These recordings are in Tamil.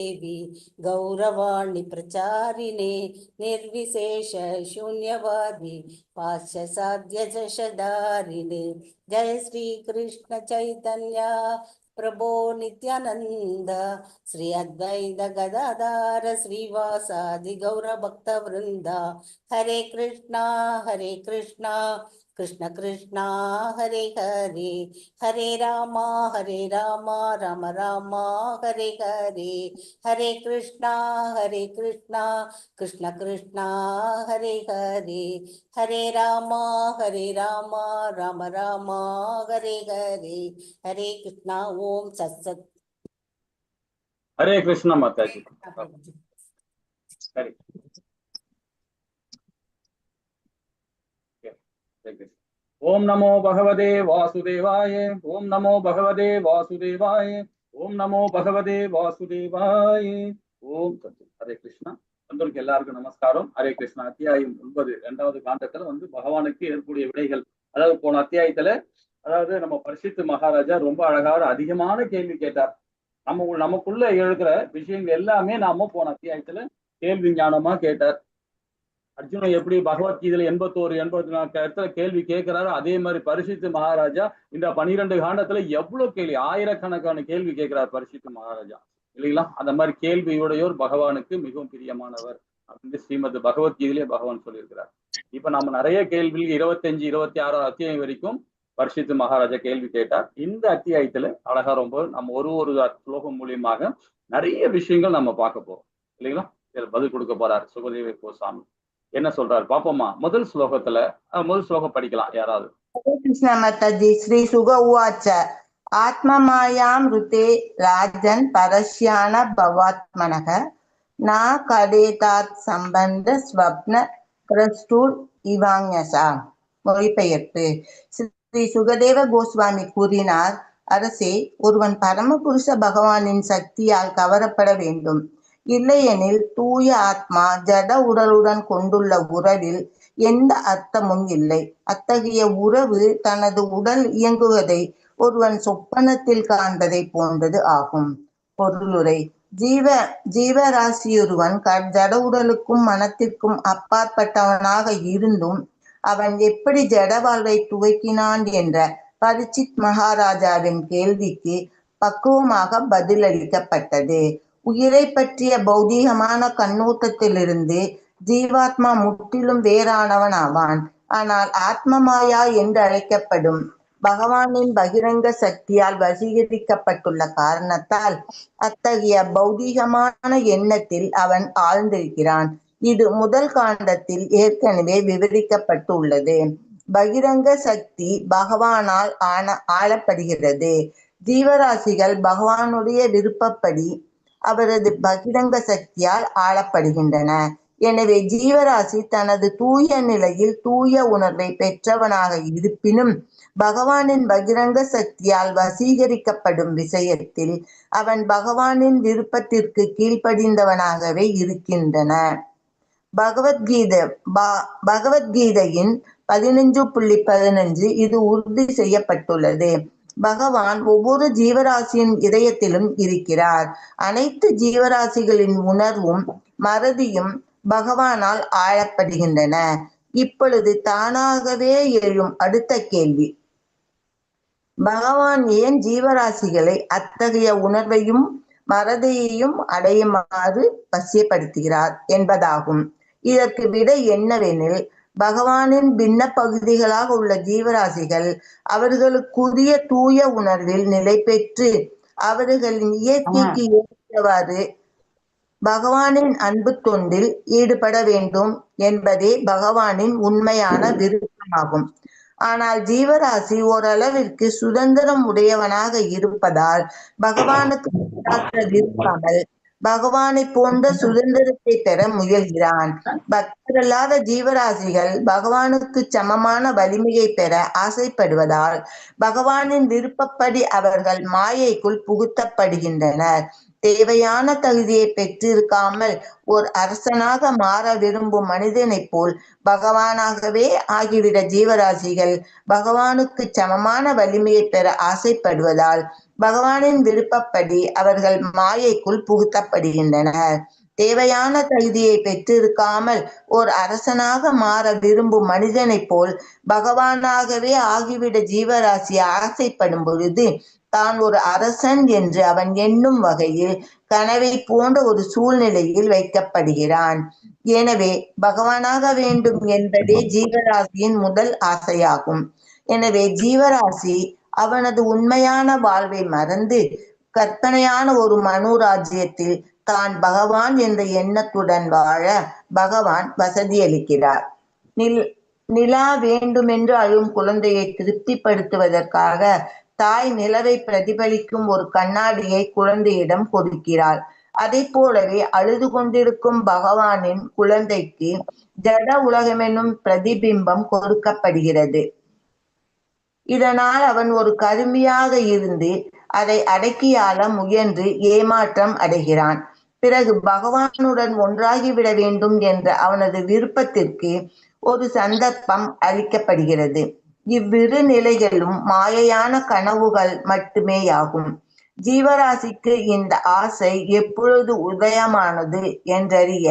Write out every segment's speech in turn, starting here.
देवी गौरवाणी प्रचारिणे निर्विशेष शून्यवादी पाश्य साध्य जशधारिणे जय श्री कृष्ण चैतन्य प्रभो नित्यानंद श्री अद्वैत गदाधार श्रीवासादि गौर भक्त वृंदा हरे कृष्णा कृष्ण कृष्णा हरे हरे हरे राम राम राम हरे हरे हरे कृष्णा कृष्ण कृष्णा हरे हरे हरे राम राम राम हरे हरे हरे कृष्णा। ओम सत्सत। हरे कृष्णा माता जी। हरे ओम नमो भगवते वासुदेवाय। ओम नमो भगवते वासुदेवाय। ओम नमो भगवते वासुदेवाय। ओम सत्सत। हरे कृष्णा। நண்பர்களுக்கு எல்லாருக்கும் நமஸ்காரம். ஹரே கிருஷ்ணா. அத்தியாயம் 9 2வது காண்டத்துல பகவானுக்கு ஏற்புடைய விடைகள். அதாவது போன அத்தியாயத்துல நம்ம பரிசித்து மகாராஜா ரொம்ப அழகான அதிகமான கேள்வி கேட்டார். நமக்குள்ள எழுக்கிற விஷயங்கள் எல்லாமே நாம போன அத்தியாயத்துல கேள்வி ஞானமா கேட்டார். அர்ஜுனன் எப்படி பகவத்கீதையில 84 கேள்வி கேட்கிறாரோ அதே மாதிரி பரிசித்து மகாராஜா இந்த 12 காண்டத்துல எவ்வளவு கேள்வி, ஆயிரக்கணக்கான கேள்வி கேட்கிறார் பரிசித்து மகாராஜா இல்லைங்களா. அந்த மாதிரி கேள்வியுடையோர் பகவானுக்கு மிகவும் பிரியமானவர் அப்படின்னு ஸ்ரீமத் பகவத்கீதையிலே பகவான் சொல்லியிருக்கிறார். இப்ப நம்ம நிறைய கேள்வி 25, 26 அத்தியாயம் வரைக்கும் பரிசித்து மகாராஜா கேள்வி கேட்டார். இந்த அத்தியாயத்துல அழகா ரொம்ப நம்ம ஒரு ஸ்லோகம் மூலியமாக நிறைய விஷயங்கள் நம்ம பார்க்க போறோம் இல்லைங்களா. பதில் கொடுக்க போறார் சுகதேவ கோசாமி. என்ன சொல்றாரு பாப்போமா? முதல் ஸ்லோகத்துல முதல் ஸ்லோகம் படிக்கலாம் யாராவது. கிருஷ்ண மத்தஜி. ஸ்ரீ சுக உவாச்ச ஆத்மமாயாம் ருதே ராஜன் பரஸ்யான பவாத்மனக நா கடேதாத் சம்பந்த ஸ்வப்ன கிரஸ்டூர் இவாங்யசா. மொழிபெயர்ப்பு. ஸ்ரீ சுகதேவ கோஸ்வாமி கூறினார், அரசே, ஒருவன் பரமபுருஷ பகவானின் சக்தியால் கவரப்பட வேண்டும். இல்லையெனில் தூய ஆத்மா ஜட உடலுடன் கொண்டுள்ள உறவில் எந்த அர்த்தமும் இல்லை. அத்தகைய உறவு தனது உடல் இயங்குவதை ஒருவன் சொப்பனத்தில் காண்பதை போன்றது ஆகும். பொருளுரை. ஜீவராசியொருவன் ஜட உடலுக்கும் மனத்திற்கும் அப்பாற்பட்டவனாக இருந்தும் அவன் எப்படி ஜட வாழ்வை துவக்கினான் என்ற பரிசித் மகாராஜாவின் கேள்விக்கு பக்குவமாக பதிலளிக்கப்பட்டது. உயிரை பற்றிய பௌதீகமான கண்ணோட்டத்திலிருந்து ஜீவாத்மா முற்றிலும் வேறானவன் ஆவான். ஆனால் ஆத்மமாயா என்று அழைக்கப்படும் பகவானின் பகிரங்க சக்தியால் வசீகரிக்கப்பட்டுள்ள காரணத்தால் அத்தகைய பௌதீகமான எண்ணத்தில் அவன் ஆழ்ந்திருக்கிறான். இது முதல் காண்டத்தில் ஏற்கனவே விவரிக்கப்பட்டுள்ளது. பகிரங்க சக்தி பகவானால் ஆளப்படுகிறது. ஜீவராசிகள் பகவானுடைய விருப்பப்படி அவரது பகிரங்க சக்தியால் ஆளப்படுகின்றன. எனவே ஜீவராசி தனது தூய நிலையில் தூய உணர்வை பெற்றவனாக இருப்பினும் பகவானின் பகிரங்க சக்தியால் வசீகரிக்கப்படும் விஷயத்தில் அவன் பகவானின் விருப்பத்திற்கு கீழ்ப்படிந்தவனாகவே இருக்கின்றன. பகவத்கீதையின் 15.15 இது உறுதி செய்யப்பட்டுள்ளது. பகவான் ஒவ்வொரு ஜீவராசியின் இதயத்திலும் இருக்கிறார். அனைத்து ஜீவராசிகளின் உணர்வும் மறதியும் பகவானால் ஆளப்படுகின்றன. இப்பொழுது தானாகவே எழும் அடுத்த கேள்வி, பகவான் ஏன் ஜீவராசிகளை அத்தகைய உணர்வையும் மறதியையும் அடையுமாறு வசியப்படுத்துகிறார் என்பதாகும். இதற்கு விடை என்னவெனில், பகவானின் பின்ன பகுதிகளாக உள்ள ஜீவராசிகள் அவர்களுக்குரிய தூய உணர்வில் நிலை பெற்று அவர்களின் இயற்கைக்கு ஏற்றவாறு பகவானின் அன்பு தொண்டில் ஈடுபட வேண்டும் என்பதே பகவானின் உண்மையான விருப்பமாகும். ஆனால் ஜீவராசி ஓரளவிற்கு சுதந்திரம் உடையவனாக இருப்பதால் பகவானுக்கு விரும்பாமல் பகவானை போன்ற சுதந்திரத்தை பெற முயல்கிறான். பக்தரல்லாத ஜீவராசிகள் பகவானுக்கு சமமான வலிமையை பெற ஆசைப்படுவதால் பகவானின் விருப்பப்படி அவர்கள் மாயைக்குள் புகுத்தப்படுகின்றனர். தேவையான தகுதியை பெற்றிருக்காமல் ஓர் அரசனாக மாற விரும்பும் மனிதனைப் போல் பகவானாகவே ஆகிவிட ஜீவராசிகள் பகவானுக்கு சமமான வலிமையை பெற ஆசைப்படுவதால் பகவானின் விருப்பப்படி அவர்கள் மாயைக்குள் புகுத்தப்படுகின்றனர். தேவையான தகுதியை பெற்றிருக்காமல் ஓர் அரசனாக மாற விரும்பும் மனிதனைப் போல் பகவானாகவே ஆகிவிட ஜீவராசி ஆசைப்படும் பொழுது தான் ஒரு அரசன் என்று அவன் எண்ணும் வகையில் கனவை போன்ற ஒரு சூழ்நிலையில் வைக்கப்படுகிறான். எனவே பகவானாக வேண்டும் என்பதே ஜீவராசியின் முதல் ஆசையாகும். எனவே ஜீவராசி அவனது உண்மையான வாழ்வை மறந்து கற்பனையான ஒரு மனோராஜ்யத்தில் தான் பகவான் என்ற எண்ணத்துடன் வாழ பகவான் வசதியளிக்கிறார். நிலா வேண்டுமென்று அழும் குழந்தையை திருப்திப்படுத்துவதற்காக தாய் நிலவை பிரதிபலிக்கும் ஒரு கண்ணாடியை குழந்தையிடம் கொடுக்கிறாள். அதை போலவே அழுது கொண்டிருக்கும் பகவானின் குழந்தைக்கு ஜட உலகமெனும் பிரதிபிம்பம் கொடுக்கப்படுகிறது. இதனால் அவன் ஒரு கருமியாக இருந்து அதை அடக்கியாள முயன்று ஏமாற்றம் அடைகிறான். பிறகு பகவானுடன் ஒன்றாகிவிட வேண்டும் என்ற அவனது விருப்பத்திற்கு ஒரு சந்தர்ப்பம் அளிக்கப்படுகிறது. இவ்விரு நிலைகளும் மாயையான கனவுகள் மட்டுமேயாகும். ஜீவராசிக்கு இந்த ஆசை எப்பொழுது உதயமானது என்றறிய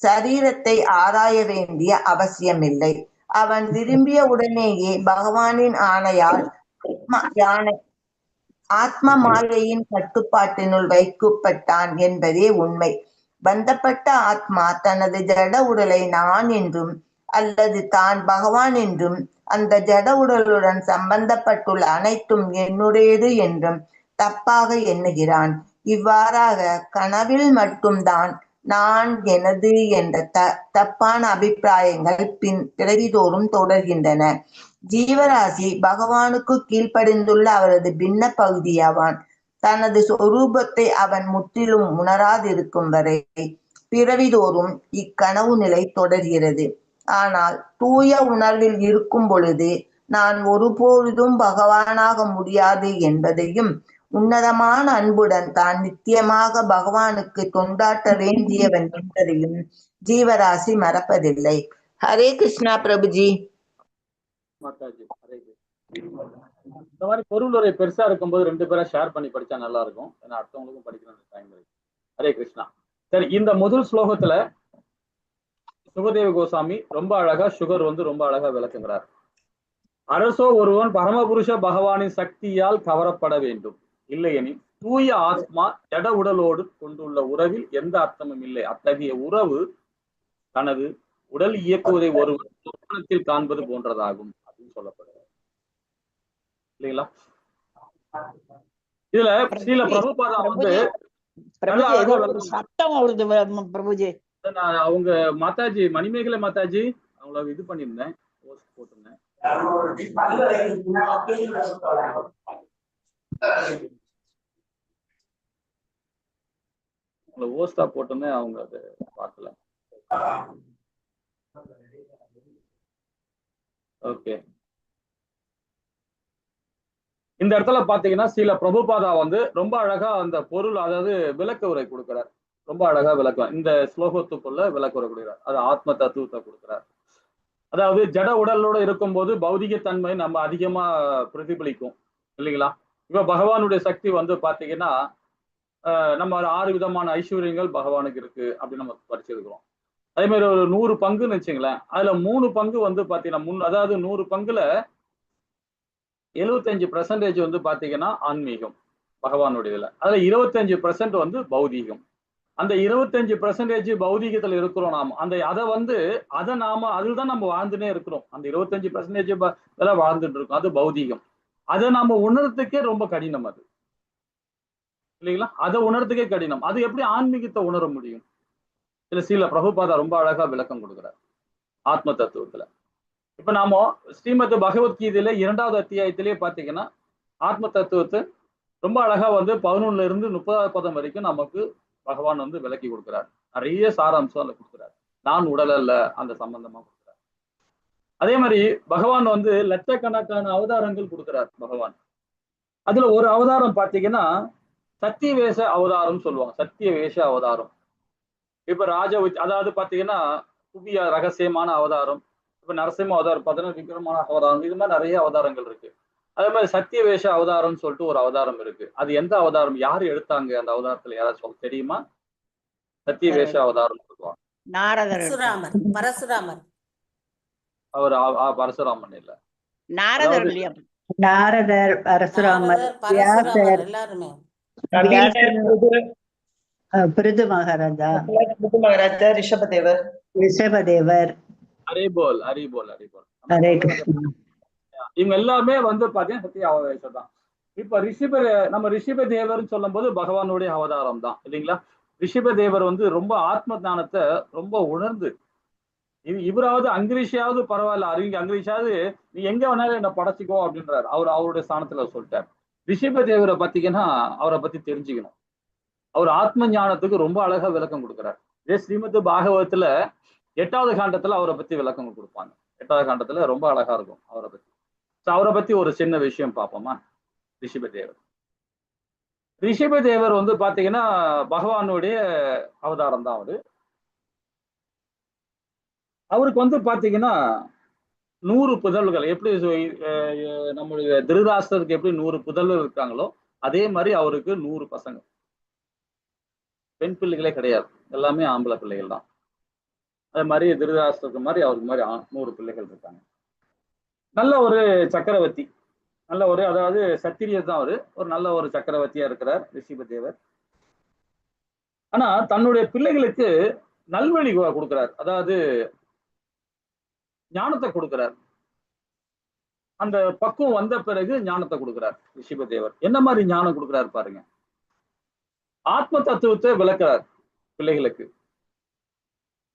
சரீரத்தை ஆராய வேண்டிய அவசியமில்லை. அவன் விரும்பிய உடனேயே பகவானின் ஆணையால் ஆத்ம மாயையின் கட்டுப்பாட்டினுள் வைக்கப்பட்டான் என்பதே உண்மை. பந்தப்பட்ட ஆத்மா தனது ஜட உடலை நான் என்றும் அல்லது தான் பகவான் என்றும் அந்த ஜட உடலுடன் சம்பந்தப்பட்டுள்ள அனைத்தும் என்னுடையது என்றும் தப்பாக எண்ணுகிறான். இவ்வாறாக கனவில் மட்டும்தான் நான் எனது என்ற தப்பான அபிப்பிராயங்கள் பிறவிதோறும் தொடர்கின்றன. ஜீவராசி பகவானுக்கு கீழ்ப்படிந்துள்ள அவரது பின்ன பகுதியாவான். தனது சொரூபத்தை அவன் முற்றிலும் உணராதிருக்கும் வரை பிறவிதோறும் இக்கனவு நிலை தொடர்கிறது. ஆனால் தூய உணர்வில் இருக்கும் பொழுது நான் ஒருபொழுதும் பகவானாக முடியாது என்பதையும் உன்னதமான அன்புடன் தான் நித்தியமாக பகவானுக்கு தொண்டாற்ற வேண்டியவன் என்பதையும் ஜீவராசி மறப்பதில்லை. ஹரே கிருஷ்ணா பிரபுஜி. மாதாஜி, ஹரே கிருஷ்ணா. இந்த மாதிரி பொருள் உரை பெருசா இருக்கும்போது 2 பேரா ஷேர் பண்ணி படிச்சா நல்லா இருக்கும். ஏன்னா அடுத்தவங்களுக்கும் படிக்கணும் டைம் இருக்கு. ஹரே கிருஷ்ணா. சரி, இந்த முதல் ஸ்லோகத்துல சுகதேவ கோசாமி ரொம்ப அழகா ரொம்ப அழகா விளக்குகிறார். அரசோ ஒருவன் பரமபுருஷ பகவானின் சக்தியால் கவரப்பட வேண்டும், இல்லையெனில் தூய ஆத்மா ஜட உடலோடு கொண்டுள்ள உறவில் எந்த அர்த்தமும் இல்லை. அத்தகைய உறவு தனது உடல் இயக்குவதை ஒருவர் சொப்பனத்தில் காண்பது போன்றதாகும் அப்படின்னு சொல்லப்படுகிறது இல்லைங்களா? இதுல ஸ்ரீல பிரபுபாதா வந்து சட்டம் வருது பிரபுஜி. அவங்க மாதாஜி மணிமேகலை மாதாஜி அவங்கள இது பண்ணிருந்தேன், போஸ்ட் போட்டிருந்தேன். ஓஸ்டா போட்டிருந்தேன், அவங்க அதை பார்க்கல. ஓகே, இந்த இடத்துல பாத்தீங்கன்னா ஸ்ரீல பிரபுபாதா வந்து ரொம்ப அழகா அந்த பொருள், அதாவது விளக்க உரை கொடுக்கிறார். ரொம்ப அழகா விளக்கம் இந்த ஸ்லோகத்துக்குள்ள விளக்க உரை கொடுக்கிறார். அது ஆத்ம தத்துவத்தை கொடுக்கிறார். அதாவது ஜட உடலோட இருக்கும்போது பௌதிகத்தன்மை நம்ம அதிகமா பிரதிபலிக்கும் இல்லைங்களா? இப்ப பகவானுடைய சக்தி வந்து பாத்தீங்கன்னா நம்ம 6 விதமான ஐஸ்வர்யங்கள் பகவானுக்கு இருக்கு அப்படின்னு நம்ம படிச்சிருக்கிறோம். அதே மாதிரி ஒரு 100 பங்குன்னு வச்சுங்களேன், அதுல 3 பங்கு வந்து பாத்தீங்கன்னா அதாவது 100 பங்குல 75% வந்து பாத்தீங்கன்னா ஆன்மீகம் பகவானுடைய இதுல, அதுல 25% வந்து பௌதீகம். அந்த 25% பௌதீகத்துல இருக்கிறோம் நாம. அதை நாம அதுதான் நம்ம வாழ்ந்துட்டே இருக்கிறோம். அந்த 25% வாழ்ந்துட்டு இருக்கோம், அது பௌதீகம். அதை நாம உணர்றதுக்கே ரொம்ப கடினம் அது இல்லைங்களா? அதை உணர்றதுக்கே கடினம். அது எப்படி ஆன்மீகத்தை உணர முடியும்? இல்ல ஸ்ரீல பிரபுபாதா ரொம்ப அழகா விளக்கம் கொடுக்குறார் ஆத்ம தத்துவத்துல. இப்ப நாம ஸ்ரீமத் பகவத்கீதையில 2வது அத்தியாயத்திலேயே பாத்தீங்கன்னா ஆத்ம தத்துவத்தை ரொம்ப அழகா வந்து 11ல இருந்து 30வது பதம் வரைக்கும் நமக்கு பகவான் வந்து விளக்கி கொடுக்கிறார். நிறைய சாராம்சம் அதுல கொடுக்குறாரு. நான் உடல் அல்ல அந்த சம்பந்தமா கொடுக்குறார். அதே மாதிரி பகவான் வந்து லட்சக்கணக்கான அவதாரங்கள் கொடுக்கிறார் பகவான். அதுல ஒரு அவதாரம் பாத்தீங்கன்னா சத்திய வேஷ அவதாரம் சொல்லுவாங்க. சத்திய வேஷ அவதாரம். இப்ப அதாவது பாத்தீங்கன்னா புதிய ரகசியமான அவதாரம். இப்ப நரசிம்ம அவதாரம் பார்த்தீங்கன்னா விக்ரமான அவதாரம். இது மாதிரி நிறைய அவதாரங்கள் இருக்கு. அதே மாதிரி சத்தியவேஷ அவதாரம்னு சொல்லிட்டு ஒரு அவதாரம் இருக்கு. அது எந்த அவதாரம், யாரு எடுத்தாங்க அந்த அவதாரத்துல, யாராவது சொல்ல தெரியுமா? சத்தியவேஷ அவதாரம் சொல்லுவாங்க. நாரதர் பரசுராமர் பரசுராமர் அவர் பரசுராமன் இல்ல. நாரதர் அதாவது இல்லையா? நாரதர், பரசுராமர், நாரதர் பரசுராமர் எல்லாருமே. வியாசர், பிருது மகாராஜா, மகாராஜா, ரிஷபதேவர், ரிஷபதேவர். ஹரிபோல் ஹரிபோல் ஹரிபோல். ஹரே கிருஷ்ணா. இவங்க எல்லாமே வந்து பாத்தீங்கன்னா சத்திய அவதாரம் தான். இப்ப நம்ம ரிஷப தேவர்னு சொல்லும் போது பகவானுடைய அவதாரம் தான் இல்லைங்களா? ரிஷப தேவர் வந்து ரொம்ப ஆத்ம ஞானத்தை ரொம்ப உணர்ந்து, இவராவது அங்கிரீஷாவது பரவாயில்ல, அங்கிரீஷாவது நீ எங்க வேணாலும் என்ன படைச்சிக்கோ அப்படின்றாரு. அவருடைய ஸ்தானத்துல சொல்லிட்டார். ரிஷப தேவரை பத்திங்கன்னா அவரை பத்தி தெரிஞ்சுக்கணும். அவர் ஆத்ம ஞானத்துக்கு ரொம்ப அழகா விளக்கம் கொடுக்குறார். இதே ஸ்ரீமத் பாகவதத்துல 8வது காண்டத்துல அவரை பத்தி விளக்கம் கொடுப்பாங்க. 8வது காண்டத்துல ரொம்ப அழகா இருக்கும் அவரை பத்தி. அவரை பத்தி ஒரு சின்ன விஷயம் பார்ப்போமா? ரிஷபதேவர் வந்து பாத்தீங்கன்னா பகவானுடைய அவதாரம் தான் அவருக்கு வந்து பாத்தீங்கன்னா 100 புதல்வர்கள். எப்படி நம்மளுடைய திருதராஷ்டிரருக்கு எப்படி 100 புதல்வர் இருக்காங்களோ அதே மாதிரி அவருக்கு 100 பசங்க. பெண் பிள்ளைகளே கிடையாது, எல்லாமே ஆம்பளை பிள்ளைகள் தான். அதே மாதிரி திருதராஷ்டிரத்துக்கு மாதிரி அவருக்கு மாதிரி 100 பிள்ளைகள் இருக்காங்க. நல்ல ஒரு சக்கரவர்த்தி, நல்ல ஒரு, அதாவது சத்திரியர் தான் ஒரு நல்ல ஒரு சக்கரவர்த்தியா இருக்கிறார் ரிஷபதேவர். ஆனா தன்னுடைய பிள்ளைகளுக்கு நல்வழி கொடுக்கிறார், அதாவது ஞானத்தை கொடுக்கிறார். அந்த பக்குவம் வந்த பிறகு ஞானத்தை கொடுக்கிறார் ரிஷபதேவர். என்ன மாதிரி ஞானம் கொடுக்கிறார் பாருங்க. ஆத்ம தத்துவத்தை விளக்குறார் பிள்ளைகளுக்கு.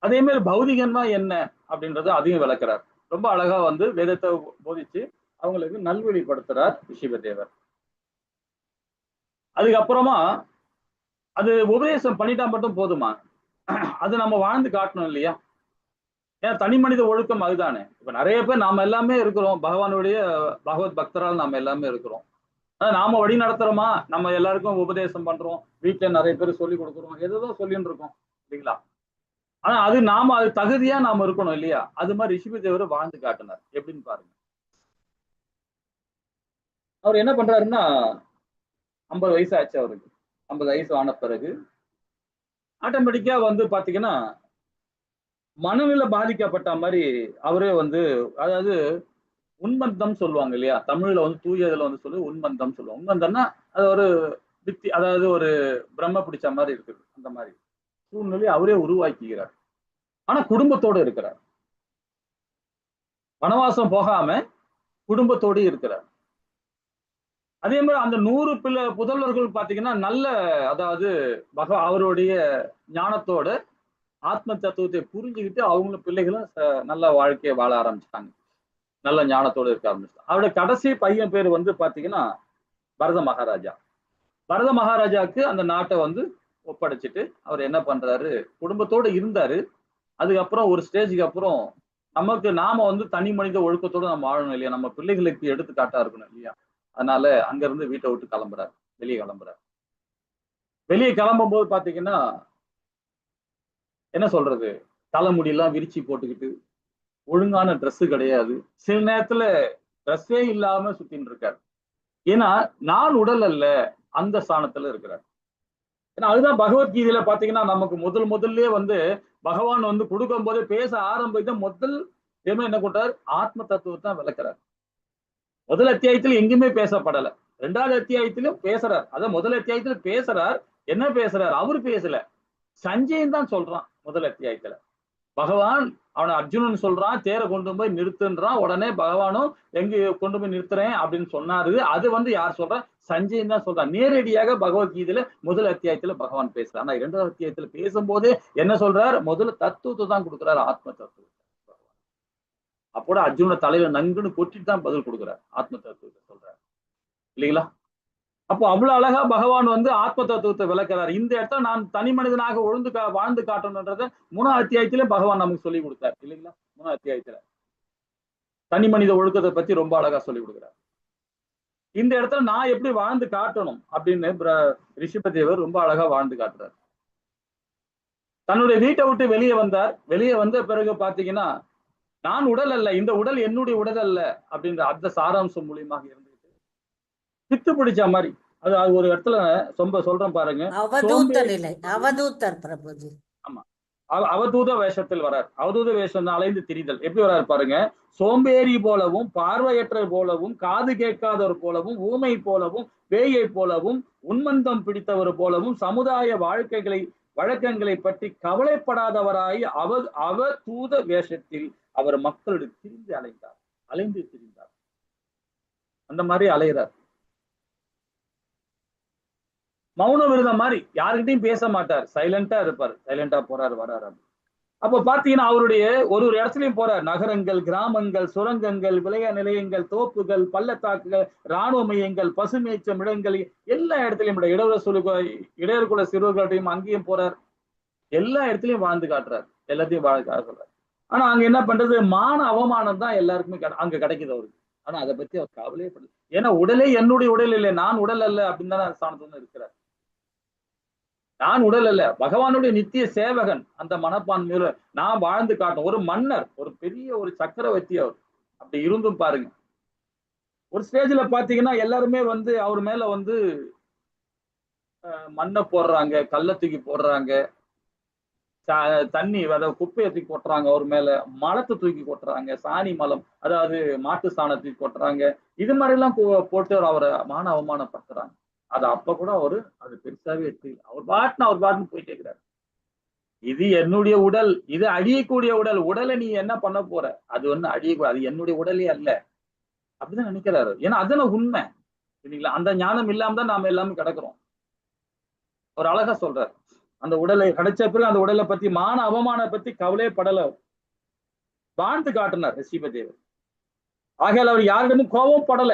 அதே மாதிரி பௌதிகமா என்ன அப்படின்றத அதையும் விளக்குறார். ரொம்ப அழகா வந்து வேதத்தை போதிச்சு அவங்களுக்கு நல்வழிப்படுத்துறார் ரிஷபதேவர். அதுக்கப்புறமா அது உபதேசம் பண்ணிட்டா மட்டும் போதுமா? அது நம்ம வாழ்ந்து காட்டணும் இல்லையா? ஏன்னா தனி மனித ஒழுக்கம் அதுதானே. இப்ப நிறைய பேர் நாம எல்லாமே இருக்கிறோம், பகவானுடைய பகவத் பக்தரால் நாம எல்லாமே இருக்கிறோம். நாம வழி நடத்துறோமா? நம்ம எல்லாருக்கும் உபதேசம் பண்றோம், வீட்டுல நிறைய பேர் சொல்லி கொடுக்குறோம், எதோ சொல்லிட்டு இருக்கோம் இல்லைங்களா? ஆனா அது தகுதியா நாம இருக்கணும் இல்லையா? அது மாதிரி ரிஷபதேவர் வாழ்ந்து காட்டினார். எப்படின்னு பாருங்க. அவர் என்ன பண்றாருன்னா 50 வயசு ஆச்சு அவருக்கு. 50 வயசு ஆன பிறகு ஆட்டோமேட்டிக்கா வந்து பாத்தீங்கன்னா மனநிலை பாதிக்கப்பட்ட மாதிரி அவரே வந்து, அதாவது உன்மந்தம் சொல்லுவாங்க இல்லையா? தமிழ்ல வந்து தூயதுல வந்து சொல்லி உன்மந்தம் சொல்லுவாங்க. உன்மந்தம்னா அது ஒரு அதாவது ஒரு பிரம்ம பிடிச்ச மாதிரி இருக்குது. அந்த மாதிரி சூழ்நிலையை அவரே உருவாக்கிக்கிறார். ஆனா குடும்பத்தோடு இருக்கிறார். வனவாசம் போகாம குடும்பத்தோடு இருக்கிறார். அதே மாதிரி அந்த 100 புதல்வர்கள் பாத்தீங்கன்னா நல்ல, அதாவது அவருடைய ஞானத்தோட ஆத்ம தத்துவத்தை புரிஞ்சுக்கிட்டு அவங்களும் பிள்ளைகளும் நல்ல வாழ்க்கையை வாழ ஆரம்பிச்சிட்டாங்க. நல்ல ஞானத்தோடு இருக்க ஆரம்பிச்சிட்டாங்க. அவருடைய கடைசி பையன் பேர் வந்து பாத்தீங்கன்னா பரத மகாராஜா. பரத மகாராஜாவுக்கு அந்த நாட்டை வந்து ஒப்படைச்சிட்டு அவர் என்ன பண்றாரு, குடும்பத்தோடு இருந்தாரு. அதுக்கப்புறம் ஒரு ஸ்டேஜுக்கு அப்புறம் நாம வந்து தனி மனித ஒழுக்கத்தோடு நம்ம வாழணும் இல்லையா? நம்ம பிள்ளைகளுக்கு எடுத்துக்காட்டா இருக்கணும் இல்லையா? அதனால அங்க இருந்து வீட்டை விட்டு கிளம்புறாரு, வெளியே கிளம்புறாரு. வெளியே கிளம்பும் போது பாத்தீங்கன்னா என்ன சொல்றது, தலைமுடியெல்லாம் விரிச்சு போட்டுக்கிட்டு, ஒழுங்கான ட்ரெஸ் கிடையாது, சில நேரத்துல ட்ரெஸ்ஸே இல்லாம சுத்தின்னு இருக்காரு. ஏன்னா நான் உடல் அல்ல, அந்த ஸ்தானத்துல இருக்கிறார். ஏன்னா அதுதான் பகவத்கீதையில பாத்தீங்கன்னா நமக்கு முதல்ல வந்து பகவான் வந்து கொடுக்கும் போதே பேச ஆரம்பித்த முதல் என்ன கொடுத்தார், ஆத்ம தத்துவத்தை விளக்குறார். முதல் அத்தியாயத்துல எங்குமே பேசப்படல, 2வது அத்தியாயத்திலும் பேசுறார். அதான் முதல் அத்தியாயத்துல பேசுறார். என்ன பேசுறார்? அவரு பேசல, சஞ்சயன் தான் சொல்றான். முதல் அத்தியாயத்துல பகவான் அவனை அர்ஜுனன் சொல்றான், தேரை கொண்டு போய் நிறுத்துன்றான். உடனே பகவானும் எங்க கொண்டு போய் நிறுத்துறேன் அப்படின்னு சொன்னாரு. அது வந்து யார் சொல்றா? சஞ்சயன் தான் சொல்றான். நேரடியாக பகவத்கீதையில முதல் அத்தியாயத்துல பகவான் பேசுறான். ஆனா 2வது அத்தியாயத்துல பேசும்போதே என்ன சொல்றார்? முதல்ல தத்துவத்தை தான் கொடுக்குறாரு, ஆத்ம தத்துவத்தை. அப்போட அர்ஜுன தலையில நங்குன்னு கொட்டிட்டு தான் பதில் கொடுக்குறாரு, ஆத்ம தத்துவத்தை சொல்றாரு இல்லைங்களா? அப்போ அவ்வளவு அழகா பகவான் வந்து ஆத்ம தத்துவத்தை விளக்குறாரு. இந்த இடத்துல நான் தனி மனிதனாக வாழ்ந்து காட்டணும்ன்றத 3வது அத்தியாயத்திலே பகவான் நமக்கு சொல்லி கொடுத்தார் இல்லைங்களா? 3வது அத்தியாயத்துல தனி மனித ஒழுக்கத்தை பத்தி ரொம்ப அழகா சொல்லி கொடுக்குறாரு. இந்த இடத்துல நான் எப்படி வாழ்ந்து காட்டணும் அப்படின்னு ரிஷபதேவர் ரொம்ப அழகா வாழ்ந்து காட்டுறாரு. தன்னுடைய வீட்டை விட்டு வெளியே வந்தார். வெளியே வந்த பிறகு பாத்தீங்கன்னா நான் உடல் அல்ல, இந்த உடல் என்னுடைய உடல் அல்ல அப்படின்ற அந்த சாராம்சம் மூலியமாக இருந்துகிட்டு பித்து பிடிச்ச மாதிரி. அது அது ஒரு இடத்துல சொல்றேன் பாருங்க. அவதூத்த நிலை, அவதூத்தர் பிரபுஜி. ஆமா, அவதூத வேஷத்தில் வரார். அவதூத வேஷம் அலைந்து திரிதல். எப்படி வராரு பாருங்க. சோம்பேறி போலவும், பார்வையற்ற போலவும், காது கேட்காதவர் போலவும், ஊமை போலவும், பேயை போலவும், உன்மந்தம் பிடித்தவர் போலவும், சமுதாய வழக்கங்களை பற்றி கவலைப்படாதவராய் அவதூத வேஷத்தில் அவர் மக்களுடைய அலைந்து திரிந்தார். அந்த மாதிரி அலைகிறார். மௌன விரதம் மாதிரி யாருக்கிட்டையும் பேச மாட்டார். சைலண்டா இருப்பார். சைலண்டா போறாரு வராரு. அப்ப பாத்தீங்கன்னா அவருடைய ஒரு இடத்துலயும் போறார். நகரங்கள், கிராமங்கள், சுரங்கங்கள், விளையா நிலையங்கள், தோப்புகள், பள்ளத்தாக்குகள், இராணுவ மையங்கள், பசுமேய்ச்சம் இடங்கள், எல்லா இடத்துலயும் இடையர்குல சிறுவர்களையும் அங்கேயும் போறார். எல்லா இடத்துலயும் வாழ்ந்து காட்டுறாரு. எல்லாத்தையும் சொல்றாரு. ஆனா அங்க என்ன பண்றது, மான அவமானம் தான் எல்லாருக்குமே அங்க கிடைக்குது அவருக்கு. ஆனா அதை பத்தி அவர் கவலையப்படுது. ஏன்னா உடலே என்னுடைய உடல் இல்லை, நான் உடல் அல்ல அப்படின்னு தானே ஸ்தானத்துல இருக்கிறார். நான் உடல் அல்ல, பகவானுடைய நித்திய சேவகன். அந்த மனப்பான்மையில நான் வாழ்ந்து காட்டும் ஒரு மன்னர், ஒரு பெரிய ஒரு சக்கரவர்த்தி அவர். அப்படி இருந்தும் பாருங்க, ஒரு ஸ்டேஜ்ல பாத்தீங்கன்னா எல்லாருமே அவர் மேல மண்ணை போடுறாங்க, கல்ல தூக்கி போடுறாங்க, தண்ணி குப்பையை தூக்கி கொட்டுறாங்க, அவர் மேல மலத்தை தூக்கி கொட்டுறாங்க, சாணி மலம், அதாவது மாட்டு சாணத்தை கொட்டுறாங்க. இது மாதிரி எல்லாம் போட்டு அவரை மான அவமானப்படுத்துறாங்க. அது அப்ப கூட அது பெருசாவே இருக்கு. அவர் பாட்டுன்னு போயிட்டே இருக்கிறாரு. இது என்னுடைய உடல், இது அழியக்கூடிய உடல். உடலை நீ என்ன பண்ண போற? அது அது என்னுடைய உடலே அல்ல அப்படிதான் நினைக்கிறாரு. ஏன்னா அதுல உண்மை இல்லைங்களா? அந்த ஞானம் இல்லாம தான் நாம எல்லாமே கிடக்குறோம். ஒரு அழகா சொல்றாரு. அந்த உடலை கிடைச்ச பிறகு அந்த உடலை பத்தி மான அவமான பத்தி கவலையே படல, வாழ்ந்து காட்டினார் ரிஷபதேவர். ஆகையால் அவர் யாரிடமும் கோபம் படல.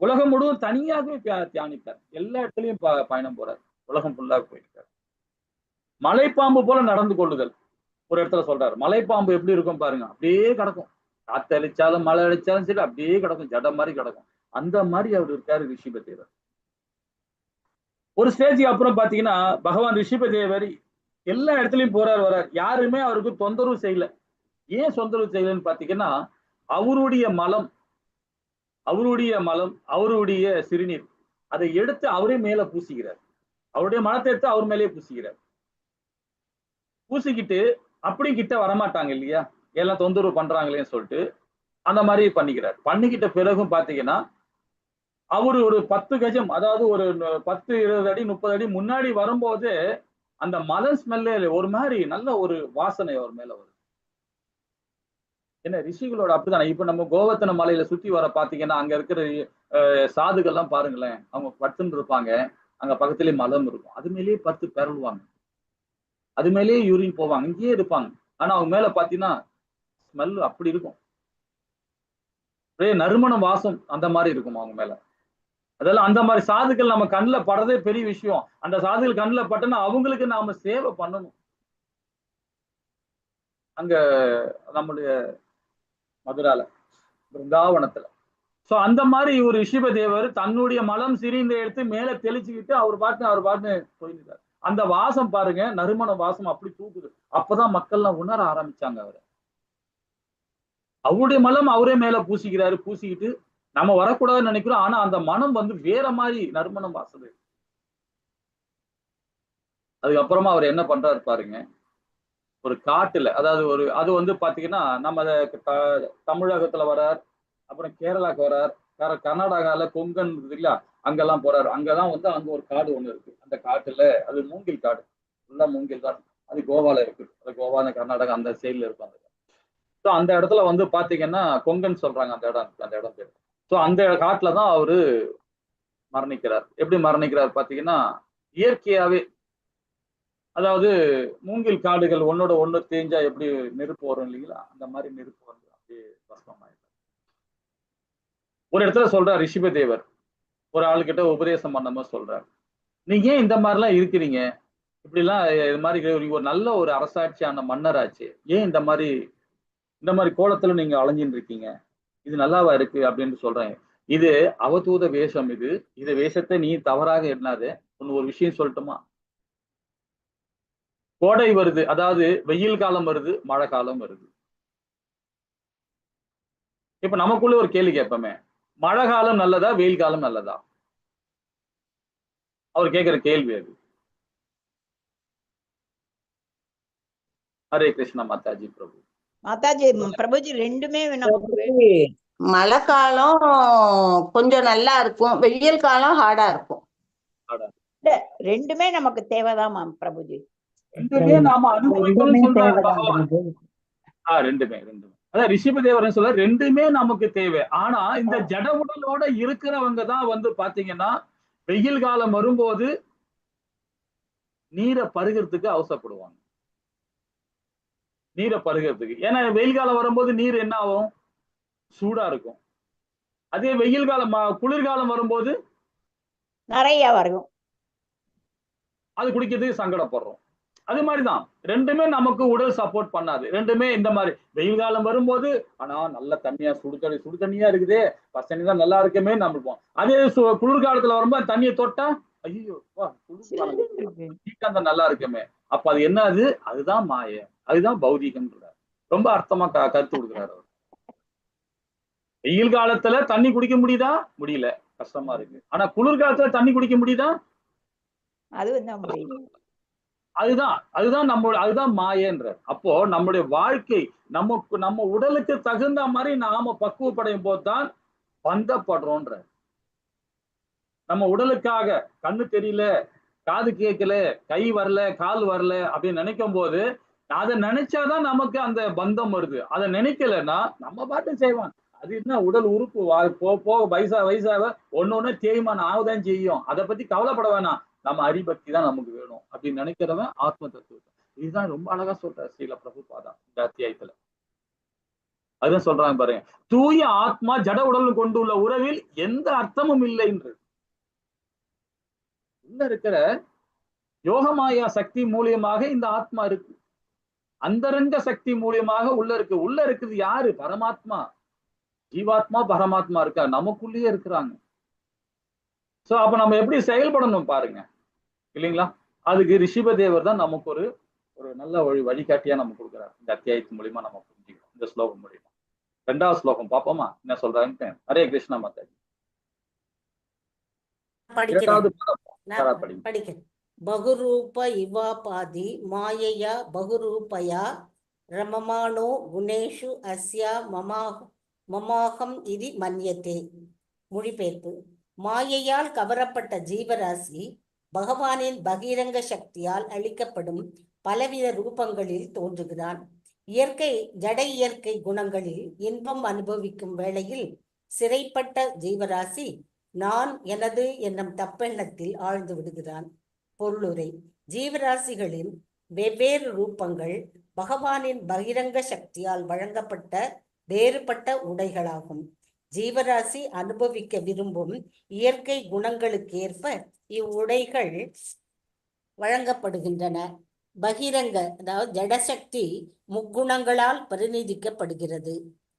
உலகம் முழுவதும் தனியாகவே தியானித்தார். எல்லா இடத்துலயும் பயணம் போறார். உலகம் ஃபுல்லாக போயிருக்கார். மலைப்பாம்பு போல நடந்து கொள்ளுதல். ஒரு இடத்துல சொல்றாரு, மலைப்பாம்பு எப்படி இருக்கும் பாருங்க, அப்படியே கிடக்கும். காத்து அடிச்சாலும் மழை அடிச்சாலும் சரி அப்படியே கிடக்கும், ஜடம் மாதிரி கிடக்கும். அந்த மாதிரி அவர் இருக்காரு ரிஷபதேவர். ஒரு ஸ்டேஜ் அப்புறம் பாத்தீங்கன்னா பகவான் ரிஷபதேவர் எல்லா இடத்துலயும் போறாரு வர்றார். யாருமே அவருக்கு தொந்தரவு செய்யல. ஏன் தொந்தரவு செய்யலன்னு பாத்தீங்கன்னா அவருடைய மலம், அவருடைய சிறுநீர் அதை எடுத்து அவரே மேல பூசிக்கிறார். அவருடைய மலத்தை எடுத்து அவர் மேலேயே பூசிக்கிறார். பூசிக்கிட்டு அப்படி கிட்ட வரமாட்டாங்க இல்லையா, எல்லாம் தொந்தரவு பண்றாங்களேன்னு சொல்லிட்டு அந்த மாதிரி பண்ணிக்கிறார். பண்ணிக்கிட்ட பிறகும் பாத்தீங்கன்னா அவரு ஒரு 10 கஜம், அதாவது ஒரு 10, 20 அடி 30 அடி முன்னாடி வரும்போது அந்த மலம் ஸ்மெல்லே ஒரு மாதிரி நல்ல ஒரு வாசனை அவர் மேல வரும். என்ன ரிஷிகளோட அப்படித்தானே. இப்ப நம்ம கோவர்த்தன மலையில சுத்தி வர பாத்தீங்கன்னா அங்க இருக்கிற சாதுகள்லாம் பாருங்களேன், அவங்க படுத்துன்னு இருப்பாங்க, அங்க பக்கத்துலயே மலம் இருக்கும், அது மேலேயே 10 பெறலுவாங்க, அது மேலேயே யூரின் போவாங்க, இங்கேயே இருப்பாங்க. ஆனா அவங்க மேல பாத்தீங்கன்னா ஸ்மெல் அப்படி இருக்கும், நறுமண வாசம் அந்த மாதிரி இருக்கும் அவங்க மேல. அதெல்லாம் அந்த மாதிரி சாதுக்கள் நம்ம கண்ணில் படுறதே பெரிய விஷயம். அந்த சாதுகள் கண்ணில் பட்டனா அவங்களுக்கு நாம சேவை பண்ணணும். அங்க நம்முடைய மதுரால பிருந்தாவனத்துல. சோ அந்த மாதிரி ஒரு ரிஷபதேவர் தன்னுடைய மலம் சிரிந்த எடுத்து மேல தெளிச்சுக்கிட்டு அவர் பாட்டு போயிருந்தார். அந்த வாசம் பாருங்க, நறுமண வாசம் அப்படி தூக்குது. அப்பதான் மக்கள்லாம் உணர ஆரம்பிச்சாங்க அவரை. அவருடைய மலம் அவரே மேல பூசிக்கிறாரு. பூசிக்கிட்டு நம்ம வரக்கூடாதுன்னு நினைக்கிறோம், ஆனா அந்த மனம் வேற மாதிரி நறுமணம் வாசது. அதுக்கப்புறமா அவர் என்ன பண்றாரு பாருங்க, ஒரு காட்டுல, அதாவது அது பாத்தீங்கன்னா நம்ம தமிழகத்துல வரார், அப்புறம் கேரளாக்கு வரார், கர்நாடகால கொங்கன் இல்லையா, அங்கெல்லாம் போறாரு. அங்கதான் அங்க ஒரு காடு ஒண்ணு இருக்கு. அந்த காட்டுல அது மூங்கில் காடு, ஃபுல்லா மூங்கில் காடு. அது கோவால இருக்கு. அது கோவா, கர்நாடகா அந்த சைட்ல இருக்கும் அந்த. ஸோ அந்த இடத்துல பாத்தீங்கன்னா கொங்கன் சொல்றாங்க அந்த இடம் பேர். ஸோ அந்த காட்டுலதான் அவரு மரணிக்கிறார். எப்படி மரணிக்கிறார் பாத்தீங்கன்னா இயற்கையாவே, அதாவது மூங்கில் காடுகள் ஒன்னோட ஒண்ணு தேஞ்சா எப்படி நெருப்பு வரும் இல்லைங்களா, அந்த மாதிரி நெருப்பு அப்படியே பஸ்மமாயிட்டார். ஒரு இடத்துல சொல்றார் ரிஷபதேவர், ஒரு ஆளுகிட்ட உபதேசம் பண்ணாம சொல்றார், நீங்க ஏன் இந்த மாதிரிலாம் இருக்கிறீங்க, இப்படி எல்லாம் இது மாதிரி ஒரு நல்ல ஒரு அரசாட்சியான மன்னராச்சு, ஏன் இந்த மாதிரி கோலத்துல நீங்க அலைஞ்சின்னு இருக்கீங்க, இது நல்லாவா இருக்கு அப்படின்னு சொல்றேன். இது அவதூத வேஷம். இது வேஷத்தை நீ தவறாக எண்ணாது. ஒரு விஷயம் சொல்லட்டுமா, கோடை வருது, அதாவது வெயில் காலம் வருது, மழை காலம் வருது. இப்ப நமக்குள்ள ஒரு கேள்வி கேட்போமே, மழை காலம் நல்லதா வெயில் காலம் நல்லதா? அவர் கேட்கிற கேள்வி அது. ஹரே கிருஷ்ணா மாதாஜி பிரபு. மாதாஜி பிரபுஜி ரெண்டுமே நமக்கு மழை காலம் கொஞ்சம் நல்லா இருக்கும், வெயில் காலம் ஹார்டா இருக்கும். ரெண்டுமே நமக்கு தேவைதான் பிரபுஜி. ரெண்டுமே நாம அனுபவிக்கணும்னு ரெண்டுமே சொல்றாரு தேவைதான் பகவான். பிரபு. ரெண்டுமே அதான் ரிஷிபதேவரன் சொல்ல ரெண்டுமே நமக்கு தேவை. ஆனா இந்த ஜட உடலோட இருக்கிறவங்க தான் வந்து பாத்தீங்கன்னா வெயில் காலம் வரும்போது நீரை பருகிறதுக்கு அவசரப்படுவாங்க. நீரை பருகிறதுக்கு. ஏன்னா வெயில் காலம் வரும்போது நீர் என்ன ஆகும்? சூடா இருக்கும். அதே வெயில் காலம் குளிர்காலம் வரும்போது நிறைய வரும், அது குடிக்கிறதுக்கு சங்கடப்படுறோம். அது மாதிரிதான் ரெண்டுமே நமக்கு உடல் சப்போர்ட் பண்ணாது. ரெண்டுமே இந்த மாதிரி வெயில் காலம் வரும்போது ஆனா நல்ல தண்ணியா சுடு தண்ணியா இருக்குதே, பசங்க தான் நல்லா இருக்குமே நம்பிப்போம். அதே குளிர்காலத்துல வரும்போது தண்ணியை தொட்டா ஐயோ குளிர்காலம் நல்லா இருக்குமே. அப்ப அது என்ன? அதுதான் மாய, அதுதான் பௌதிகம்ன்றார். ரொம்ப அர்த்தமா கருத்து கொடுக்குறாரு அவர். வெயில் காலத்துல தண்ணி குடிக்க முடியுதா? முடியல, கஷ்டமா இருக்கு. ஆனா குளிர்காலத்துல தண்ணி குடிக்க முடியுதா? அதுதான் மாயன்ற. அப்போ நம்முடைய வாழ்க்கை நம்ம உடலுக்கு தகுந்த மாதிரி நாம பக்குவப்படையும் போதுதான் பந்தப்படுறோன்ற. நம்ம உடலுக்காக கண்ணு தெரியல, காது கேட்கல, கை வரல, கால் வரல அப்படின்னு நினைக்கும் போது அதை நினைச்சாதான் நமக்கு அந்த பந்தம் வருது. அதை நினைக்கலன்னா நம்ம பாட்டு செய்வான். அது என்ன உடல் உறுப்பு போக வயசாக ஒன்னொன்னு தேய்மானம் ஆகுதான் செய்யும். அதை பத்தி கவலைப்பட வேணாம். நம்ம ஹரிபக்தி தான் நமக்கு வேணும் அப்படின்னு நினைக்கிறவன் ஆத்ம தத்துவத்தை. இதுதான் ரொம்ப அழகா சொல்றாரு ஸ்ரீல பிரபுபாதா இந்த அத்தியாயத்துல. அதுதான் சொல்றாங்க பாருங்க, தூய ஆத்மா ஜட உடல் கொண்டுள்ள உறவில் எந்த அர்த்தமும் இல்லை என்று. உள்ள இருக்கிற யோகமாயா சக்தி மூலியமாக இந்த ஆத்மா இருக்கு. அந்தரங்க சக்தி மூலியமாக உள்ள இருக்குது யாரு? பரமாத்மா. ஜீவாத்மா பரமாத்மா இருக்கா, நமக்குள்ளேயே இருக்கிறாங்க. சோ அப்ப நம்ம எப்படி செயல்படணும் பாருங்க, இல்லைங்களா? அதுக்கு ரிஷிபதேவர் தான் நமக்கு ஒரு நல்ல வழிகாட்டியா நம்ம கொடுக்குறாரு. இந்த அத்தியாயத்து மூலியமா நம்ம புரிஞ்சுக்கிறோம், இந்த ஸ்லோகம் மூலியமா. 2வது ஸ்லோகம் பாப்போமா என்ன சொல்றாங்க? ஹரே கிருஷ்ணா மாதாஜி. 2வது படிக்கிறேன். பகுரூப இவாபாதி மாயையா பகுரூபயா ரமமானோ குணேஷு அஸ்யா மமாகம் இது மன்யத்தே. மொழிபெயர்ப்பு: மாயையால் கவரப்பட்ட ஜீவராசி பகவானின் பகிரங்க சக்தியால் அளிக்கப்படும் பலவித ரூபங்களில் தோன்றுகிறான். ஜட இயற்கை குணங்களில் இன்பம் அனுபவிக்கும் வேளையில் சிறைப்பட்ட ஜீவராசி நான் எனது என்னும் தப்பெண்ணத்தில் ஆழ்ந்து விடுகிறான். பொருளுரை: ஜீவராசிகளின் வெவ்வேறு ரூபங்கள் பகவானின் பகிரங்க சக்தியால் வழங்கப்பட்ட வேறுபட்ட உடைகளாகும். ஜீவராசி அனுபவிக்க விரும்பும் இயற்கை குணங்களுக்கேற்ப இவ்வுடைகள் வழங்கப்படுகின்றன. பகிரங்க அதாவது ஜடசக்தி முக்குணங்களால் பிரதிநிதிக்கப்படுகிறது.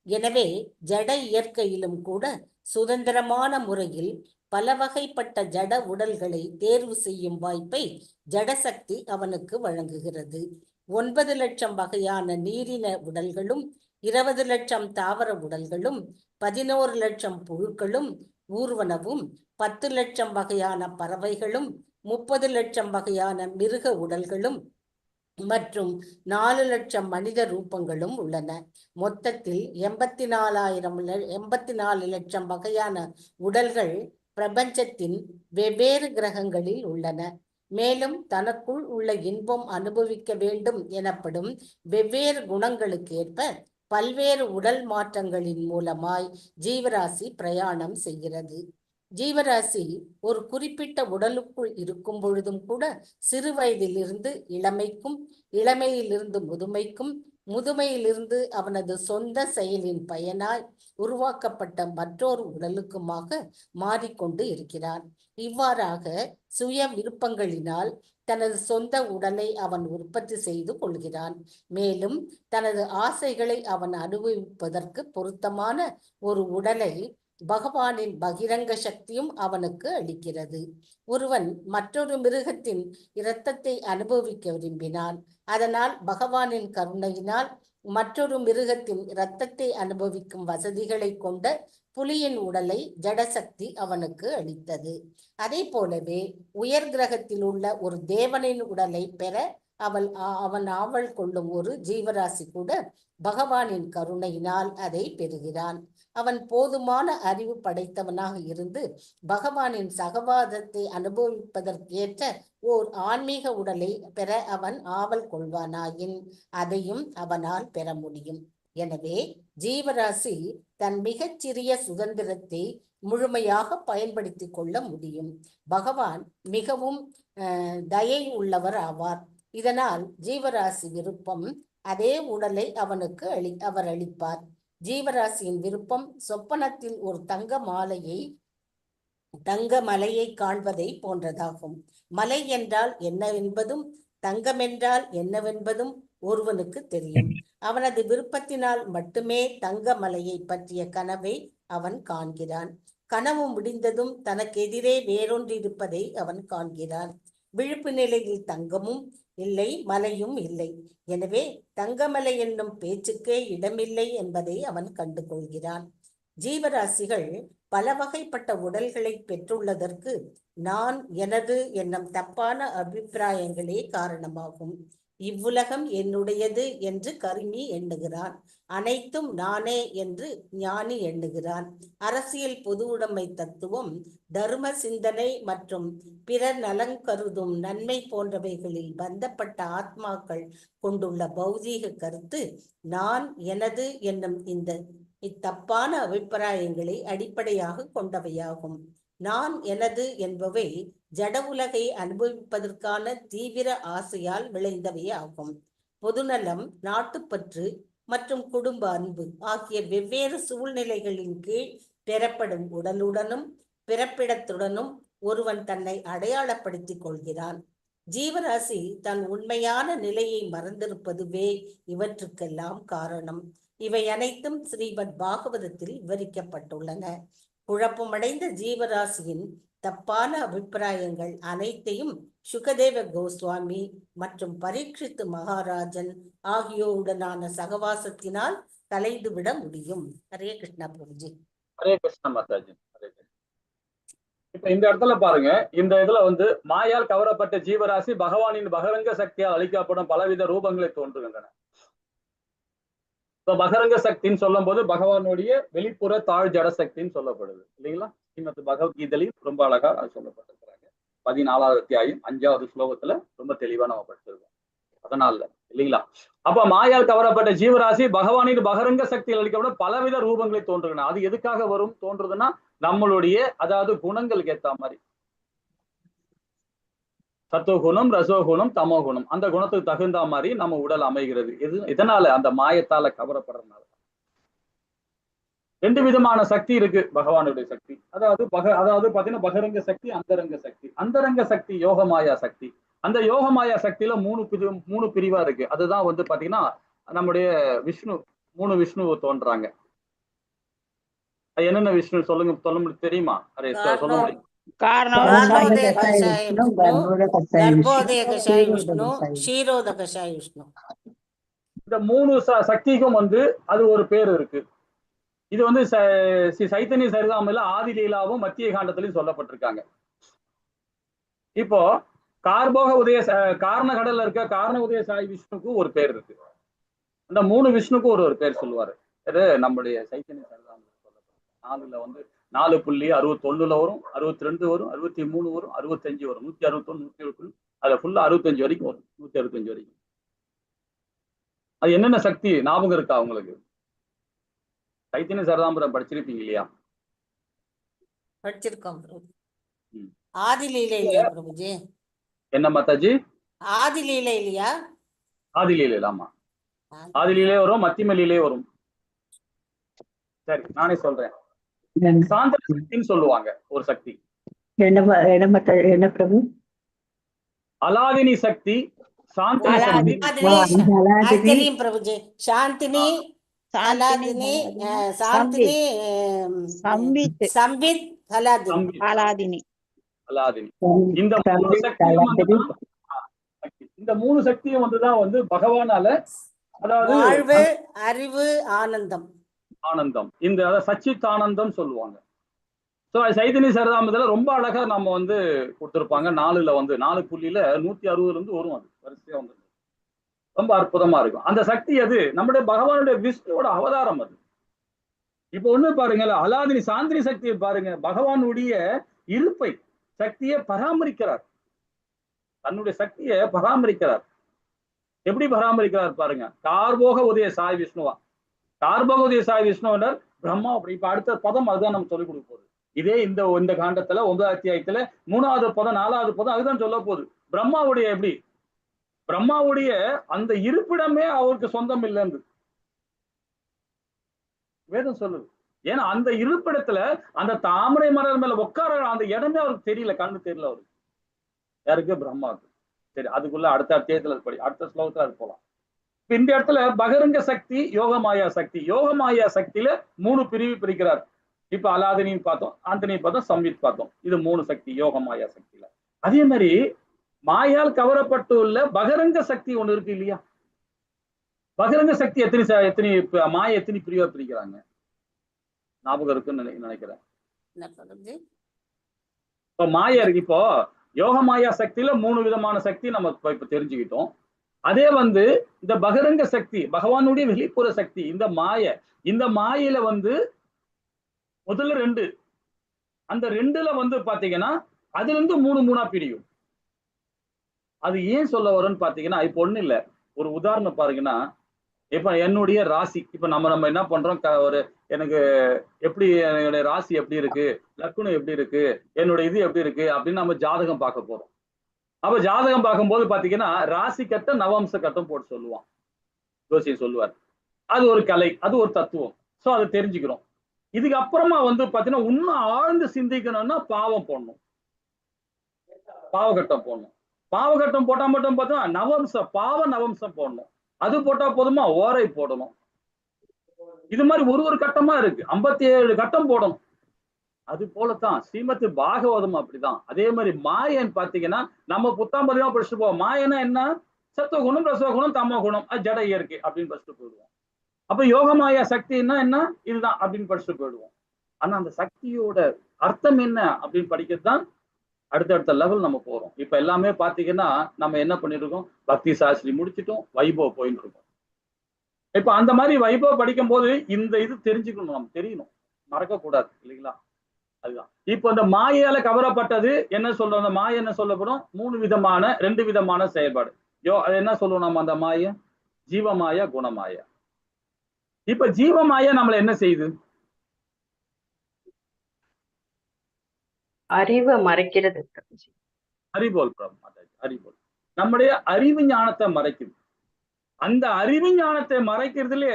எனவே ஜட இயற்கையிலும் கூட சுதந்திரமான முறையில் பல வகைப்பட்ட ஜட உடல்களை தேர்வு செய்யும் வாய்ப்பை ஜடசக்தி அவனுக்கு வழங்குகிறது. 9 லட்சம் வகையான நீரின உடல்களும் 20 லட்சம் தாவர உடல்களும் 11 லட்சம் புழுக்களும் ஊர்வனவும் 10 லட்சம் வகையான பறவைகளும் 30 லட்சம் வகையான மிருக உடல்களும் மற்றும் 4 லட்சம் மனித ரூபங்களும் உள்ளன. மொத்தத்தில் 84 லட்சம் வகையான உடல்கள் பிரபஞ்சத்தின் வெவ்வேறு கிரகங்களில் உள்ளன. மேலும் தனக்குள் உள்ள இன்பம் அனுபவிக்க வேண்டும் எனப்படும் வெவ்வேறு குணங்களுக்கு ஏற்ப பல்வேறு உடல் மாற்றங்களின் மூலமாய் ஜீவராசி பிரயாணம் செய்கிறது. ஜீவராசி ஒரு குறிப்பிட்ட உடலுக்குள் இருக்கும் பொழுதும் கூட சிறு வயதிலிருந்து இளமைக்கும், இளமையிலிருந்து முதுமைக்கும், முதுமையிலிருந்து அவனது சொந்த செயலின் பயனாய் உருவாக்கப்பட்ட மற்றொரு உடலுக்குமாக மாறிக்கொண்டு இருக்கிறான். இவ்வாறாக சுய விருப்பங்களினால் தனது சொந்த உடலை அவன் உற்பத்தி செய்து கொள்கிறான். மேலும் தனது ஆசைகளை அவன் அனுபவிப்பதற்கு பொருத்தமான ஒரு உடலை பகவானின் பகிரங்க சக்தியும் அவனுக்கு அளிக்கிறது. ஒருவன் மற்றொரு மிருகத்தின் இரத்தத்தை அனுபவிக்க விரும்பினான். அதனால் பகவானின் கருணையினால் மற்றொரு மிருகத்தின் இரத்தத்தை அனுபவிக்கும் வசதிகளை கொண்ட புலியின் உடலை ஜடசக்தி அவனுக்கு அளித்தது. அதே போலவே உயர் கிரகத்தில் உள்ள ஒரு தேவனின் உடலை பெற அவன் ஆவல் கொள்ளும் ஒரு ஜீவராசி கூட பகவானின் கருணையினால் அதை பெறுகிறான். அவன் போதுமான அறிவு படைத்தவனாக இருந்து பகவானின் சகவாதத்தை அனுபவிப்பதற்கேற்ற ஓர் ஆன்மீக உடலை பெற அவன் ஆவல் கொள்வானாயின் அதையும் அவனால் பெற முடியும். எனவே ஜீவராசி தன் மிகச்சிறிய சுதந்திரத்தை முழுமையாக பயன்படுத்தி கொள்ள முடியும். பகவான் மிகவும் தயை உள்ளவர் ஆவார். இதனால் ஜீவராசி விருப்பம் அதே உடலை அவனுக்கு அவர் அளிப்பார். ஜீவராசியின் விருப்பம் சொப்பனத்தில் ஒரு தங்க மலையை காண்பதை போன்றதாகும். மலை என்றால் என்னவென்பதும் தங்கம் என்றால் என்னவென்பதும் ஒருவனுக்கு தெரியும். அவனது விருப்பத்தினால் மட்டுமே தங்க மலையை பற்றிய கனவை அவன் காண்கிறான். கனவு முடிந்ததும் தனக்கு எதிரே வேறொன்று இருப்பதை அவன் காண்கிறான். விழிப்பு நிலையில் தங்கமும் இல்லை, மலையும் இல்லை. எனவே தங்கமலை என்னும் பேச்சுக்கே இடமில்லை என்பதை அவன் கண்டு கொள்கிறான். ஜீவராசிகள் பல வகைப்பட்ட உடல்களை பெற்றுள்ளதற்கு நான், எனது என்னும் தப்பான அபிப்பிராயங்களே காரணமாகும். இவ்வுலகம் என்னுடையது என்று கருமி எண்ணுகிறான். அனைத்தும் நானே என்று ஞானி எண்ணுகிறான். அரசியல் பொது உடைமை தத்துவம், தர்ம சிந்தனை மற்றும் பிறர் நலங்கருதும் நன்மை போன்றவைகளில் பந்தப்பட்ட ஆத்மாக்கள் கொண்டுள்ள பௌதீக கருத்து நான், எனது என்னும் இத்தப்பான அபிப்பிராயங்களை அடிப்படையாக கொண்டவையாகும். நான், எனது என்பவை ஜட உலகை அனுபவிப்பதற்கான தீவிர ஆசையால் விளைந்தவை ஆகும். பொதுநலம், நாட்டுப்பற்று மற்றும் குடும்ப அன்பு ஆகிய வெவ்வேறு சூழ்நிலைகளின் கீழ் பெறப்படும் உடலுடனும் பிறப்பிடத்துடனும் ஒருவன் தன்னை அடையாளப்படுத்திக் கொள்கிறான். ஜீவராசி தன் உண்மையான நிலையை மறந்திருப்பதுவே இவற்றுக்கெல்லாம் காரணம். இவை அனைத்தும் ஸ்ரீமத் பாகவதத்தில் விவரிக்கப்பட்டுள்ளன. குழப்பமடைந்த ஜீவராசியின் தப்பான அபிப்பிராயங்கள் அனைத்தையும் சுகதேவ கோஸ்வாமி மற்றும் பரீட்சித்து மகாராஜன் ஆகியோருடனான சகவாசத்தினால் கலைந்துவிட முடியும். ஹரே கிருஷ்ணா பிரபுஜி. ஹரே கிருஷ்ணா மாதாஜி. ஹரே கிருஷ்ணா. இப்ப இந்த இடத்துல பாருங்க, இந்த இதுல மாயால் கவரப்பட்ட ஜீவராசி பகவானின் பகரங்க சக்தியால் அளிக்கப்படும் பலவித ரூபங்களை தோன்றுகின்றன. இப்ப பகரங்க சக்தின்னு சொல்லும் போது பகவானுடைய வெளிப்புற தாழ் ஜட சக்தின்னு சொல்லப்படுது இல்லைங்களா? ஸ்ரீமத் பகவத்கீதையிலும் ரொம்ப அழகா சொல்லப்பட்டிருக்கிறாங்க. 14வது அத்தியாயம் 5வது ஸ்லோகத்துல ரொம்ப தெளிவா நம்ம படிச்சிருக்கோம். அதனால இல்லைங்களா? அப்ப மாயால் கவரப்பட்ட ஜீவராசி பகவானின் பகரங்க சக்தியில் அளிக்கப்பட பலவித ரூபங்களை தோன்றுகின்றன. அது எதுக்காக தோன்றுதுன்னா நம்மளுடைய அதாவது குணங்களுக்கு ஏற்ற மாதிரி, சத்துவகுணம், ரசோகுணம், தமோகுணம், அந்த குணத்துக்கு தகுந்த மாதிரி நம்ம உடல் அமைகிறது. இதனால அந்த மாயத்தால கவரப்படுறதுனால 2 விதமான சக்தி இருக்கு பகவானுடைய சக்தி. அதாவது பாத்தீங்கன்னா பகரங்க சக்தி, அந்தரங்க சக்தி. அந்தரங்க சக்தி யோகமாயா சக்தி. அந்த யோகமாயா சக்தியில 3 பிரிவா இருக்கு. அதுதான் பாத்தீங்கன்னா நம்முடைய விஷ்ணு 3 விஷ்ணு தோன்றாங்க. என்னென்ன விஷ்ணு சொல்ல தெரியுமா? அரே சொல்ல முடியும். இந்த 3 சக்திக்கும் அது ஒரு பேர் இருக்கு. இது ஸ்ரீ சைத்தன்ய சரிதாமில ஆதி லீலாவும் மத்திய காண்டத்திலையும் சொல்லப்பட்டிருக்காங்க. இப்போ காரண கடல்ல இருக்க காரண உதய சாய் விஷ்ணுக்கும் ஒரு பேர் இருக்கு. அந்த 3 விஷ்ணுக்கும் ஒரு பேர் சொல்லுவாரு. இது நம்முடைய சைத்தன்ய சரிதாமில சொல்லப்பட்டிருக்கு. 4.61 வரும், 62 வரும், 63 வரும், 65 வரும், 161, 170, அதுல ஃபுல்லா 65 வரைக்கும் வரும். 165 வரைக்கும். அது என்னென்ன சக்தி ஞாபகம் இருக்கா உங்களுக்கு? சைத்தன்ய சரிதாமிரம் படிச்சிருப்பீங்க இல்லையா? படிச்சிருக்கோம். ஆதி லீலை இல்லையா பிரபுஜி? என்ன மாதாஜி? ஆதி லீலை இல்லையா? ஆதி லீலை. ஆமா, ஆதி லீலை வரும், மத்தியம லீலை வரும். சரி, நானே சொல்றேன். சாந்தன சக்தின்னு சொல்லுவாங்க ஒரு சக்தி. என்ன பிரபு? அலாதினி சக்தி, சாந்தினி சக்தி. தெரியும் பிரபுஜி. சாந்தினி, அலாதினி, சாந்தினி, சம்பித், அலாதினி. இந்த 3 சக்தியும் தான் பகவானால, அதாவது வாழ்வு, அறிவு, ஆனந்தம். ஆனந்தம். இந்த சச்சித் ஆனந்தம் சொல்லுவாங்க. ஸோ சைதன்ய சரிதாமத்துல ரொம்ப அழகா நம்ம வந்து கொடுத்துருப்பாங்க. 4ல வந்து 4 புள்ளியில 160 இருந்து வரும். அது வரிசையா வந்து ரொம்ப அற்புதமா இருக்கும். அந்த சக்தி அது நம்முடைய பகவானுடைய விஷ்ணுவோட அவதாரம் அது. இப்ப ஒண்ணு பாருங்களேன், அலாதினி சாந்தினி சக்தியை பாருங்க, பகவானுடைய இருப்பை சக்தியை பராமரிக்கிறார். தன்னுடைய சக்தியை பராமரிக்கிறார். எப்படி பராமரிக்கிறார் பாருங்க. கார்போக உதய சாய் விஷ்ணுவா. கார்போக உதய சாய் விஷ்ணுவனர் பிரம்மா. அப்படி இப்ப அடுத்த பதம் அதுதான் நம்ம சொல்லிக் கொடுக்க போகுது. இதே இந்த காண்டத்துல 9வது அத்தியாயத்துல 3வது பதம் 4வது பதம் அதுதான் சொல்ல போகுது. பிரம்மாவுடைய எப்படி பிரம்மாவுடைய அந்த இருப்பிடமே அவருக்கு சொந்தம் இல்லைன்னு வேதம் சொல்லுது. ஏன்னா அந்த இருப்பிடத்துல அந்த தாமரை மலர் மேல உட்கார அந்த இடமே அவருக்கு தெரியல, கண்ணு தெரியல அவருக்கு. யாருக்கு? பிரம்மாவுக்கு. சரி, அதுக்குள்ள அடுத்த அத்தியாயத்துல படி, அடுத்த ஸ்லோகத்துல அது போலாம். இந்த இடத்துல பகரங்க சக்தி, யோகமாயா சக்தி. யோகமாயா சக்தியில 3 பிரிவு பிரிக்கிறார். இப்ப அலாதினின்னு பார்த்தோம், ஆந்தனி பார்த்தோம், சம்வித் பார்த்தோம். இது 3 சக்தி யோகமாயா சக்தியில. அதே மாதிரி மாயால் கவரப்பட்டுள்ள பகரங்க சக்தி ஒண்ணு இருக்கு இல்லையா? பகரங்க சக்தி எத்தனை மாய எத்தனை பிரிவா பிரிக்கிறாங்க? ஞாபகம் இருக்குன்னு நினைக்கிறேன். இப்போ மாயா இருக்கு. இப்போ யோக மாயா சக்தியில 3 விதமான சக்தி நம்ம இப்ப தெரிஞ்சுக்கிட்டோம். அதே வந்து இந்த பகரங்க சக்தி, பகவானுடைய வெளிப்புற சக்தி, இந்த மாயில வந்து முதல்ல 2, அந்த 2ல வந்து பாத்தீங்கன்னா அதுல இருந்து 3 பிரியும். அது ஏன் சொல்ல வரும்னு பாத்தீங்கன்னா, இப்ப ஒண்ணு இல்ல, ஒரு உதாரணம் பாருங்கன்னா, இப்ப என்னுடைய ராசி, இப்ப நம்ம என்ன பண்றோம், ஒரு எனக்கு எப்படி என்னுடைய ராசி எப்படி இருக்கு, லக்னம் எப்படி இருக்கு, என்னோட இது எப்படி இருக்கு அப்படின்னு நம்ம ஜாதகம் பார்க்க போறோம். அப்ப ஜாதகம் பார்க்கும்போது பாத்தீங்கன்னா ராசி கட்டம் நவம்ச கட்டம் போட்டு சொல்லுவான், ஜோசியர் சொல்லுவார். அது ஒரு கலை, அது ஒரு தத்துவம். சோ அதை தெரிஞ்சுக்கிறோம். இதுக்கு அப்புறமா வந்து பாத்தீங்கன்னா இன்னும் ஆழ்ந்து சிந்திக்கணும்னா பாவம் போடணும், பாவகட்டம் போடணும். பாவகட்டம் போட்டா மட்டும் பார்த்தோம்னா நவம்சம், பாவ நவம்சம் போடணும். அது போட்டா போதுமா? ஓரை போடணும். இது மாதிரி ஒரு கட்டமா இருக்கு, 57 கட்டம் போடணும். அது போலத்தான் ஸ்ரீமத் பாகவதம் அப்படிதான். அதே மாதிரி மாயன் பாத்தீங்கன்னா நம்ம புத்தாம்பதியமா படிச்சுட்டு போவோம். மாயனா என்ன? சத்துவகுணம், ரசகுணம், தமோ குணம், ஜட இயற்கை அப்படின்னு படிச்சுட்டு போயிடுவோம். அப்ப யோகமாயா சக்தின்னா என்ன? இதுதான் அப்படின்னு படிச்சுட்டு போயிடுவோம். ஆனா அந்த சக்தியோட அர்த்தம் என்ன அப்படின்னு படிக்கிறது தான் அடுத்தடுத்த லெவல் நம்ம போறோம். இப்ப எல்லாமே பாத்தீங்கன்னா நம்ம என்ன பண்ணிட்டு இருக்கோம், பக்தி சாஸ்திரி முடிச்சுட்டோம், வைபவ் போயிட்டு இருக்கோம். இப்ப அந்த மாதிரி வைபவ் படிக்கும் போது இந்த இது தெரிஞ்சுக்கணும், நம்ம தெரியணும், மறக்க கூடாது இல்லைங்களா? அதுதான் இப்ப இந்த மாயால கவரப்பட்டது என்ன சொல்றோம், அந்த மாய என்ன சொல்லப்படும்? 2 விதமான செயல்பாடு. அது என்ன சொல்லுவோம் நம்ம? அந்த மாய ஜீவமாயா, குணமாயா. இப்ப ஜீவமாயா நம்மள என்ன செய்யுது? அறிவை மறைக்கிறது. அறிவோல் அறிவோல் நம்முடைய அறிவு ஞானத்தை மறைக்குது. அந்த அறிவு ஞானத்தை மறைக்கிறதுலே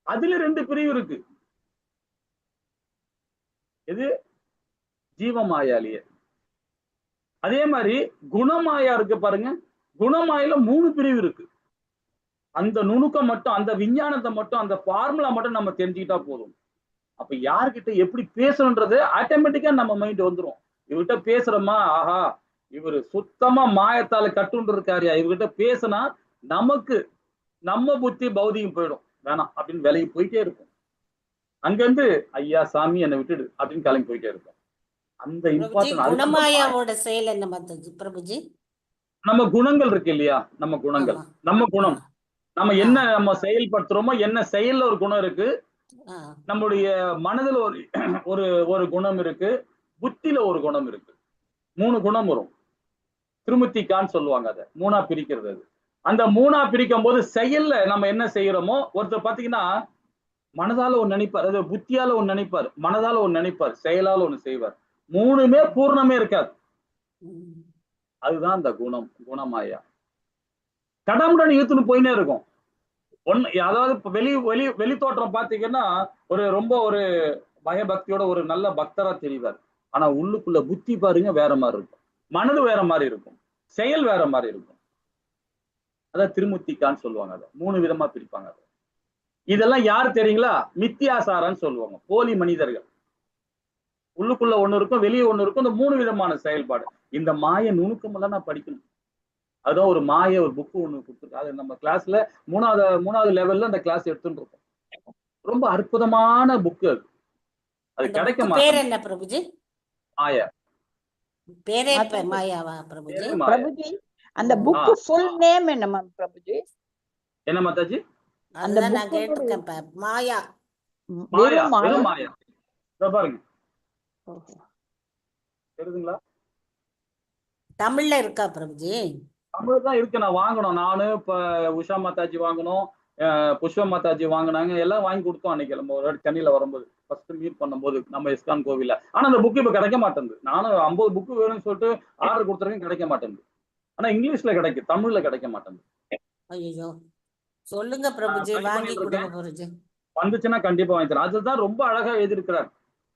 அதுல 2 பிரிவு இருக்கு. இது ஜீவமாயாலேயே. அதே மாதிரி குணமாயா இருக்கு பாருங்க. குணமாயில 3 பிரிவு இருக்கு. அந்த நுணுக்கம் மட்டும், அந்த விஞ்ஞானத்தை மட்டும், அந்த ஃபார்முலா மட்டும் நம்ம தெரிஞ்சுக்கிட்டா போதும். அப்ப யார்கிட்ட எப்படி பேசணுன்றது ஆட்டோமேட்டிக்கா நம்ம மைண்ட் வந்துடும். இவர்கிட்ட பேசுறோமா, ஆஹா இவரு சுத்தமா மாயத்தால கட்டுண்டு இருக்காருயா, இவர்கிட்ட பேசினா நமக்கு நம்ம புத்தி பௌதிகம் போயிடும், வேணாம் அப்படின்னு விலகி போயிட்டே இருக்கும். அங்கிருந்து ஐயா சாமி என்னை விட்டுடு அப்படின்னு கிளம்பி போயிட்டே இருக்கும். அந்த இம்பார்ட்டன்ட் குணமாயாவோட செயல் என்ன மாதாஜி பிரபுஜி? நம்ம குணங்கள் இருக்கு இல்லையா, நம்ம குணங்கள், நம்ம குணம், நம்ம என்ன நம்ம செயல்படுத்துறோமோ, என்ன செயல்ல ஒரு குணம் இருக்கு, நம்முடைய மனதுல ஒரு குணம் இருக்கு, புத்தியில ஒரு குணம் இருக்கு. 3 குணம் வரும். திருமுத்திக்கான்னு சொல்லுவாங்க. அதை 3ஆ பிரிக்கிறது. அது அந்த 3ஆ பிரிக்கும் போது செயல்ல நம்ம என்ன செய்யறோமோ, ஒருத்தர் பாத்தீங்கன்னா மனதால ஒண்ணு நினைப்பார், அது புத்தியால ஒண்ணு நினைப்பார், மனதால ஒண்ணு நினைப்பார், செயலால ஒண்ணு செய்வார். 3மே பூர்ணமே இருக்காது. அதுதான் அந்த குணமாயா. கடமுடன் இழுத்துன்னு போயினே இருக்கும். அதாவது வெளி தோற்றம் பாத்தீங்கன்னா ரொம்ப ஒரு பயபக்தியோட ஒரு நல்ல பக்தரா தெரிவார். ஆனா உள்ளுக்குள்ள புத்தி பாருங்க வேற மாதிரி இருக்கும், மனது வேற மாதிரி இருக்கும், செயல் வேற மாதிரி இருக்கும். அதான் திருமுத்திக்கான்னு சொல்லுவாங்க. அதை 3 விதமா பிரிப்பாங்க. இதெல்லாம் யாரு தெரியுங்களா? மித்தியாசாரன்னு சொல்லுவாங்க. போலி மனிதர்கள். உள்ளுக்குள்ள ஒண்ணு இருக்கும், வெளியே ஒண்ணு இருக்கும். இந்த 3 விதமான செயல்பாடு. இந்த மாய நுணுக்கம் எல்லாம் நான் படிக்கணும். அதான் ஒரு மாய ஒரு புக்கு ஒண்ணு கொடுத்துருக்கு. அது நம்ம கிளாஸ்ல 3வது லெவல்ல அந்த கிளாஸ் எடுத்துட்டு இருக்கோம். ரொம்ப அற்புதமான புக்கு அது. அது அந்த கிடைக்க புக்கு பேர் மாட்டேங்குது. என்ன பிரபுஜி? மாயா. பேரே மாதாஜி, மாயாவா பிரபுஜி? பேரே மாயா. பிரபுஜி அந்த ஓ, புக்கு ஃபுல் நேம் என்னமா பிரபுஜி? என்ன மாதாஜி? அந்த அதுதான் நான் புக்கு கேட்டிருக்கேன். மாயா. மாயா, வெறும் மாயா. வெறும் மாயா. இதோ பாருங்க, ஓஹோ. தெரியுதுங்களா? தமிழ்ல இருக்கா பிரபுஜி? தமிழ் தான் இருக்கு. நான் வாங்கணும். நானு இப்ப உஷா மாதாஜி வாங்கணும், புஷ்பா மாதாஜி வாங்கினாங்க, எல்லாம் வாங்கி கொடுத்தோம் அன்னைக்கு நம்ம ஒரு வாட்டி சென்னையில வரும்போது ஃபர்ஸ்ட் மீட் பண்ணும்போது நம்ம இஸ்கான் கோவில்ல. ஆனா அந்த புக் இப்ப கிடைக்க மாட்டேங்குது. நானும் 50 புக்கு வேணும்னு சொல்லிட்டு ஆர்டர் கொடுத்துருக்கேன், கிடைக்க மாட்டேங்குது. ஆனா இங்கிலீஷ்ல கிடைக்கும், தமிழ்ல கிடைக்க மாட்டேங்குது. ஐயோ, சொல்லுங்க பிரபுஜி, ட்ரை வாங்கி பண்ணிட்டு கொடுங்க இருக்கேன். பிரபுஜி. வந்துச்சுன்னா கண்டிப்பா வாங்கி தரேன். அதுதான் ரொம்ப அழகா எழுதியிருக்கிறார்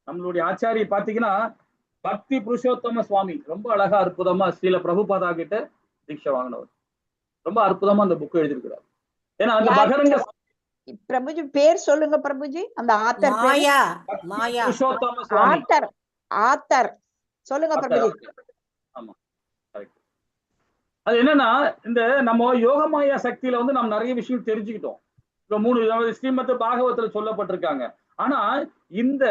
நம்மளுடைய ஆச்சாரி. பாத்தீங்கன்னா பக்தி புருஷோத்தம சுவாமி ரொம்ப அழகா அற்புதமா ஸ்ரீல பிரபுபாதா கிட்ட தீட்சை வாங்கினவர். ரொம்ப அற்புதமா அந்த புக் எழுதியிருக்கிறார். ஏன்னா அந்த யார் பகரங்க பிரபுஜி பேர் சொல்லுங்க பிரபுஜி, அந்த ஆத்தர் பேரு. மாயா. பக்தி மாயா. புருஷோத்தம சுவாமி. ஆத்தர் ஆத்தர் சொல்லுங்க பிரபுஜி. ஆமா, கரெக்ட். அது என்னன்னா, இந்த நம்ம யோகமாயா சக்தியில வந்து நம்ம நிறைய விஷயம் தெரிஞ்சுக்கிட்டோம். இப்ப 3 ஸ்ரீமத் பாகவத்துல சொல்லப்பட்டிருக்காங்க. ஆனா இந்த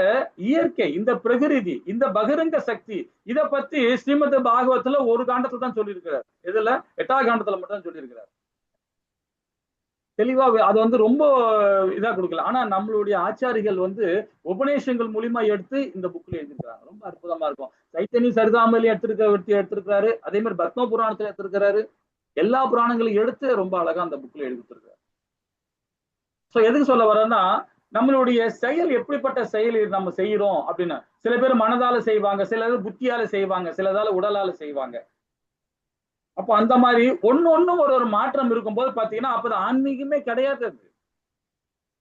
இயற்கை, இந்த பிரகிருதி, இந்த பகிரங்க சக்தி, இத பத்தி ஸ்ரீமத் பாகவத்துல ஒரு காண்டத்துல தான் சொல்லியிருக்கிறார். இதுல 8ஆம் காண்டத்துல மட்டும் தான் சொல்லியிருக்கிறார். தெளிவா அது வந்து ரொம்ப இதா கொடுக்கல. ஆனா நம்மளுடைய ஆச்சாரிகள் வந்து உபநேசங்கள் மூலியமா எடுத்து இந்த புக்ல எழுதியிருக்காங்க. ரொம்ப அற்புதமா இருக்கும். சைத்தன்ய சரிதாமலி எடுத்திருக்காரு. அதே மாதிரி பத்ம புராணத்துல எடுத்திருக்கிறாரு. எல்லா புராணங்களையும் எடுத்து ரொம்ப அழகா அந்த புக்ல எழுதிருக்காரு. சோ எதுக்கு சொல்ல வரேன்னா, நம்மளுடைய செயல் எப்படிப்பட்ட செயல் நம்ம செய்யறோம் அப்படின்னு. சில பேர் மனதால செய்வாங்க, சிலர் புத்தியால செய்வாங்க, சிலதால உடலால செய்வாங்க. அப்போ அந்த மாதிரி ஒன்னொன்னும் ஒரு மாற்றம் இருக்கும்போது பாத்தீங்கன்னா அப்பதான் ஆன்மீகமே கிடையாது.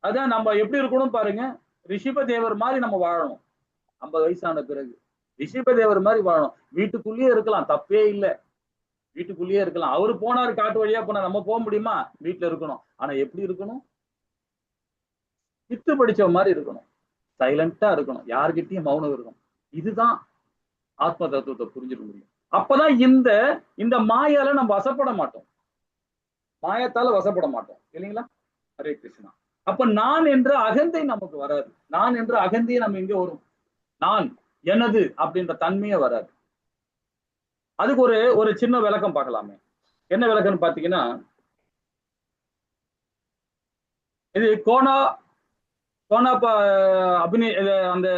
அதான் நம்ம எப்படி இருக்கணும் பாருங்க. ரிஷிப தேவர் மாதிரி நம்ம வாழணும். 50 வயசான பிறகு ரிஷிப தேவர் மாதிரி வாழணும். வீட்டுக்குள்ளேயே இருக்கலாம், தப்பே இல்லை. வீட்டுக்குள்ளேயே இருக்கலாம். அவரு போனாரு காட்டு வழியா போனா நம்ம போக முடியுமா? வீட்டுல இருக்கணும். ஆனா எப்படி இருக்கணும்? பித்து படிச்ச மாதிரி இருக்கணும். சைலண்டா இருக்கணும். யார்கிட்டயும் மௌனம் இருக்கணும். இதுதான் ஆத்ம தத்துவத்தை புரிஞ்சுக்க முடியும். அப்பதான் இந்த இந்த மாயால நம்ம வசப்பட மாட்டோம். மாயத்தால வசப்பட மாட்டோம் இல்லைங்களா? ஹரே கிருஷ்ணா. அப்ப நான் என்ற அகந்தை நமக்கு வராது. நான் என்ற அகந்தையை நம்ம எங்க வரும்? நான், எனது அப்படின்ற தன்மையே வராது. அதுக்கு ஒரு சின்ன விளக்கம் பார்க்கலாமே. என்ன விளக்கம்னு பாத்தீங்கன்னா, இது கோனா அந்த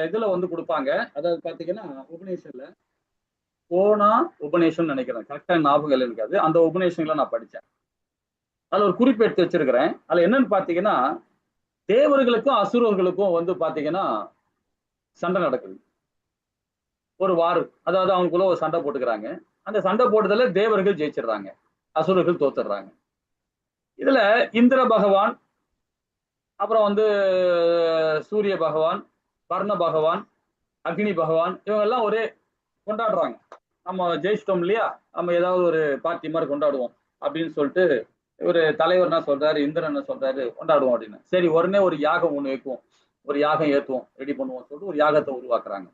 இதுல வந்து கொடுப்பாங்க. அதாவது பாத்தீங்கன்னா உபநேஷன்ல கோனா உபநேஷம் நினைக்கிறேன், கரெக்டா ஞாபகம் இருக்காது. அந்த உபநேஷன்ல நான் படிச்சேன். அதுல ஒரு குறிப்பு எடுத்து வச்சிருக்கிறேன். அதுல என்னன்னு பாத்தீங்கன்னா, தேவர்களுக்கும் அசுரர்களுக்கும் வந்து பாத்தீங்கன்னா சண்டை நடக்குது. ஒரு வார், அதாவது அவங்களுக்குள்ள ஒரு சண்டை போட்டுக்கிறாங்க. அந்த சண்டை போட்டதுல தேவர்கள் ஜெயிச்சிடுறாங்க, அசுரர்கள் தோத்துடுறாங்க. இதுல இந்திர பகவான், அப்புறம் வந்து சூரிய பகவான், வர்ண பகவான், அக்னி பகவான், இவங்க எல்லாம் ஒரே கொண்டாடுறாங்க. நம்ம ஜெயிச்சிட்டோம் இல்லையா, நம்ம ஏதாவது ஒரு பார்ட்டி மாதிரி கொண்டாடுவோம் அப்படின்னு சொல்லிட்டு ஒரு தலைவர் என்ன சொல்றாரு, இந்திரன் என்ன சொல்றாரு, கொண்டாடுவோம் அப்படின்னு. சரி, உடனே ஒரு யாகம் ஒண்ணு வைக்குவோம், ஒரு யாகம் ஏற்றுவோம், ரெடி பண்ணுவோம் சொல்லிட்டு ஒரு யாகத்தை உருவாக்குறாங்க.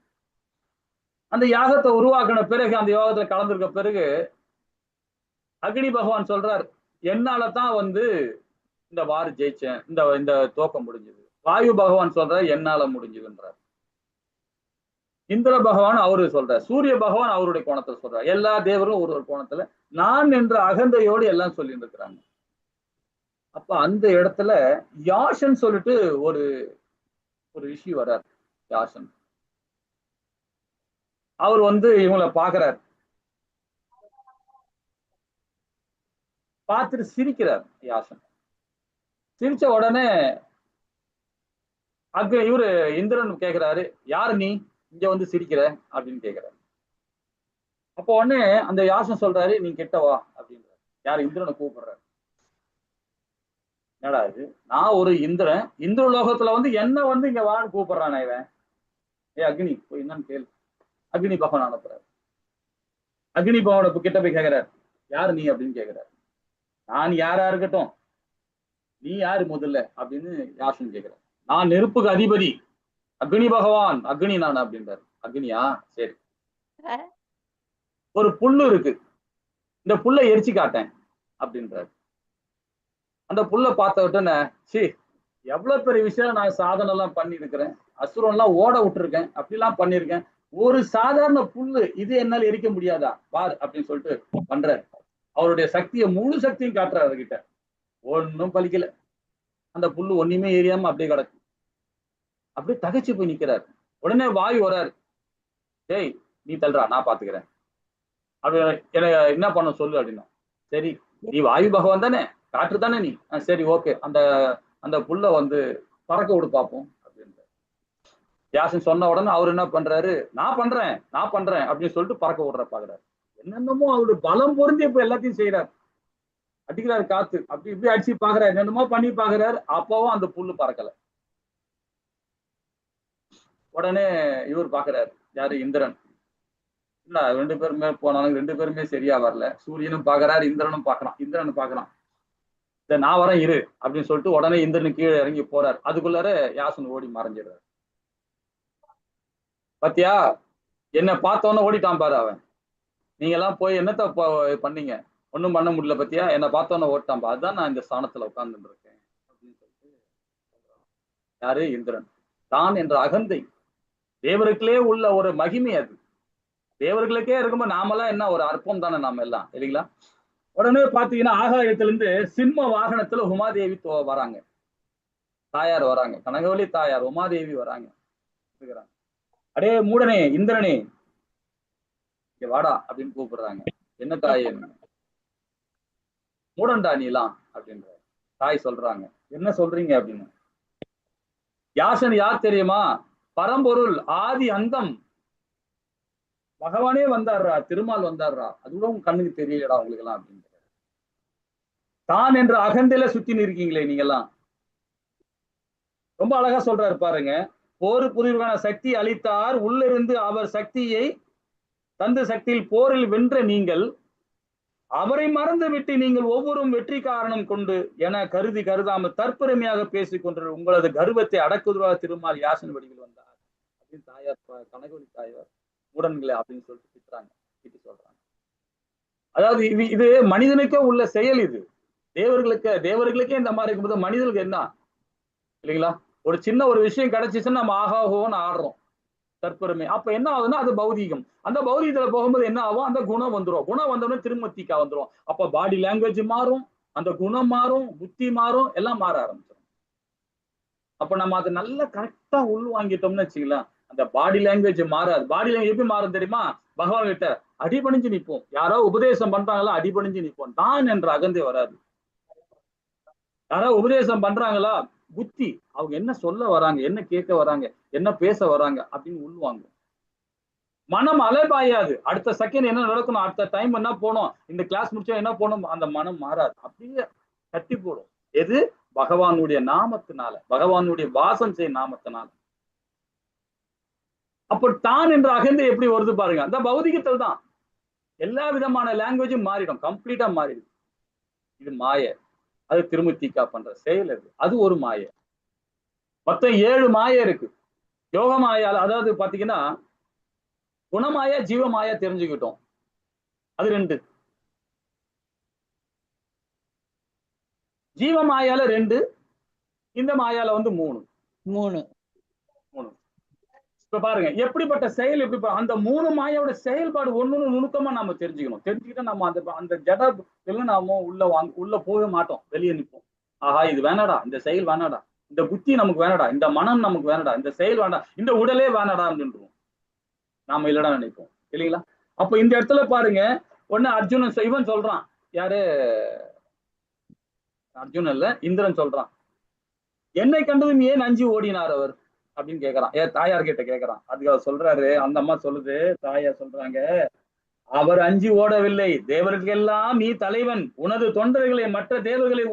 அந்த யாகத்தை உருவாக்கின பிறகு, அந்த யோகத்துல கலந்துருக்க பிறகு அக்னி பகவான் சொல்றார், என்னாலதான் வந்து இந்த வார் ஜெயிச்சேன், இந்த தோக்கம் முடிஞ்சது. வாயு பகவான் சொல்றார், என்னால முடிஞ்சதுன்றார். இந்திர பகவான் அவரு சொல்றார், சூரிய பகவான் அவருடைய கோணத்துல சொல்றார். எல்லா தேவரும் ஒரு கோணத்துல நான் என்ற அகந்தையோடு எல்லாம் சொல்லிட்டு இருக்கிறாங்க. அப்ப அந்த இடத்துல யாஷன் சொல்லிட்டு ஒரு ரிஷி வர்றார். யாஷன் அவர் வந்து இவங்களை பாக்குறார், பார்த்துட்டு சிரிக்கிறார். யாஷன் சிரிச்ச உடனே இவரு இந்திரன் கேட்கிறாரு, யாரு நீ இங்க வந்து சிரிக்கிற அப்படின்னு கேட்கிறாரு. அப்போ உடனே அந்த யாசன் சொல்றாரு, நீ கிட்ட வா அப்படின்றாரு. யார்? இந்திரனை கூப்பிடுறாரு. என்னடா இது, நான் ஒரு இந்திரன், இந்திர லோகத்துல வந்து என்ன வந்து இங்க வான்னு கூப்பிடுறானே இவன். அக்னி போய் என்னன்னு கேளு. அக்னி பகவான் அனுப்புறாரு. அக்னி பகவான கிட்ட போய் கேட்கிறார், யாரு நீ அப்படின்னு கேட்கிறாரு. நான் யாரா இருக்கட்டும், நீ யாரு முதல்ல அப்படின்னு யாசன் கேட்கிறார். நான் நெருப்புக்கு அதிபதி, அக்னி பகவான், அக்னி நான் அப்படின்றாரு. அக்னியா? சரி, ஒரு புல்லு இருக்கு, இந்த புல்லை எரிச்சு காட்டேன் அப்படின்றாரு. அந்த புல்லை பார்த்த உடனே, சி எவ்வளவு பெரிய விஷயம் நான் சாதனை எல்லாம் பண்ணியிருக்கிறேன், அசுரம் எல்லாம் ஓட விட்டுருக்கேன், அப்படிலாம் பண்ணியிருக்கேன். ஒரு சாதாரண புல்லு இது என்னால எரிக்க முடியாதா பார் அப்படின்னு சொல்லிட்டு பண்றாரு. அவருடைய சக்தியை முழு சக்தியும் காட்டுறாரு அவர்கிட்ட. ஒன்னும் பலிக்கல. அந்த புல்லு ஒண்ணுமே எரியாம அப்படியே கிடக்கு. அப்படியே தகைச்சு போய் நிக்கிறாரு. உடனே வாயு வராரு. டேய் நீ தள்ளுறா, நான் பாத்துக்கிறேன். அப்படி என்ன என்ன பண்ண சொல்லு அப்படின்னா, சரி நீ வாயு பகவான் தானே, காற்று தானே நீ, சரி ஓகே, அந்த அந்த புல்ல வந்து பறக்க விடு பார்ப்போம் அப்படின்ற. வியாசன் சொன்ன உடனே அவர் என்ன பண்றாரு, நான் பண்றேன் அப்படின்னு சொல்லிட்டு பறக்க விடுற பாக்குறாரு. என்னென்னமோ அவருடைய பலம் பொருந்தி இப்ப எல்லாத்தையும் செய்யறாரு. அடிக்கிறாரு காத்து, அப்படி இப்படி அடிச்சு பாக்குறாரு, என்னென்னமோ பண்ணி பாக்குறாரு. அப்பவும் அந்த புல்லு பறக்கல. உடனே இவர் பாக்குறாரு, யாரு, இந்திரன். இல்ல 2 பேருமே போனாலும் 2 பேருமே சரியா வரல. சூரியனும் பாக்குறாரு, இந்திரனும் பாக்குறான். இந்திரன் பாக்குறான், நான் வரேன் இரு அப்படின்னு சொல்லிட்டு உடனே இந்திரன் கீழே இறங்கி போறாரு. அதுக்குள்ளார யாசன் ஓடி மறைஞ்சிடுறாரு. பாத்தியா, என்ன பார்த்தோன்னு ஓடிட்டான் பாரு அவன். நீங்க எல்லாம் போய் என்னத்த பண்ணீங்க, ஒண்ணும் பண்ண முடியல. பத்தியா, என்ன பார்த்தோன்னு ஓட்டான் பா, அதுதான் நான் இந்த ஸ்தானத்துல உட்கார்ந்துட்டு இருக்கேன் அப்படின்னு சொல்லிட்டு யாரு, இந்திரன். தான் என்ற அகந்தை, தேவருக்குள்ளே உள்ள ஒரு மகிமை அது. தேவர்களுக்கே இருக்கும்போது நாமெல்லாம் என்ன ஒரு அற்பம் தானே நாம எல்லாம், இல்லைங்களா? உடனே பாத்தீங்கன்னா ஆகாயத்துல இருந்து சிம்ம வாகனத்துல உமாதேவி வராங்க, தாயார் வராங்க, கனகவல்லி தாயார் உமாதேவி வராங்க. அடே மூடனே, இந்திரனே, இங்க வாடா அப்படின்னு கூப்பிடுறாங்க. என்ன தாயே, மூடன்டா நீலாம் அப்படின்ற தாய் சொல்றாங்க. என்ன சொல்றீங்க அப்படின்னு. யாசன் யார் தெரியுமா, பரம்பொருள், ஆதி அந்தம், பகவானே வந்தாடுறா, திருமால் வந்தாடுறா, அது கூட உங்க கண்ணுக்கு தெரியலடா உங்களுக்கு எல்லாம் அப்படின்னு. தான் என்ற அகந்தையில சுத்தி நிற்கீங்களே நீங்க எல்லாம். ரொம்ப அழகா சொல்றாரு பாருங்க. போர் புரிவான சக்தி அளித்தார், உள்ளிருந்து அவர் சக்தியை தந்த சக்தியில் போரில் வென்ற நீங்கள் அவரை மறந்து விட்டு நீங்கள் ஒவ்வொரு வெற்றி காரணம் கொண்டு என கருதாமல் தற்பெருமையாக பேசிக் கொண்டு உங்களது கர்வத்தை அடக்குதுவா திருமால் யாசன் வடிவில் வந்தார் அப்படின்னு தாயார், கனகவல்லி தாயார் மூடன்களே அப்படின்னு சொல்லிட்டு திட்டி சொல்றாங்க. அதாவது இது மனிதனுக்கே உள்ள செயல். இது தேவர்களுக்கே இந்த மாதிரி இருக்கும்போது மனிதர்களுக்கு என்ன, இல்லைங்களா? ஒரு சின்ன ஒரு விஷயம் கிடைச்சிச்சுன்னா நம்ம ஆகாவோன்னு ஆடுறோம், தற்பெருமை. அப்ப என்ன ஆகுதுன்னா அது பௌதீகம். அந்த பௌதீகத்துல போகும்போது என்ன ஆகும், அந்த குணம் வந்துடும். குணம் வந்தோடனே திருமத்திக்கா வந்துடும். அப்ப பாடி லாங்குவேஜ் மாறும், அந்த குணம் மாறும், புத்தி மாறும், எல்லாம் மாற ஆரம்பிச்சிடும். அப்ப நம்ம அதை நல்லா கரெக்டா உள் வாங்கிட்டோம்னு வச்சுக்கலாம், அந்த பாடி லாங்குவேஜ் மாறாது. பாடி லாங்குவேஜ் எப்படி மாறும் தெரியுமா, பகவான் கிட்ட அடிபணிஞ்சு நிற்போம். யாரோ உபதேசம் பண்றாங்களா, அடிபணிஞ்சு நிற்போம். தான் என்ற அகந்தை வராது. யாரோ உபதேசம் பண்றாங்களா, புத்தி, அவங்க என்ன சொல்ல வராங்க, என்ன கேட்க வராங்க, என்ன பேச வராங்க அப்படின்னு உள்வாங்க. மனம் அலைபாயாது. அடுத்த செகண்ட் என்ன நடக்கணும், அடுத்த டைம் என்ன போனோம், இந்த கிளாஸ் முடிச்சா என்ன போனோம், அந்த மனம் மாறாது. அப்படியே கட்டி போடும். எது, பகவானுடைய நாமத்தினால, பகவானுடைய வாசம் செய்ய நாமத்தினால. அப்ப தான் என்ற அகந்தை எப்படி வருது பாருங்க. அந்த பௌதிகத்தில் தான் எல்லா விதமான லாங்குவேஜும் மாறிடும், கம்ப்ளீட்டா மாறிடும். இது மாய. அது திருமுத்திகா பண்ற செயல். அது ஒரு மாய. மொத்தம் 7 மாய இருக்கு. யோக மாயா, அதாவது பாத்தீங்கன்னா குணமாய, ஜீவமாயா தெரிஞ்சுக்கிட்டோம், அது 2. ஜீவமாயால 2, இந்த மாயால வந்து 3. இப்ப பாருங்க எப்படிப்பட்ட செயல், எப்படி அந்த 3 மாயாவோட செயல்பாடு ஒண்ணு நுணுக்கமா நம்ம தெரிஞ்சுக்கணும். தெரிஞ்சுக்கிட்டா நம்ம அந்த ஜடத்துல நாம உள்ள போக மாட்டோம், வெளியே நிற்போம். ஆஹா இது வேணாடா, இந்த செயல் வேணாடா, இந்த புத்தி நமக்கு வேணாடா, இந்த மனம் நமக்கு வேணாடா, இந்த செயல் வேண்டாம், இந்த உடலே வேணாடா அப்படின்றோம். நாம இல்லடா நினைப்போம், இல்லைங்களா? அப்ப இந்த இடத்துல பாருங்க, ஒண்ணு அர்ஜுனன் இவன் சொல்றான், யாரு, அர்ஜுனன் இல்ல, இந்திரன் சொல்றான், என்னை கண்டதும் ஏன் அஞ்சி ஓடினார் அவர் அப்படின்னு கேட்கறான். தாயார் கிட்ட கேட்கறான். அதுக்கு அவர் சொல்றாரு, அந்த அம்மா சொல்லுது, தாயார் சொல்றாங்க, அவர் அஞ்சி ஓடவில்லை, தேவர்களுக்கெல்லாம் நீ தலைவன், உனது தொண்டர்களை மற்ற தேவர்களை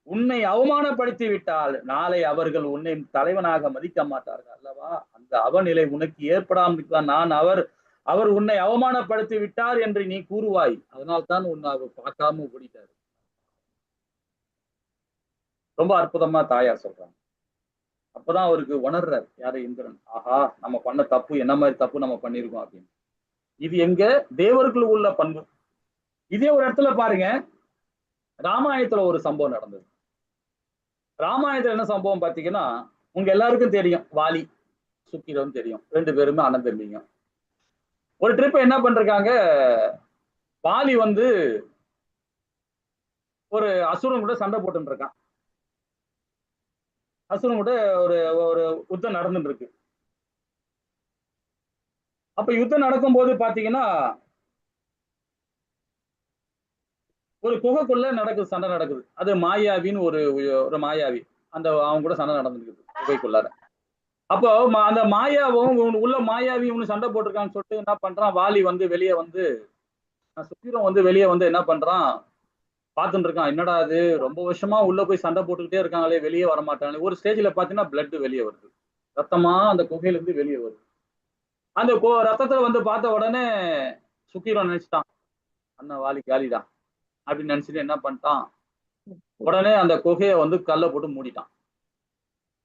உன்னை அவமானப்படுத்தி விட்டால் நாளை அவர்கள் உன்னை தலைவனாக மதிக்க மாட்டார்கள் அல்லவா? அந்த அவநிலை உனக்கு ஏற்படாமல் நான் அவர் உன்னை அவமானப்படுத்தி விட்டார் என்று நீ கூறுவாய், அதனால்தான் உன்னை அவர் பார்க்காம ஓடிட்டாரு. ரொம்ப அற்புதமா தாயார் சொல்றாங்க. அப்பதான் அவருக்கு உணர்றார், யாரு, இந்திரன். ஆஹா, நம்ம பண்ண தப்பு, என்ன மாதிரி தப்பு நம்ம பண்ணிருக்கோம் அப்படின்னு. இது எங்க தேவர்கள் உள்ள பண்பு. இதே ஒரு இடத்துல பாருங்க, ராமாயணத்துல ஒரு சம்பவம் நடந்தது. ராமாயணத்துல என்ன சம்பவம் பாத்தீங்கன்னா, உங்க எல்லாருக்கும் தெரியும், வாலி சுக்கிரன் தெரியும், 2 பேருமே அண்ணன் தம்பிங்க. ஒரு ட்ரிப் என்ன பண்றாங்க, வாலி வந்து ஒரு அசுரன் கூட சண்டை போட்டு இருக்கான். அசுரன் கூட ஒரு ஒரு யுத்தம் நடந்துட்டு இருக்கு. அப்ப யுத்தம் நடக்கும்போது பாத்தீங்கன்னா, ஒரு குகைக்குள்ள நடக்குது, சண்டை நடக்குது. அது மாயாவின்னு ஒரு ஒரு மாயாவி, அந்த அவங்க கூட சண்டை நடந்துருக்குது குகைக்குள்ளார. அப்போ அந்த மாயாவும் உள்ள மாயாவி இவனு சண்டை போட்டிருக்கான்னு சொல்லிட்டு என்ன பண்றான், வாலி வந்து வெளியே வந்து சுக்கிரன் வந்து வெளியே வந்து என்ன பண்றான், பார்த்துட்டு இருக்கான். என்னடா அது ரொம்ப வருஷமா உள்ள போய் சண்டை போட்டுக்கிட்டே இருக்காங்களே, வெளியே வர மாட்டாங்களே. ஒரு ஸ்டேஜ்ல பாத்தீங்கன்னா பிளட் வெளியே வருது, ரத்தமா அந்த குகையில இருந்து வெளியே வருது. அந்த ரத்தத்துல வந்து பார்த்த உடனே சுக்கிரன் நினைச்சிட்டான், அண்ணன் வாலி காலிதான் அப்படின்னு நினைச்சிட்டு என்ன பண்ணிட்டான், உடனே அந்த குகையை வந்து கல்லை போட்டு மூடிட்டான்.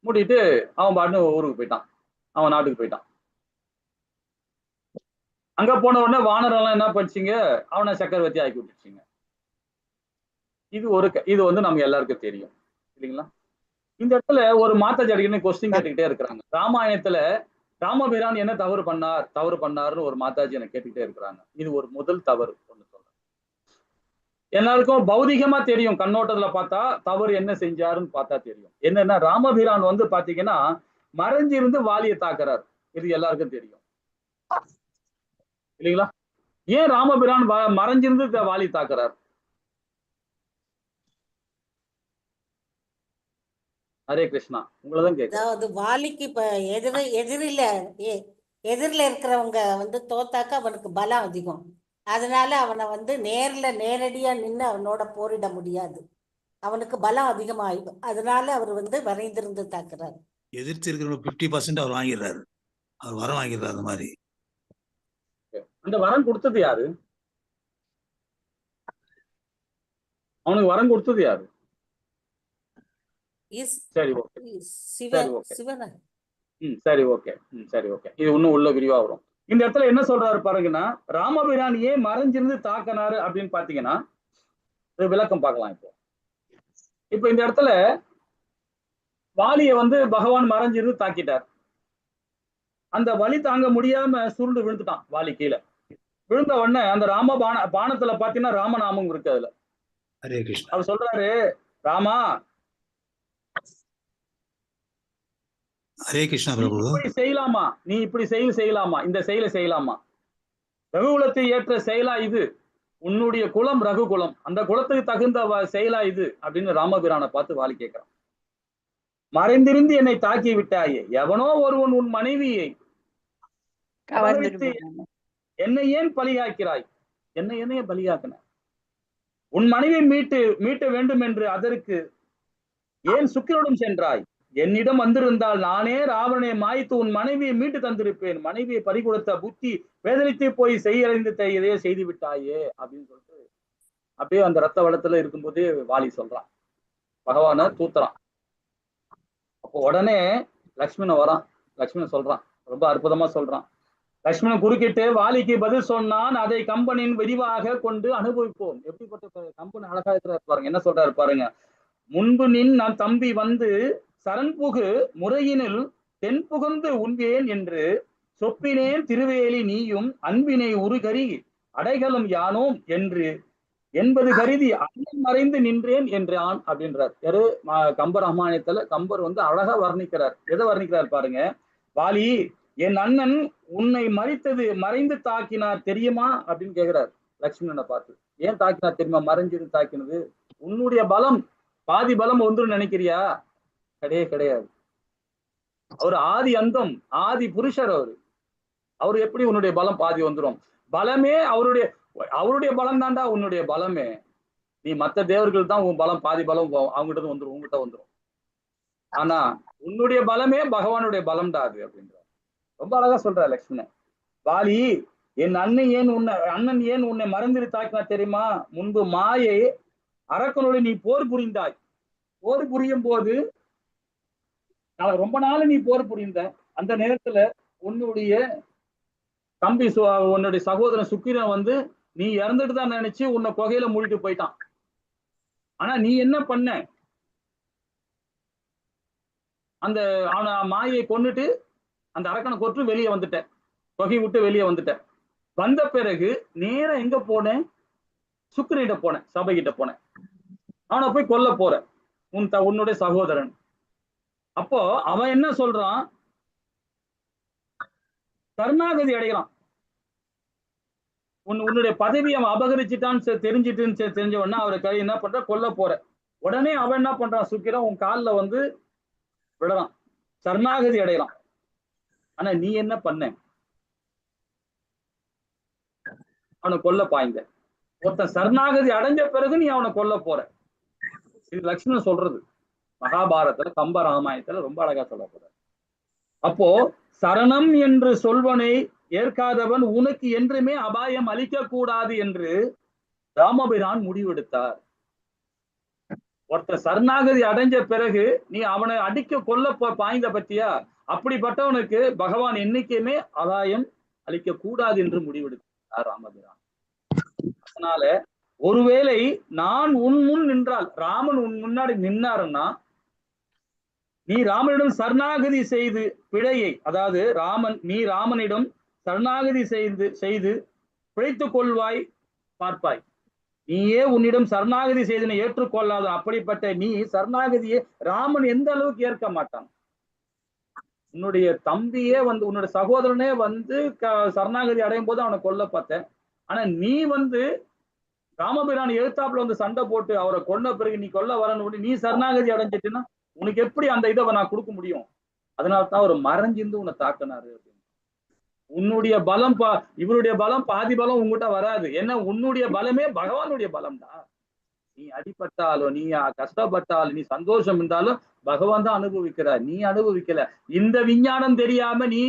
மூடிட்டு அவன் பாட்டு ஊருக்கு போயிட்டான், அவன் நாட்டுக்கு போயிட்டான். அங்க போன உடனே வானரெல்லாம் என்ன பண்ணிச்சிங்க, அவனை சக்கரவர்த்தி ஆக்கி விட்டுச்சிங்க. இது வந்து நம்ம எல்லாருக்கும் தெரியும் இல்லைங்களா. இந்த இடத்துல ஒரு மாத்தாஜி அடிக்கடி கொஸ்டின் கேட்டுக்கிட்டே இருக்கிறாங்க, ராமாயணத்துல ராமபிரான் என்ன தவறு பண்ணாருன்னு ஒரு மாதாஜி எனக்கு கேட்டுக்கிட்டே இருக்கிறாங்க. இது ஒரு முதல் தவறு ஒண்ணு சொல்றேன். எல்லாருக்கும் பௌதிகமா தெரியும், கண்ணோட்டத்துல பார்த்தா தவறு என்ன செஞ்சாருன்னு பார்த்தா தெரியும். என்னன்னா, ராமபிரான் வந்து பாத்தீங்கன்னா மறைஞ்சிருந்து வாலியை தாக்குறாரு, இது எல்லாருக்கும் தெரியும் இல்லைங்களா. ஏன் ராமபிரான் மறைஞ்சிருந்து வாலி தாக்குறார்? ஹரே கிருஷ்ணா, உங்களதான் கேட்க. அதாவது வாலிக்கு இப்ப எதிரில இருக்கிறவங்க வந்து தோத்தாக்க அவனுக்கு பலம் அதிகம். அதனால அவனை வந்து நேரடியா நின்று அவனோட போரிட முடியாது, அவனுக்கு பலம் அதிகமாயிடும். அதனால அவர் வந்து மறைந்திருந்து தாக்குறாரு. எதிர்த்து இருக்கிற 50% அவர் வாங்கிடுறாரு, அவர் வரம் வாங்கிடுறாரு. அந்த மாதிரி அந்த வரம் கொடுத்தது யாரு? அவனுக்கு வரம் கொடுத்தது யாரு? சரி ஓகே, சிவன். சரி ஓகே, சரி ஓகே. இது இன்னும் உள்ள விரிவா வரும். இந்த இடத்துல என்ன சொல்றாரு பாருங்கன்னா, ராமபிரான் ஏன் மறைஞ்சிருந்து தாக்கினாரு அப்படின்னு பாத்தீங்கன்னா விளக்கம் பார்க்கலாம். இப்போ இந்த இடத்துல வாலியை வந்து பகவான் மறைஞ்சிருந்து தாக்கிட்டார். அந்த வலி தாங்க முடியாம சுருண்டு விழுந்துட்டான் வாலி கீழே. விழுந்த உடனே அந்த பானத்துல பாத்தீங்கன்னா ராமநாமம் இருக்கு அதுல. ஹரே கிருஷ்ணா. அவர் சொல்றாரு, ராமா ஹரே கிருஷ்ணா பிரபு, நீ இப்படி செய்யலாமா, இந்த செயலை செய்யலாமா, ரகுகுலத்தை ஏற்ற செயலா இது, உன்னுடைய குலம் ரகு குலம், அந்த குலத்துக்கு தகுந்த செயலா இது அப்படின்னு ராமபிரானை பார்த்து வாலி கேட்கிறான். மறைந்திருந்து என்னை தாக்கி விட்டாயே, எவனோ ஒருவன் உன் மனைவியை என்னை ஏன் பலியாக்கிறாய், என்னைய பலியாக்கின, உன் மனைவியை மீட்ட வேண்டும் என்று அதற்கு ஏன் சுக்கிரனுடன் சென்றாய், என்னிடம் வந்திருந்தால் நானே ராவணனை மாய்த்து உன் மனைவியை மீட்டு தந்திருப்பேன், மனைவியை பறிகொடுத்த புத்தி வேதனைத்து போய் செய்யறிந்து இதையே செய்து விட்டாயே அப்படின்னு சொல்லிட்டு அப்படியே அந்த ரத்த வளத்துல இருக்கும்போதே வாலி சொல்றான், பகவான தூத்துறான். அப்போ உடனே லக்ஷ்மணன் வரான், லக்ஷ்மணன் சொல்றான், ரொம்ப அற்புதமா சொல்றான். லக்ஷ்மணன் குறுக்கிட்டு வாலிக்கு பதில் சொன்னான், அதை கம்பனின் விரிவாக கொண்டு அனுபவிப்போம். எப்படிப்பட்ட கம்பன் அழகா இருக்கிறார் பாருங்க, என்ன சொல்றாரு பாருங்க. முன்பு நான் தம்பி வந்து சரண்புகு முறையினில் தென்புகுந்து உண்பேன் என்று சொப்பினேன் திருவேலி நீயும் அன்பினை உருகரி அடைகளும் யானோம் என்று என்பது கருதி அண்ணன் மறைந்து நின்றேன் என்றான் அப்படின்றார். யாரு? கம்பர் ராமாயணத்துல கம்பர் வந்து அழகா வர்ணிக்கிறார். எதை வர்ணிக்கிறார் பாருங்க. வாலி, என் அண்ணன் உன்னை மறைந்து தாக்கினார் தெரியுமா அப்படின்னு கேட்கிறார் லக்ஷ்மணனை பார்த்து. ஏன் தாக்கினார் தெரியுமா? மறைஞ்சது தாக்கினது. உன்னுடைய பலம் பாதி பலம் ஒன்று நினைக்கிறியா? கிடையாது. அவர் ஆதி அந்தம், ஆதி புருஷர். அவரு எப்படி உன்னுடைய பலம் பாதி வந்துடும்? பலமே அவருடைய பலம் தான்டா உன்னுடைய பலமே. நீ மற்ற தேவர்கள் தான் உன் பலம் பாதி பலம் அவங்ககிட்ட வந்துடும், உங்ககிட்ட வந்துடும். ஆனா உன்னுடைய பலமே பகவானுடைய பலம்டா அது அப்படின்றார். ரொம்ப அழகா சொல்ற லக்ஷ்மணன். வாலி, என் அண்ணன் ஏன் உன்னை மறந்து தாக்கினா தெரியுமா? முன்பு மாயை அரக்கனோடு நீ போர் புரிந்தாய். போர் புரியும் போது ரொம்ப நாள் நீ போர் புரிந்த அந்த நேரத்துல உன்னுடைய தம்பி உன்னுடைய சகோதரன் சுக்கிரன் வந்து நீ இறந்துட்டு தான் நினைச்சு உன்னை குகையில மூடிட்டு போயிட்டான். ஆனா நீ என்ன பண்ண? அந்த அவனை மாயை கொன்னுட்டு அந்த அரக்கனை கொற்று வெளியே வந்துட்டேன், தொகை விட்டு வெளியே வந்துட்டேன். வந்த பிறகு நேரா எங்க போனேன், சுக்கிரன்கிட்ட போனேன், சபைகிட்ட போனேன். அவனை போய் கொல்ல போறேன், உன்னுடைய சகோதரன். அப்போ அவன் என்ன சொல்றான், சரணாகதி அடைகிறான். உன்னுடைய பதவி அவன் அபகரிச்சுட்டான்னு தெரிஞ்ச உடனே அவரை கை என்ன பண்ற, கொல்ல போற. உடனே அவன் என்ன பண்றான், சுக்கிரன் உன் காலில் வந்து விடறான், சரணாகதி அடையலாம். ஆனா நீ என்ன பண்ண, அவனை கொல்ல பாய்ந்த. ஒருத்தன் சரணாகதி அடைஞ்ச பிறகு நீ அவனை கொல்ல போற. இது லட்சுமணன் சொல்றது மகாபாரதத்துல, கம்ப ராமாயணத்துல ரொம்ப அழகா சொல்ல போற. அப்போ சரணம் என்று சொல்வனை ஏற்காதவன் உனக்கு என்றுமே அபாயம் அளிக்க கூடாது என்று ராமபிரான் முடிவெடுத்தார். ஒருத்தர் சரணாகதி அடைஞ்ச பிறகு நீ அவனை அடிக்க கொல்ல பாய்ந்த பத்தியா, அப்படிப்பட்டவனுக்கு பகவான் என்னைக்குமே அபாயம் அளிக்க கூடாது என்று முடிவெடுத்தார் ராமபிரான். அதனால ஒருவேளை நான் உன் முன் நின்றால், ராமன் உன் முன்னாடி நின்னாருன்னா, நீ ராமனிடம் சரணாகதி செய்து பிழையை, அதாவது நீ ராமனிடம் சரணாகதி செய்து பிழைத்துக் கொள்வாய் பார்ப்பாய். நீயே உன்னிடம் சரணாகதி செய்து ஏற்றுக்கொள்ளாத அப்படிப்பட்ட நீ சரணாகதியை ராமன் எந்த அளவுக்கு ஏற்க மாட்டான். உன்னுடைய தம்பியே வந்து, உன்னுடைய சகோதரனே வந்து சரணாகதி அடையும் போது அவனை கொல்ல பார்த்தேன். ஆனா நீ வந்து ராமபிரான் எழுத்தாப்புல வந்து சண்டை போட்டு அவரை கொன்ன பிறகு நீ கொல்ல வரணும், நீ சரணாகதி அடைஞ்சிட்டுன்னா உனக்கு எப்படி அந்த இதை நான் கொடுக்க முடியும்? அதனால்தான் அவர் மறைஞ்சிருந்து உன்னை தாக்கினாரு. உன்னுடைய பலம் இவருடைய பலம் பாதி பலம் உங்ககிட்ட வராது. ஏன்னா உன்னுடைய பலமே பகவானுடைய பலம்டா. நீ அடிபட்டாலும், நீ கஷ்டப்பட்டாலும், நீ சந்தோஷம் இருந்தாலும் பகவான் தான் அனுபவிக்கிறார், நீ அனுபவிக்கல. இந்த விஞ்ஞானம் தெரியாம நீ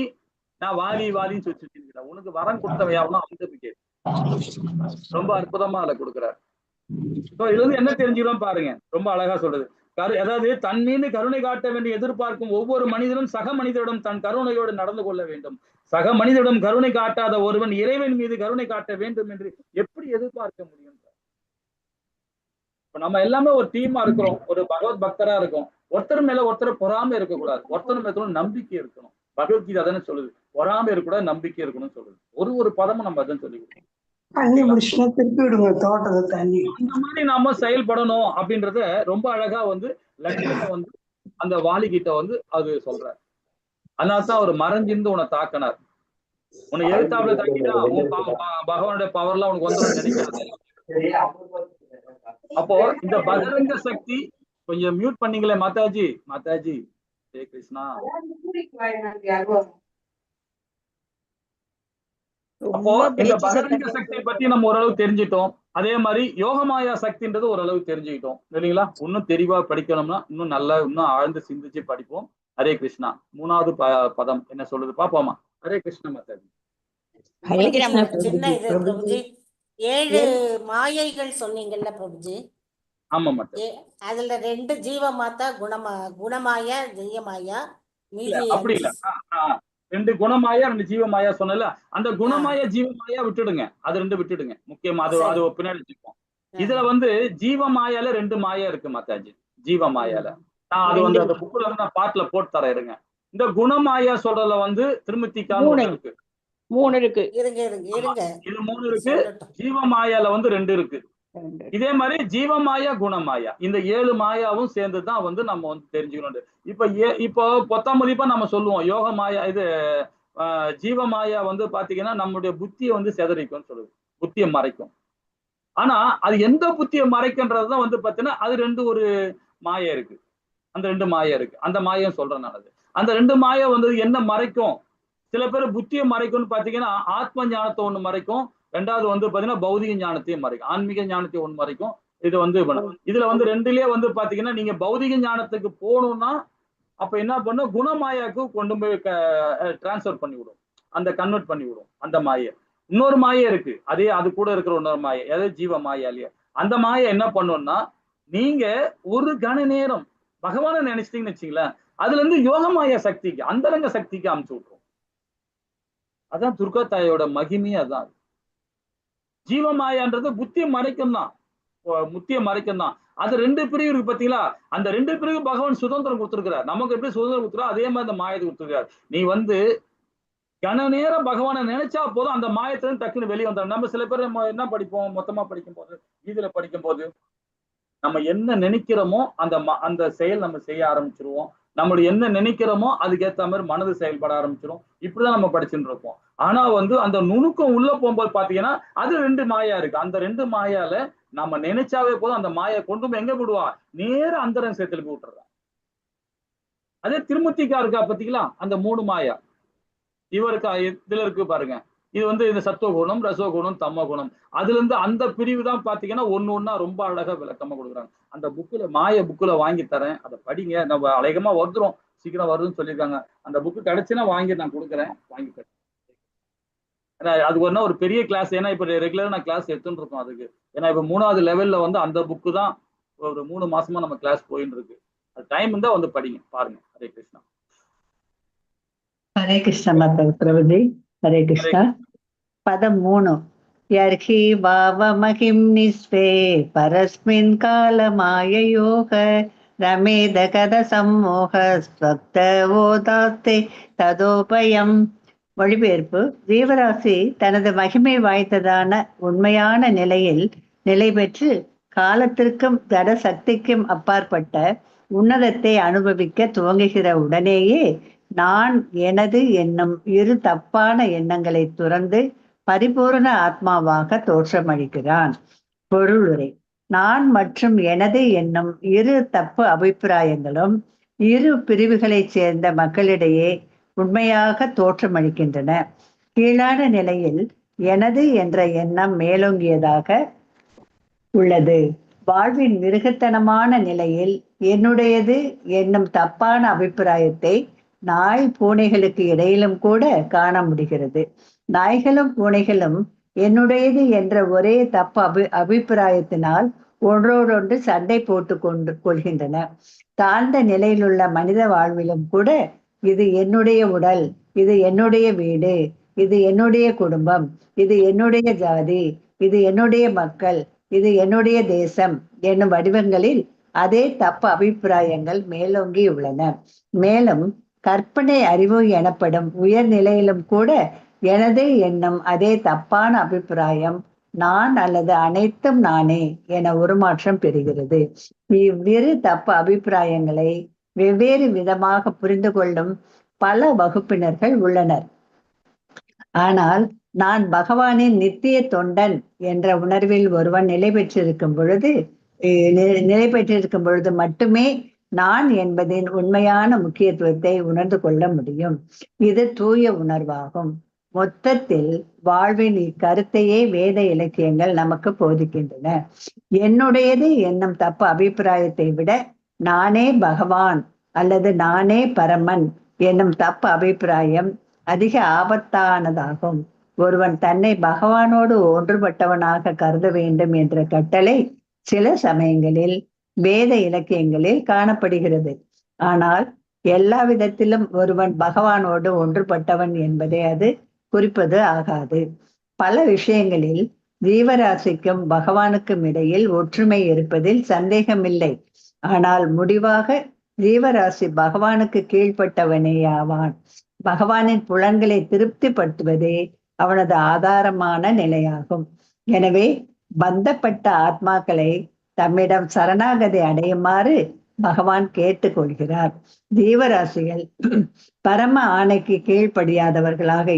நான் வாலின்னு சொல்லிட்டு உனக்கு வரம் கொடுத்தவையாவனா அனுபவிக்க. ரொம்ப அற்புதமா அதை கொடுக்குறாரு. இதுல இருந்து என்ன தெரிஞ்சுக்கிறோம் பாருங்க, ரொம்ப அழகா சொல்றது. அதாவது தன் மீது கருணை காட்ட வேண்டிய எதிர்பார்க்கும் ஒவ்வொரு மனிதனும் சக மனிதரிடம் தன் கருணையோடு நடந்து கொள்ள வேண்டும். சக மனிதரிடம் கருணை காட்டாத ஒருவன் இறைவன் மீது கருணை காட்ட வேண்டும் என்று எப்படி எதிர்பார்க்க முடியும்? இப்ப நம்ம எல்லாமே ஒரு டீமா இருக்கிறோம், ஒரு பகவத் பக்தரா இருக்கும். ஒருத்தர் மேல ஒருத்தர் பொறாம இருக்கக்கூடாது, ஒருத்தர் மேல நம்பிக்கை இருக்கணும். பகவத்கீதை அதானே சொல்லுது, பொறாம இருக்கக்கூடாது, நம்பிக்கை இருக்கணும்னு சொல்லுது. ஒரு பதமும் நம்ம அதான் சொல்லிக்கிறோம். அந்த மாதிரி நாம செயல்படணும் அப்படின்றத ரொம்ப அழகா வந்து லட்சுமணன் வந்து அந்த வாலிகிட்ட வந்து அது சொல்றாரு. அதனால்தான் அவர் மறைஞ்சிருந்து உன்னை தாக்கினார். உன்னை எழுத்தாப்புல தாக்கிட்டா பகவானுடைய பவர்லாம் உனக்கு வந்து நினைக்கிறது. அப்போ இந்த பஜரங்க சக்தி கொஞ்சம் மியூட் பண்ணீங்களே மாதாஜி. ஜெய கிருஷ்ணா. அப்போ இந்த பகரங்க சக்தியை பத்தி நம்ம ஓரளவு தெரிஞ்சிட்டோம். அதே மாதிரி யோகமாயா சக்தின்றது ஓரளவு தெரிஞ்சுக்கிட்டோம் இல்லைங்களா? இன்னும் தெளிவா படிக்கணும்னா இன்னும் ஆழ்ந்து சிந்திச்சு படிப்போம். ஹரே கிருஷ்ணா. 3வது பதம் என்ன சொல்லுது பாப்போமா? ஹரே கிருஷ்ணா மாதாஜி. சின்ன இது பிரபுஜி, 7 மாயைகள் சொன்னீங்கல்ல பிரபுஜி? ஆமா மாதாஜி. அதுல 2 ஜீவமாத்தா குணமாயா ஜெயமாயா, மீதி அப்படி இல்ல. 2 குணமாயா 2 ஜீவமாயா சொன்னல, அந்த குணமாயா ஜீவமாயா விட்டுடுங்க, அது 2 விட்டுடுங்க. முக்கியமா அது பின்னாடி வச்சுப்போம். இதுல வந்து ஜீவமாயால 2 மாயா இருக்கு மாதாஜி. ஜீவமாயால நான் அது வந்து அந்த புக்ல இருந்து நான் பாட்டுல போட்டு தரேன் இருங்க. இந்த குணமாயா சொல்றதுல வந்து திருமத்திக்கான 3 இருக்கு. இருங்க இது 3 இருக்கு. ஜீவமாயால வந்து 2 இருக்கு. இதே மாதிரி ஜீவமாயா குணமாயா இந்த 7 மாயாவும் சேர்ந்துதான் வந்து நம்ம வந்து தெரிஞ்சுக்கணும். இப்போ பொத்தாமதிப்பா நம்ம சொல்லுவோம் யோக மாயா, இது ஜீவமாயா வந்து பாத்தீங்கன்னா நம்மளுடைய புத்தியை வந்து சிதறிக்கும்னு சொல்லுது, புத்தியை மறைக்கும். ஆனா அது எந்த புத்தியை மறைக்கின்றதுதான் வந்து பாத்தீங்கன்னா அது 2 ஒரு மாயா இருக்கு. அந்த 2 மாயா இருக்கு. அந்த மாயம் சொல்றேன் நான். அந்த 2 மாயா வந்து என்ன மறைக்கும்? சில பேர் புத்தியை மறைக்கும்னு பாத்தீங்கன்னா ஆத்ம ஞானத்தை ஒண்ணு மறைக்கும், 2வது வந்து பாத்தீங்கன்னா பௌதிக ஞானத்தையும் மறைக்கும், ஆன்மீக ஞானத்தையும் ஒண்ணு மறைக்கும். இது வந்து இதுல வந்து 2லயே வந்து பாத்தீங்கன்னா நீங்க பௌதிக ஞானத்துக்கு போகணும்னா அப்ப என்ன பண்ணும், குணமாயாக்கு கொண்டு போய் டிரான்ஸ்பர் பண்ணி விடும், அந்த கன்வெர்ட் பண்ணி விடும் அந்த மாயை. இன்னொரு மாயை இருக்கு, அது கூட இருக்கிற இன்னொரு மாயை, அதாவது ஜீவ மாயா இல்லையா? அந்த மாயை என்ன பண்ணும்னா நீங்க ஒரு கண நேரம் பகவானை நினைச்சிட்டீங்கன்னு வச்சுங்களேன், அதுல இருந்து யோகமாயா சக்திக்கு அந்தரங்க சக்திக்கு அமுச்சு விட்டுரும். அதான் துர்கா தாயோட மகிமையே. அதான் ஜீவமாயான்றது புத்தியை மறைக்கும் தான், அது 2 பிரிவு இருக்கு பாத்தீங்களா? அந்த 2 பிரிவு பகவான் சுதந்திரம் கொடுத்திருக்கிறார். நமக்கு எப்படி சுதந்திரம் கொடுத்துறோம் அதே மாதிரி அந்த மாயத்தை கொடுத்திருக்காரு. நீ வந்து கன நேரம் பகவானை நினைச்சா போதும் அந்த மாயத்துல டக்குன்னு வெளியே வந்துடும். நம்ம சில பேர் நம்ம என்ன படிப்போம் மொத்தமா படிக்கும் போது, கீதையில படிக்கும் போது நம்ம என்ன நினைக்கிறோமோ அந்த செயல் நம்ம செய்ய ஆரம்பிச்சிருவோம். நம்ம என்ன நினைக்கிறோமோ அதுக்கு ஏத்த மாதிரி மனது செயல்பட ஆரம்பிச்சிடும். இப்படிதான் நம்ம படிச்சுட்டு இருப்போம். ஆனா வந்து அந்த நுணுக்கம் உள்ள போகும்போது பாத்தீங்கன்னா அது 2 மாயா இருக்கு. அந்த 2 மாயால நம்ம நினைச்சாவே போதும் அந்த மாயை கொண்டு போய் எங்க விடுவான்? நேர அந்தரங்க சேர்த்துல போய் விட்டுறான். அதே திருமூர்த்திக்கா இருக்கா பாத்தீங்களா? அந்த 3 மாயா இவருக்கு இதுல இருக்கு பாருங்க. இது வந்து இந்த சத்துவகுணம், ரசோகுணம், தமோகுணம். அதுல இருந்து அந்த பிரிவு தான் பாத்தீங்கன்னா ஒண்ணா ரொம்ப அழகா விளக்கமா கொடுக்குறாங்க. அந்த புக்குல வாங்கி தரேன், அதை படிங்க. நம்ம அழகமா வந்துரும், சீக்கிரம் வருதுன்னு சொல்லியிருக்காங்க. அந்த புக்கு கிடைச்சுன்னா வாங்கி நான் கொடுக்குறேன், வாங்கி தரேன். அது ஒரு பெரிய கிளாஸ். ஏன்னா இப்ப ரெகுலரா நான் கிளாஸ் எடுத்துட்டு இருக்கோம் அதுக்கு. ஏன்னா இப்ப 3வது லெவல்ல வந்து அந்த புக்கு தான் ஒரு 3 மாசமா நம்ம கிளாஸ் போயிட்டு இருக்கு. அது டைம் இருந்தா வந்து படிங்க, பாருங்க. ஹரே கிருஷ்ணா. ஹரே கிருஷ்ண பிரபுஜி. ஹரே கிருஷ்ணா. பதம் 3. யர்ஹி பாவமகிம் நிஸ்வே பரஸ்மின் கால மாயயோக ரமேத கத சம்மோக ஸ்வக்த ஓதாஸ்தே ததோபயம். மொழிபெயர்ப்பு: ஜீவராசி தனது மகிமை வாய்ந்ததான உண்மையான நிலையில் நிலை பெற்று காலத்திற்கும் ஜட சக்திக்கும் அப்பாற்பட்ட உன்னதத்தை அனுபவிக்க துவங்குகிற உடனேயே நான் எனது என்னும் இரு தப்பான எண்ணங்களை துறந்து பரிபூர்ண ஆத்மாவாக தோற்றமளிக்கிறான். பொருளுரை: நான் மற்றும் எனது என்னும் இரு தப்பு அபிப்பிராயங்களும் இரு பிரிவுகளைச் சேர்ந்த மக்களிடையே உண்மையாக தோற்றமளிக்கின்றன. கீழான நிலையில் எனது என்ற எண்ணம் மேலோங்கியதாக உள்ளது. வாழ்வின் மிருகத்தனமான நிலையில் என்னுடையது என்னும் தப்பான அபிப்பிராயத்தை நாய் பூனைகளுக்கு இடையிலும் கூட காண முடிகிறது. நாய்களும் பூனைகளும் என்னுடையது என்ற ஒரே தப்பு அபிப்பிராயத்தினால் ஒன்றோடொன்று சண்டை போட்டு கொள்கின்றன. தாழ்ந்த நிலையிலுள்ள மனித வாழ்விலும் கூட இது என்னுடைய உடல், இது என்னுடைய வீடு, இது என்னுடைய குடும்பம், இது என்னுடைய ஜாதி, இது என்னுடைய மக்கள், இது என்னுடைய தேசம் என்னும் வடிவங்களில் அதே தப்பு அபிப்பிராயங்கள் மேலோங்கி உள்ளன. மேலும் கற்பனை அறிவு எனப்படும் உயர் நிலையிலும் கூட எனது என்னும் அதே தப்பான அபிப்பிராயம் நான் அல்லது அனைத்தும் நானே என உருமாற்றம் பெறுகிறது. இவ்விரு தப்பு அபிப்பிராயங்களை வெவ்வேறு விதமாக புரிந்து கொள்ளும் பல வகுப்பினர்கள் உள்ளனர். ஆனால் நான் பகவானின் நித்திய தொண்டன் என்ற உணர்வில் ஒருவன் நிலை பெற்றிருக்கும் பொழுது மட்டுமே நான் என்பதின் உண்மையான முக்கியத்துவத்தை உணர்ந்து கொள்ள முடியும். இது தூய உணர்வாகும். மொத்தத்தில் வாழ்வின் இக்கருத்தையே வேத இலக்கியங்கள் நமக்கு போதிக்கின்றன. என்னுடையது என்னும் தப்பு அபிப்பிராயத்தை விட நானே பகவான் அல்லது நானே பரமன் என்னும் தப்பு அபிப்பிராயம் அதிக ஆபத்தானதாகும். ஒருவன் தன்னை பகவானோடு ஒன்றுபட்டவனாக கருத வேண்டும் என்ற கட்டளை சில சமயங்களில் வேத இலக்கியங்களில் காணப்படுகிறது. ஆனால் எல்லா விதத்திலும் ஒருவன் பகவானோடு ஒன்றுபட்டவன் என்பதை அது குறிப்பது ஆகாது. பல விஷயங்களில் ஜீவராசிக்கும் பகவானுக்கும் இடையில் ஒற்றுமை இருப்பதில் சந்தேகமில்லை. ஆனால் முடிவாக ஜீவராசி பகவானுக்கு கீழ்ப்பட்டவனே ஆவான். பகவானின் புலன்களை திருப்திப்படுத்துவதே அவனது ஆதாரமான நிலையாகும். எனவே பந்தப்பட்ட ஆத்மாக்களை தம்மிடம் சரணாகதி அடையுமாறு பகவான் கேட்டுக்கொள்கிறார். ஜீவராசிகள் பரம ஆணைக்கு கீழ்ப்படியாதவர்களாக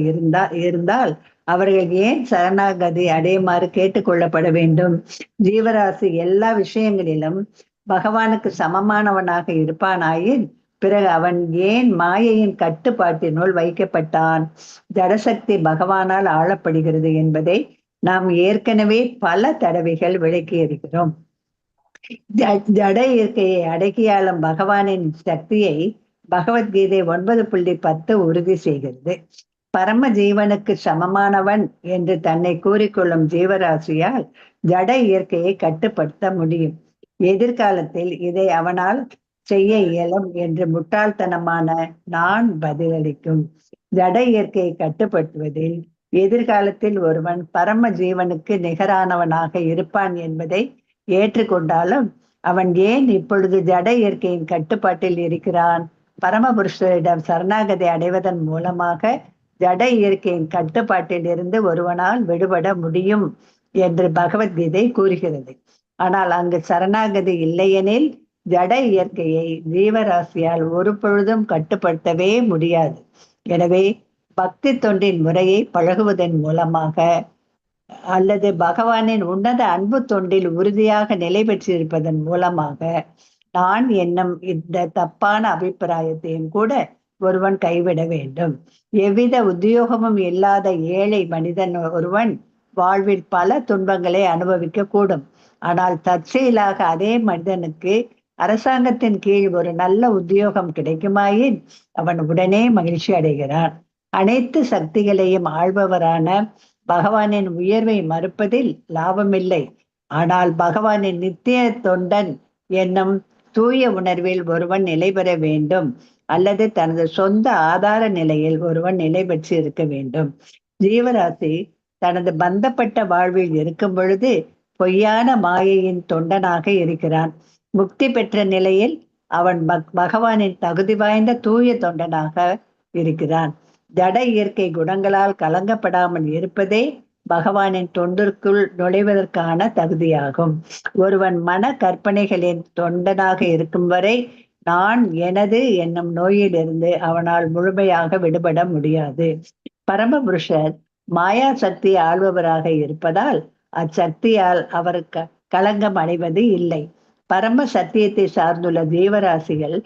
இருந்தால் அவர்கள் ஏன் சரணாகதி அடையுமாறு கேட்டுக்கொள்ளப்பட வேண்டும்? ஜீவராசி எல்லா விஷயங்களிலும் பகவானுக்கு சமமானவனாக இருப்பானாயின் பிறகு அவன் ஏன் மாயையின் கட்டுப்பாட்டினுள் வைக்கப்பட்டான்? ஜடசக்தி பகவானால் ஆளப்படுகிறது என்பதை நாம் ஏற்கனவே பல தடவைகள் விளக்கி இருக்கிறோம். ஜட இயற்கையை அடக்கியாளும் பகவானின் சக்தியை பகவத்கீதை 9.10 உறுதி செய்கிறது. பரம ஜீவனுக்கு சமமானவன் என்று தன்னை கூறிக்கொள்ளும் ஜீவராசியால் ஜட இயற்கையை கட்டுப்படுத்த முடியும். எதிர்காலத்தில் இதை அவனால் செய்ய இயலும் என்று முட்டாள்தனமான நான் பதிலளிக்கும். ஜட இயற்கையை கட்டுப்படுத்துவதில் எதிர்காலத்தில் ஒருவன் பரம ஜீவனுக்கு நிகரானவனாக இருப்பான் என்பதை ஏற்றுக்கொண்டாலும் அவன் ஏன் இப்பொழுது ஜட இயற்கையின் கட்டுப்பாட்டில் இருக்கிறான்? பரமபுருஷரிடம் சரணாகதி அடைவதன் மூலமாக ஜட இயற்கையின் கட்டுப்பாட்டில் இருந்து ஒருவனால் விடுபட முடியும் என்று பகவத்கீதை கூறுகிறது. ஆனால் அங்கு சரணாகதி இல்லையெனில் ஜட இயற்கையை ஜீவராசியால் ஒரு பொழுதும் கட்டுப்படுத்தவே முடியாது. எனவே பக்தி தொண்டின் முறையை பழகுவதன் மூலமாக அல்லது பகவானின் உன்னத அன்பு தொண்டில் உறுதியாக நிலை பெற்றிருப்பதன் மூலமாக நான் என்னும் இந்த தப்பான அபிப்பிராயத்தையும் கூட ஒருவன் கைவிட வேண்டும். எவ்வித உத்தியோகமும் இல்லாத ஏழை மனிதன் ஒருவன் வாழ்வில் பல துன்பங்களை அனுபவிக்க கூடும். ஆனால் தற்செயலாக அதே மனிதனுக்கு அரசாங்கத்தின் கீழ் ஒரு நல்ல உத்தியோகம் கிடைக்குமாயின் அவன் உடனே மகிழ்ச்சி அடைகிறான். அனைத்து சக்திகளையும் ஆள்பவரான பகவானின் உயர்வை மறுப்பதில் லாபமில்லை. ஆனால் பகவானின் நித்திய தொண்டன் என்னும் தூய உணர்வில் ஒருவன் நிலை பெற வேண்டும், அல்லது தனது சொந்த ஆதார நிலையில் ஒருவன் நிலை பெற்று இருக்க வேண்டும். ஜீவராசி தனது பந்தப்பட்ட வாழ்வில் இருக்கும் பொழுது பொய்யான மாயையின் தொண்டனாக இருக்கிறான். முக்தி பெற்ற நிலையில் அவன் பகவானின் தகுதி வாய்ந்த தூய தொண்டனாக இருக்கிறான். ஜட இயற்கை குணங்களால் கலங்கப்படாமல் இருப்பதே பகவானின் தொண்டிற்குள் நுழைவதற்கான தகுதியாகும். ஒருவன் மன கற்பனைகளின் தொண்டனாக இருக்கும் வரை நான் எனது என்னும் நோயிலிருந்து அவனால் முழுமையாக விடுபட முடியாது. பரமபுருஷர் மாயா சக்தி ஆள்பவராக இருப்பதால் அச்சக்தியால் அவர் களங்கம் அடைவது இல்லை. பரம சத்தியத்தை சார்ந்துள்ள ஜீவராசிகள்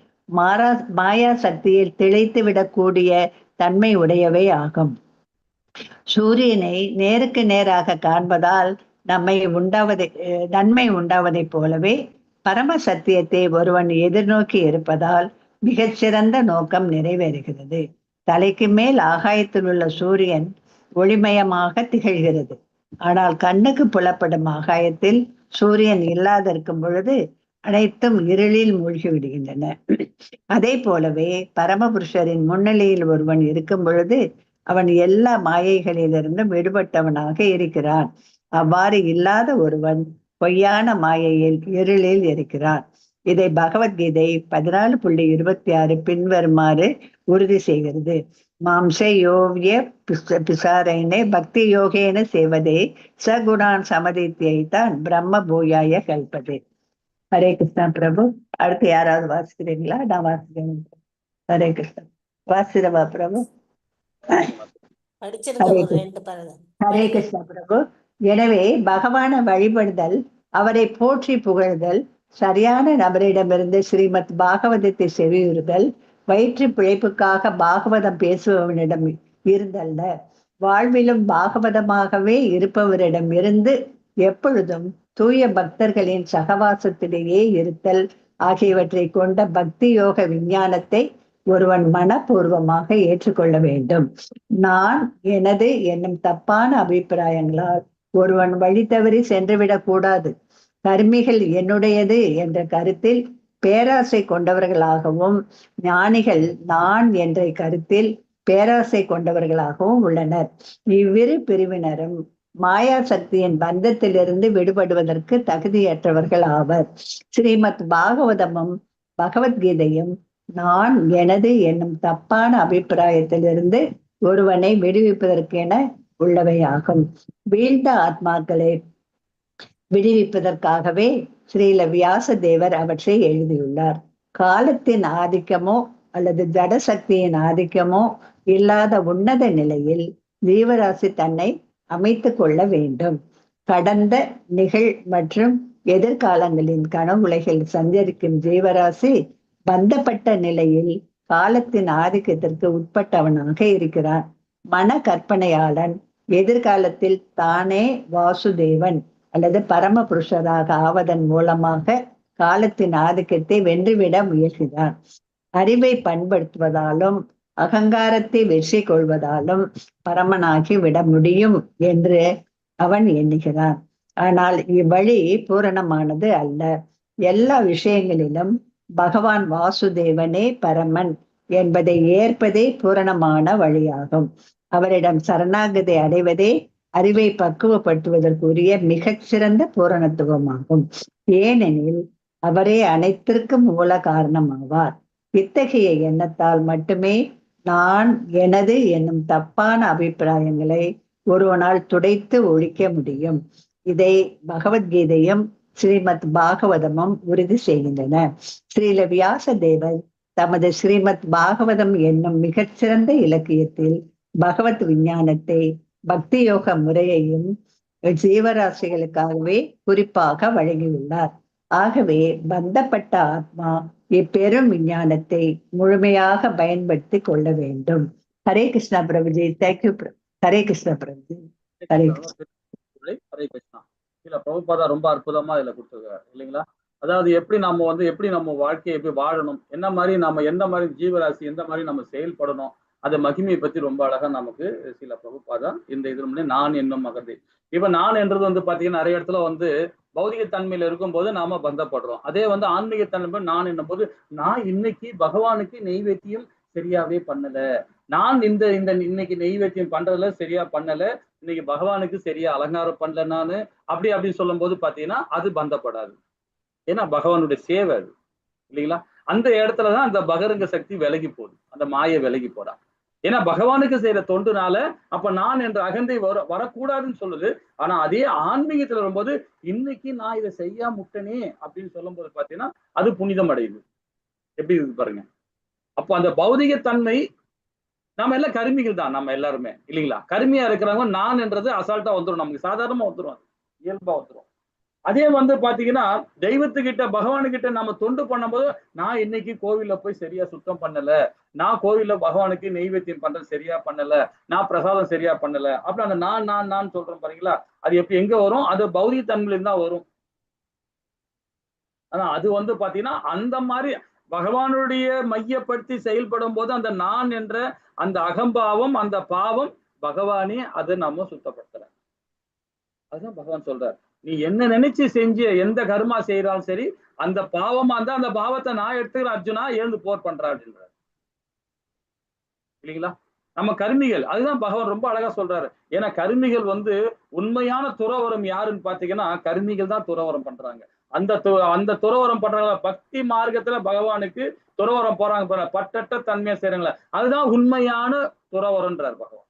மாயா சக்தியில் திளைத்து விடக்கூடிய தன்மை உடையவை ஆகும். சூரியனை நேருக்கு நேராக காண்பதால் நன்மை உண்டாவதைப் போலவே பரம சத்தியத்தை ஒருவன் எதிர்நோக்கி இருப்பதால் மிகச்சிறந்த நோக்கம் நிறைவேறுகிறது. தலைக்கு மேல் ஆகாயத்தில் உள்ள சூரியன் ஒளிமயமாக திகழ்கிறது. ஆனால் கண்ணுக்கு புலப்படும் ஆகாயத்தில் சூரியன் இல்லாதிருக்கும் பொழுது அனைத்தும் இருளில் மூழ்கி விடுகின்றன. அதே போலவே பரமபுருஷரின் முன்னிலையில் ஒருவன் இருக்கும் பொழுது அவன் எல்லா மாயைகளிலிருந்தும் விடுபட்டவனாக இருக்கிறான். அவ்வாறு இல்லாத ஒருவன் பொய்யான மாயையில் இருளில் இருக்கிறான். இதை பகவத்கீதை 14.26 பின்வருமாறு உறுதி செய்கிறது. மாம்சயோவ்ய பிசாரைனே பக்தி யோகேன சேவதே சகுணான் சமதித்யைத்தான் பிரம்ம பூயாய கல்பதே. ஹரே கிருஷ்ணா பிரபு. அடுத்து யாராவது வாசிக்கிறீங்களா? நான் வாசிக்கிறேன். ஹரே கிருஷ்ணா. வாசிரவா பிரபு. ஹரே கிருஷ்ணா பிரபு. எனவே பகவானை வழிபடுதல், அவரை போற்றி புகழ்தல், சரியான நபரிடமிருந்து ஸ்ரீமத் பாகவதத்தை செவியுறுதல், வயிற்று பிழைப்புக்காக பாகவதம் பேசுபவனிடம் இருந்தல்ல, வாழ்விலும் பாகவதமாகவே இருப்பவரிடம் இருந்து எப்பொழுதும் தூய பக்தர்களின் சகவாசத்திலேயே இருத்தல் ஆகியவற்றை கொண்ட பக்தி யோக விஞ்ஞானத்தை ஒருவன் மனப்பூர்வமாக ஏற்றுக்கொள்ள வேண்டும். நான் எனது என்னும் தப்பான அபிப்பிராயங்களால் ஒருவன் வழி தவறி சென்றுவிடக் கூடாது. கர்மிகள் என்னுடையது என்ற கருத்தில் பேராசை கொண்டவர்களாகவும் ஞானிகள் நான் என்ற கருத்தில் பேராசை கொண்டவர்களாகவும் உள்ளனர். இவ்விரு பிரிவினரும் மாயா சக்தியின் பந்தத்திலிருந்து விடுபடுவதற்கு தகுதியற்றவர்கள் ஆவர். ஸ்ரீமத் பாகவதமும் பகவத்கீதையும் நான் எனது என்னும் தப்பான அபிப்பிராயத்திலிருந்து ஒருவனை விடுவிப்பதற்கென உள்ளவையாகும். வீழ்ந்த ஆத்மாக்களை விடுவிப்பதற்காகவே ஸ்ரீல வியாச தேவர் அவற்றை எழுதியுள்ளார். காலத்தின் ஆதிக்கமோ அல்லது ஜட சக்தியின் ஆதிக்கமோ இல்லாத உன்னத நிலையில் ஜீவராசி தன்னை அமைத்து கொள்ள வேண்டும். கடந்த நிகழ் மற்றும் எதிர்காலங்களின் கனவுலைகள் சஞ்சரிக்கும் ஜீவராசி பந்தப்பட்ட நிலையில் காலத்தின் ஆதிக்கத்திற்கு உட்பட்டவனாக இருக்கிறான். மன கற்பனையாளன் எதிர்காலத்தில் தானே வாசுதேவன் அல்லது பரம புருஷராக ஆவதன் மூலமாக காலத்தின் ஆதிக்கத்தை வென்றுவிட முயல்கிறான். அறிவை பண்படுத்துவதாலும் அகங்காரத்தை வெற்றி கொள்வதாலும் பரமனாகி விட முடியும் என்று அவன் எண்ணுகிறான். ஆனால் இவ்வழி பூரணமானது அல்ல. எல்லா விஷயங்களிலும் பகவான் வாசுதேவனே பரமன் என்பதை ஏற்பதே பூரணமான வழியாகும். அவரிடம் சரணாகதி அடைவதே அறிவை பக்குவப்படுத்துவதற்குரிய மிகச்சிறந்த பூரணத்துவமாகும். ஏனெனில் அவரே அனைத்திற்கும் மூல காரணமாவார். இத்தகைய எண்ணத்தால் மட்டுமே நான் எனது என்னும் தப்பான அபிப்பிராயங்களை ஒருவனால் துடைத்து ஒழிக்க முடியும். இதை பகவத்கீதையும் ஸ்ரீமத் பாகவதமும் உறுதி செய்கின்றன. ஸ்ரீல வியாச தேவர் தமது ஸ்ரீமத் பாகவதம் என்னும் மிகச்சிறந்த இலக்கியத்தில் பகவத் விஞ்ஞானத்தை, பக்தி யோக முறையையும் ஜீவராசிகளுக்காகவே குறிப்பாக வழங்கியுள்ளார். ஆகவே பந்தப்பட்ட ஆத்மா இப்பெரும் விஞ்ஞானத்தை முழுமையாக பயன்படுத்தி கொள்ள வேண்டும். ஹரே கிருஷ்ணா பிரபுஜி. தேங்க்யூ. ஹரே கிருஷ்ணா பிரபுஜி. ஹரே கிருஷ்ணா. ஹரே கிருஷ்ணா. இல்ல பிரபுபாதா ரொம்ப அற்புதமா இதுல கொடுத்துருக்காரு இல்லைங்களா? அதாவது எப்படி நம்ம வாழ்க்கையை எப்படி வாழணும், என்ன மாதிரி நம்ம எந்த மாதிரி ஜீவராசி எந்த மாதிரி நம்ம செயல்படணும், அந்த மகிமையை பத்தி ரொம்ப அழகா நமக்கு சில பிரபுபாதா இந்த இதுல நான் என்னும் மகதே. இப்ப நான் என்றது பாத்தீங்கன்னா நிறைய இடத்துல பௌதிக தன்மையில இருக்கும்போது நாம பந்தப்படுறோம். அதே ஆன்மீக தன்மை நான் என்னும் போது நான் இன்னைக்கு பகவானுக்கு நெய்வேத்தியம் சரியாவே பண்ணல, நான் இந்த இன்னைக்கு நெய்வேத்தியம் பண்றதுல சரியா பண்ணல, இன்னைக்கு பகவானுக்கு சரியா அலங்காரம் பண்ணல நானு அப்படின்னு சொல்லும் போது பாத்தீங்கன்னா அது பந்தப்படாது. ஏன்னா பகவானுடைய சேவை அது இல்லைங்களா? அந்த இடத்துலதான் அந்த பகரங்க சக்தி விலகி போகுது, அந்த மாயை விலகி போறா. ஏன்னா பகவானுக்கு செய்யற தொண்டுனால அப்ப நான் என்ற அகந்தை வரக்கூடாதுன்னு சொல்லுது. ஆனா அதே ஆன்மீகத்துல வரும்போது இன்னைக்கு நான் இதை செய்யாம முட்டனே அப்படின்னு சொல்லும் போது பாத்தீங்கன்னா அது புனிதம் அடையுது. எப்படி இருக்கு பாருங்க. அப்போ அந்த பௌதிக தன்மை, நம்ம எல்லாம் கருமிகள் தான் நம்ம எல்லாருமே இல்லைங்களா? கருமியா இருக்கிறவங்க நான் என்றது அசால்ட்டா வந்துடும், நமக்கு சாதாரணமா வந்துடும், இயல்பா வந்துடும். அதே பாத்தீங்கன்னா தெய்வத்துக்கிட்ட பகவானுக்கிட்ட நம்ம தொண்டு பண்ணும்போது நான் இன்னைக்கு கோவில்ல போய் சரியா சுத்தம் பண்ணல, நான் கோவில்ல பகவானுக்கு நெய்வேத்தியம் பண்றது சரியா பண்ணல, நான் பிரசாதம் சரியா பண்ணல, அப்படி அந்த நான் சொல்றோம் பாருங்களா, அது எப்படி எங்க வரும்? அது பௌதிக தன்மையில தான் வரும். ஆனா அது பாத்தீங்கன்னா அந்த மாதிரி பகவானுடைய மையப்படுத்தி செயல்படும் போது அந்த நான் என்ற அந்த அகம்பாவம், அந்த பாவம் பகவானே அதை நம்ம சுத்தப்படுத்துற. அதுதான் பகவான் சொல்றார், நீ என்ன நினைச்சு செஞ்சு எந்த கர்மா செய்யறாலும் சரி அந்த பாவமா இருந்தா அந்த பாவத்தை நான் எடுத்துக்கிறேன் அர்ஜுனா, எழுந்து போர் பண்றா அப்படின்றார் இல்லைங்களா? நம்ம கர்மிகள், அதுதான் பகவான் ரொம்ப அழகா சொல்றாரு. ஏன்னா கர்மிகள் உண்மையான துறவரம் யாருன்னு பாத்தீங்கன்னா கர்மிகள் தான் துறவரம் பண்றாங்க. அந்த துறவரம் பண்றாங்க பக்தி மார்க்கத்துல பகவானுக்கு துறவரம் போறாங்க, பட்டற்ற தன்மையை செய்யறாங்களே, அதுதான் உண்மையான துறவரம்ன்றார் பகவான்.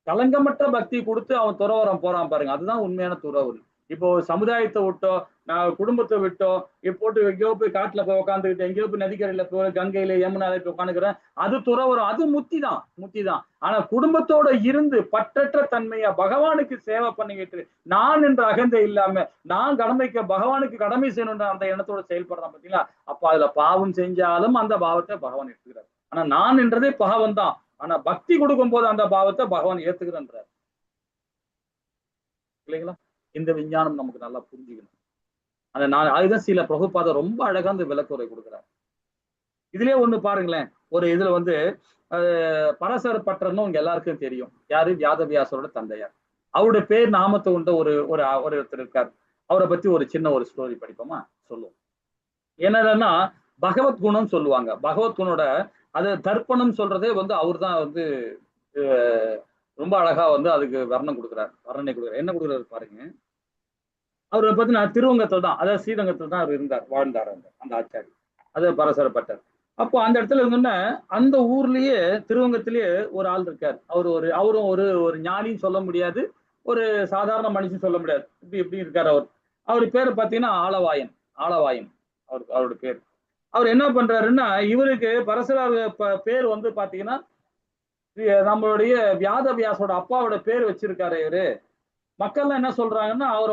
களங்கமற்ற பக்தி கொடுத்து அவன் துறவரம் போறான் பாருங்க, அதுதான் உண்மையான துறவு. இப்போ சமுதாயத்தை விட்டோ, நான் குடும்பத்தை விட்டோ போட்டு எங்கேயோ போய் காட்டுல போய் உட்காந்துக்கிட்டு, எங்கேயோ போய் நதிக்கரையில போய் கங்கையில யமுனால போய் உட்காந்துக்கிறேன், அது துறவரம், அது முக்தி தான். ஆனா குடும்பத்தோட இருந்து பற்றற்ற தன்மையா பகவானுக்கு சேவை பண்ணிக்கிட்டு நான் என்ற அகந்தை இல்லாம நான் பகவானுக்கு கடமை செய்யணுன்ற அந்த எண்ணத்தோட செயல்படுறான் பாத்தீங்களா? அப்ப அதுல பாவம் செஞ்சாலும் அந்த பாவத்தை பகவான் எடுத்துக்கிறார். ஆனா நான் என்றதே பாவம் தான், ஆனா பக்தி கொடுக்கும் போது அந்த பாவத்தை பகவான் ஏத்துக்கிறன்றார் இல்லைங்களா? இந்த விஞ்ஞானம் நமக்கு நல்லா புரிஞ்சுக்கணும். அந்த நான் அதுதான் சில பிரபுபாதா ரொம்ப அழகா அந்த விளக்குரை கொடுக்குறார். இதுலயே ஒண்ணு பாருங்களேன், ஒரு இதுல பரசர பட்டர்னு உங்க எல்லாருக்கும் தெரியும். யாரு? வியாதவியாசரோட தந்தையார். அவருடைய பேர் நாமத்தை உண்ட ஒருத்தர் இருக்கார். அவரை பத்தி ஒரு சின்ன ஒரு ஸ்டோரி படிப்போமா? சொல்லுவோம். என்னன்னா பகவத்குணம் சொல்லுவாங்க. பகவத்குணோட அது தர்ப்பணம் சொல்றதே அவர் தான் ரொம்ப அழகா அதுக்கு வர்ணனை கொடுக்குறாரு. என்ன கொடுக்குறாரு பாருங்க. அவர் பார்த்தீங்கன்னா திருவங்கத்தில் தான், அதாவது ஸ்ரீரங்கத்தில் தான் அவர் இருந்தார், வாழ்ந்தார் அந்த ஆச்சாரி, அது பரசரப்பட்டார். அப்போ அந்த இடத்துல இருந்தோன்னா அந்த ஊர்லயே திருவங்கத்திலேயே ஒரு ஆள் இருக்கார். அவரும் ஒரு ஞானின்னு சொல்ல முடியாது, ஒரு சாதாரண மனுஷன் சொல்ல முடியாது, இப்படி இருக்கார். அவர் பேர் பார்த்தீங்கன்னா ஆளவாயன். அவரோட பேர். அவர் என்ன பண்றாருன்னா, இவருக்கு பரசரார் பேர் பாத்தீங்கன்னா நம்மளுடைய வியாதவியாசோட அப்பாவோட பேர் வச்சிருக்காரு இவரு. மக்கள்லாம் என்ன சொல்றாங்கன்னா, அவர்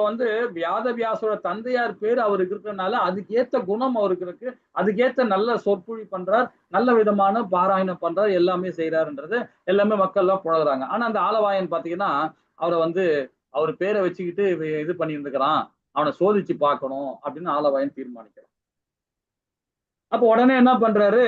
வியாதவியாசோட தந்தையார் பேர் அவருக்கு இருக்கிறதுனால அதுக்கேத்த குணம் அவருக்கு இருக்கு, அதுக்கேத்த நல்ல சொற்பொழி பண்றார், நல்ல விதமான பாராயணம் பண்றார், எல்லாமே செய்யறாருன்றது எல்லாமே மக்கள் எல்லாம் புழகுறாங்க. ஆனா அந்த ஆளவாயன் பாத்தீங்கன்னா அவரை அவர் பேரை வச்சுக்கிட்டு இது பண்ணியிருந்துக்கிறான், அவனை சோதிச்சு பார்க்கணும் அப்படின்னு ஆளவாயன் தீர்மானிக்கிறான். அப்போ உடனே என்ன பண்றாரு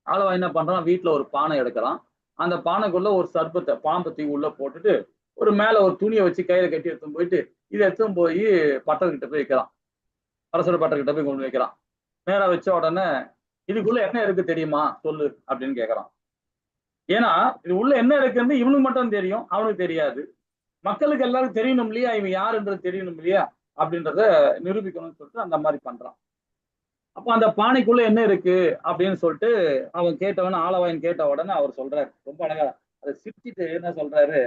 ஆளவாயன், என்ன பண்றான், வீட்டுல ஒரு பானை எடுக்கிறான். அந்த பானைக்குள்ள ஒரு சர்ப்பத்தை பாம்பத்தி உள்ள போட்டுட்டு ஒரு மேல ஒரு துணியை வச்சு கையில கட்டி எடுத்துன்னு போயிட்டு இதை எடுத்துன்னு போய் பட்டர்கிட்ட போய் வைக்கிறான். பரசர பட்டர்கிட்ட போய் கொண்டு வைக்கிறான். நேரா வச்ச உடனே இதுக்குள்ள என்ன இருக்கு தெரியுமா சொல்லு அப்படின்னு கேட்கறான். ஏன்னா இது உள்ள என்ன இருக்குன்னு இவனுக்கு மட்டும் தெரியும், அவனுக்கு தெரியாது. மக்களுக்கு எல்லாரும் தெரியணும் இல்லையா, இவன் யாருன்றது தெரியணும் இல்லையா? அப்படின்றத நிரூபிக்கணும்னு சொல்லிட்டு அந்த மாதிரி பண்றான். அப்ப அந்த பானைக்குள்ள என்ன இருக்கு அப்படின்னு சொல்லிட்டு அவன் கேட்டவன ஆளவாயன் கேட்ட உடனே அவர் சொல்றாரு, ரொம்ப அழகா அதை சிரிச்சிட்டு என்ன சொல்றாரு,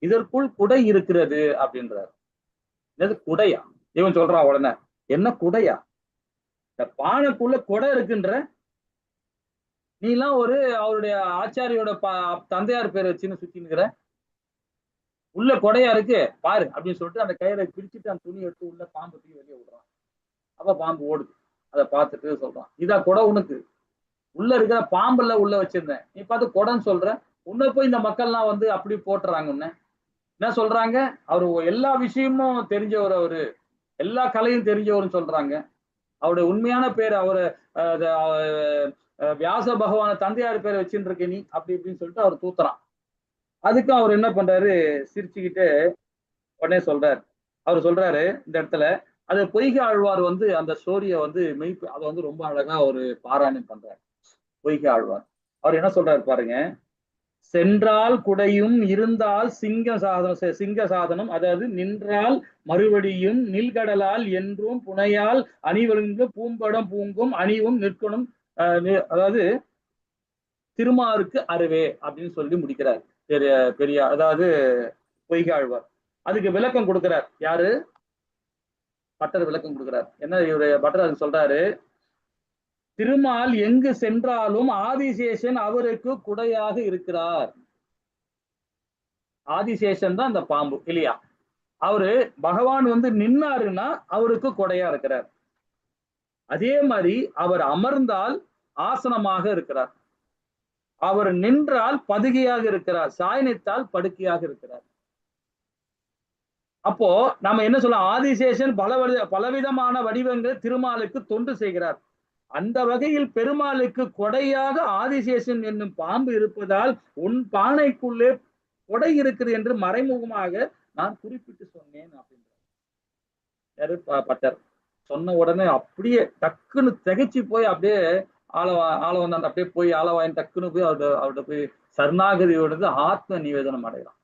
இதற்குள் குடை இருக்கிறது அப்படின்றாரு. என்னது குடையா? இவன் சொல்றான் உடனே, என்ன குடையா? இந்த பானைக்குள்ள குடை இருக்குன்ற, நீ எல்லாம் ஒரு அவருடைய ஆச்சாரியோட தந்தையார் பேரை வச்சுன்னு சுத்தினுக்கிற, உள்ள கொடையா இருக்கு பாரு அப்படின்னு சொல்லிட்டு அந்த கயிறை பிரிச்சுட்டு அந்த துணி எடுத்து உள்ள பாம்பு தூக்கி வெளியே விடுறான். அப்ப பாம்பு ஓடுது. அதை பார்த்துட்டு சொல்றான், இதா கொடை உனக்கு, உள்ள இருக்கிற பாம்புல உள்ள வச்சிருந்தேன், நீ பார்த்து கொடைன்னு சொல்ற, உன்னை போய் இந்த மக்கள்லாம் வந்து அப்படி போட்டுறாங்க. உன்ன என்ன சொல்றாங்க, அவரு எல்லா விஷயமும் தெரிஞ்சவர், அவரு எல்லா கலையும் தெரிஞ்சவர்னு சொல்றாங்க. அவருடைய உண்மையான பேர் அவரு வியாச பகவான தந்தையார் பேரை வச்சுட்டு இருக்க நீ அப்படி இப்படின்னு சொல்லிட்டு அவர் தூத்துறான். அதுக்கு அவர் என்ன பண்றாரு, சிரிச்சுக்கிட்டு உடனே சொல்றாரு, அவர் சொல்றாரு இந்த இடத்துல, அது பொய்கை ஆழ்வார் வந்து அந்த ஸ்டோரியை வந்து அதை வந்து ரொம்ப அழகா ஒரு பாராயணம் பண்றாரு. பொய்கை ஆழ்வார் அவர் என்ன சொல்றாரு பாருங்க, சென்றால் குடையும் இருந்தால் சிங்க சாதனம், அதாவது நின்றால் மறுபடியும் நில்கடலால் என்றும் புனையால் அணிவருங்கு பூம்படம் பூங்கும் அணிவும் நிற்கணும், அதாவது திருமாருக்கு அருவே அப்படின்னு சொல்லி முடிக்கிறார் பெரிய அதாவது பொய்கை ஆழ்வார். அதுக்கு விளக்கம் கொடுக்கிறார் யாரு, பட்டர் விளக்கம் கொடுக்கிறார். என்ன இவருடைய பட்டர் அது சொல்றாரு, திருமால் எங்கு சென்றாலும் ஆதிசேஷன் அவருக்கு குடையாக இருக்கிறார். ஆதிசேஷன் தான் அந்த பாம்பு இல்லையா, அவரு பகவான் வந்து நின்னாருன்னா அவருக்கு கொடையா இருக்கிறார். அதே மாதிரி அவர் அமர்ந்தால் ஆசனமாக இருக்கிறார், அவர் நின்றால் பதுகையாக இருக்கிறார், சாயனித்தால் படுக்கையாக இருக்கிறார். அப்போ நம்ம என்ன சொல்லலாம், ஆதிசேஷன் பலவிதமான வடிவங்கள் திருமாலுக்கு தொண்டு செய்கிறார். அந்த வகையில் பெருமாளுக்கு கொடையாக ஆதிசேஷன் என்னும் பாம்பு இருப்பதால் உன் பானைக்குள்ளே கொடை இருக்குது என்று மறைமுகமாக நான் குறிப்பிட்டு சொன்னேன் அப்படின்றார் பட்டர். சொன்ன உடனே அப்படியே டக்குன்னு திகைச்சு போய் அப்படியே ஆளவந்தான் அப்படியே போய் ஆளவாயன் டக்குன்னு போய் அவர்கிட்ட போய் சரணாகதியோடது ஆத்ம நிவேதனம் அடைகிறான்.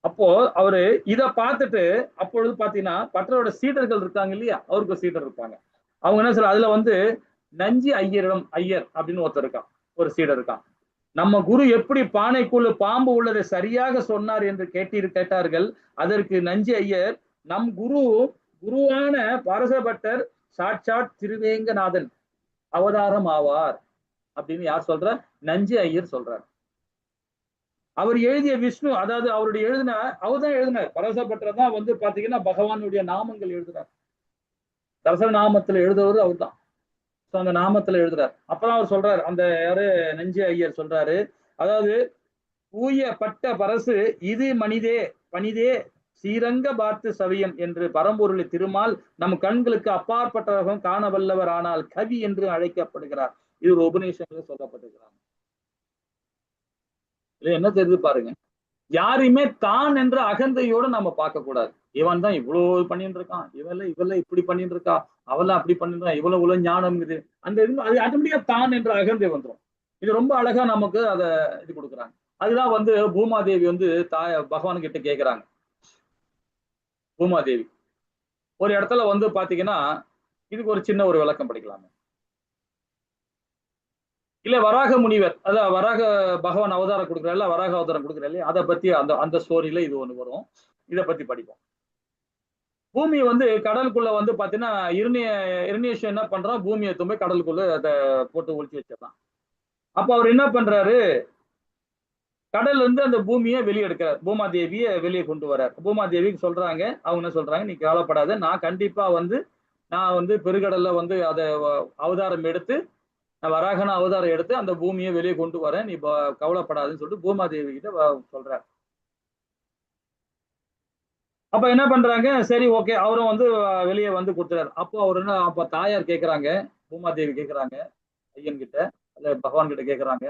அப்போ அவரு இதை பார்த்துட்டு அப்பொழுது பாத்தீங்கன்னா பட்டரோட சீடர்கள் இருக்காங்க இல்லையா, அவருக்கு சீடர் இருப்பாங்க. அவங்க என்ன சொல்ற, அதுல வந்து நஞ்சி ஐயர் அப்படின்னு ஒருத்தர் இருக்கான், ஒரு சீடர் இருக்கான். நம்ம குரு எப்படி பானைக்குள்ள பாம்பு உள்ளதை சரியாக சொன்னார் என்று கேட்டார்கள். அதற்கு நஞ்சி ஐயர், நம் குருவான பரசபட்டர் சாட்சாத் திருவேங்கநாதன் அவதாரம் ஆவார் அப்படின்னு யார் சொல்ற, நஞ்சி ஐயர் சொல்றார். அவர் எழுதிய விஷ்ணு, அதாவது அவருடைய அவர் தான் எழுதினார். பரசபட்டர் தான் வந்து பாத்தீங்கன்னா பகவானுடைய நாமங்கள் எழுதுறார். தசர நாமத்துல எழுதுவது அவர் தான். அந்த நாமத்துல எழுதுறார். அப்பதான் அவர் சொல்றாரு, அந்த யாரு நஞ்சி ஐயர் சொல்றாரு, அதாவது தூய பட்ட பரசு இது பணிதே ஸ்ரீரங்க பார்த்து சவியம் என்று பரம்பொருளை திருமால் நம் கண்களுக்கு அப்பாற்பட்டவர்கள் காண வல்லவர் ஆனால் கவி என்று அழைக்கப்படுகிறார். இது ஒரு உபநிஷத்துல சொல்லப்பட்டிருக்கிறாங்க. இது என்ன தெரிஞ்சு பாருங்க, யாரையுமே தான் என்ற அகந்தையோட நம்ம பார்க்க கூடாது. இவன் தான் இவ்வளவு பண்ணிட்டு இருக்கான், இவெல்லாம் இப்படி பண்ணிட்டு இருக்கா, அவெல்லாம் அப்படி பண்ணிட்டு இருக்கான், இவ்வளவு ஞானம் இது, அந்த இது அது ஆட்டோமேட்டிக்கா தான் என்ற அகந்தை வந்துடும். இது ரொம்ப அழகா நமக்கு அதை இது கொடுக்குறாங்க. அதுதான் வந்து பூமாதேவி வந்து பகவான் கிட்ட கேட்கிறாங்க. பூமாதேவி ஒரு இடத்துல வந்து பாத்தீங்கன்னா, இதுக்கு ஒரு சின்ன ஒரு விளக்கம் படிக்கலாமே. இல்ல வராக முனிவர், அதான் வராக பகவான் அவதாரம் கொடுக்குறாரு, வராக அவதாரம் கொடுக்குறாரு, அதை பத்தி அந்த ஸ்டோரியில இது ஒண்ணு வரும். இதை பத்தி படிப்போம். பூமி வந்து கடலுக்குள்ள வந்து பாத்தீங்கன்னா இரணியேஷன் என்ன பண்றான், பூமியை தும்பி கடலுக்குள்ள அதை போட்டு ஒழிச்சு வச்சிடறான். அப்ப அவர் என்ன பண்றாரு, கடல்ல இருந்து அந்த பூமியை வெளியே எடுக்கிறார், பூமாதேவியை வெளியே கொண்டு வர்றார். பூமாதேவிக்கு சொல்றாங்க, அவங்க என்ன சொல்றாங்க, நீ கவலைப்படாத, நான் கண்டிப்பா வந்து நான் வந்து பெருகடல்ல வந்து அதை அவதாரம் எடுத்து, நான் வராகன அவதாரம் எடுத்து அந்த பூமியை வெளியே கொண்டு வரேன், நீ கவலைப்படாதுன்னு சொல்லிட்டு பூமாதேவி கிட்ட சொல்றார். அப்ப என்ன பண்றாங்க, சரி ஓகே, அவரும் வந்து வெளியே வந்து கொடுத்துறாரு. அப்போ அவர் என்ன, அப்ப தாயார் கேட்கிறாங்க, பூமாதேவி கேட்கிறாங்க ஐயன் கிட்ட, அல்ல பகவான் கிட்ட கேட்கிறாங்க,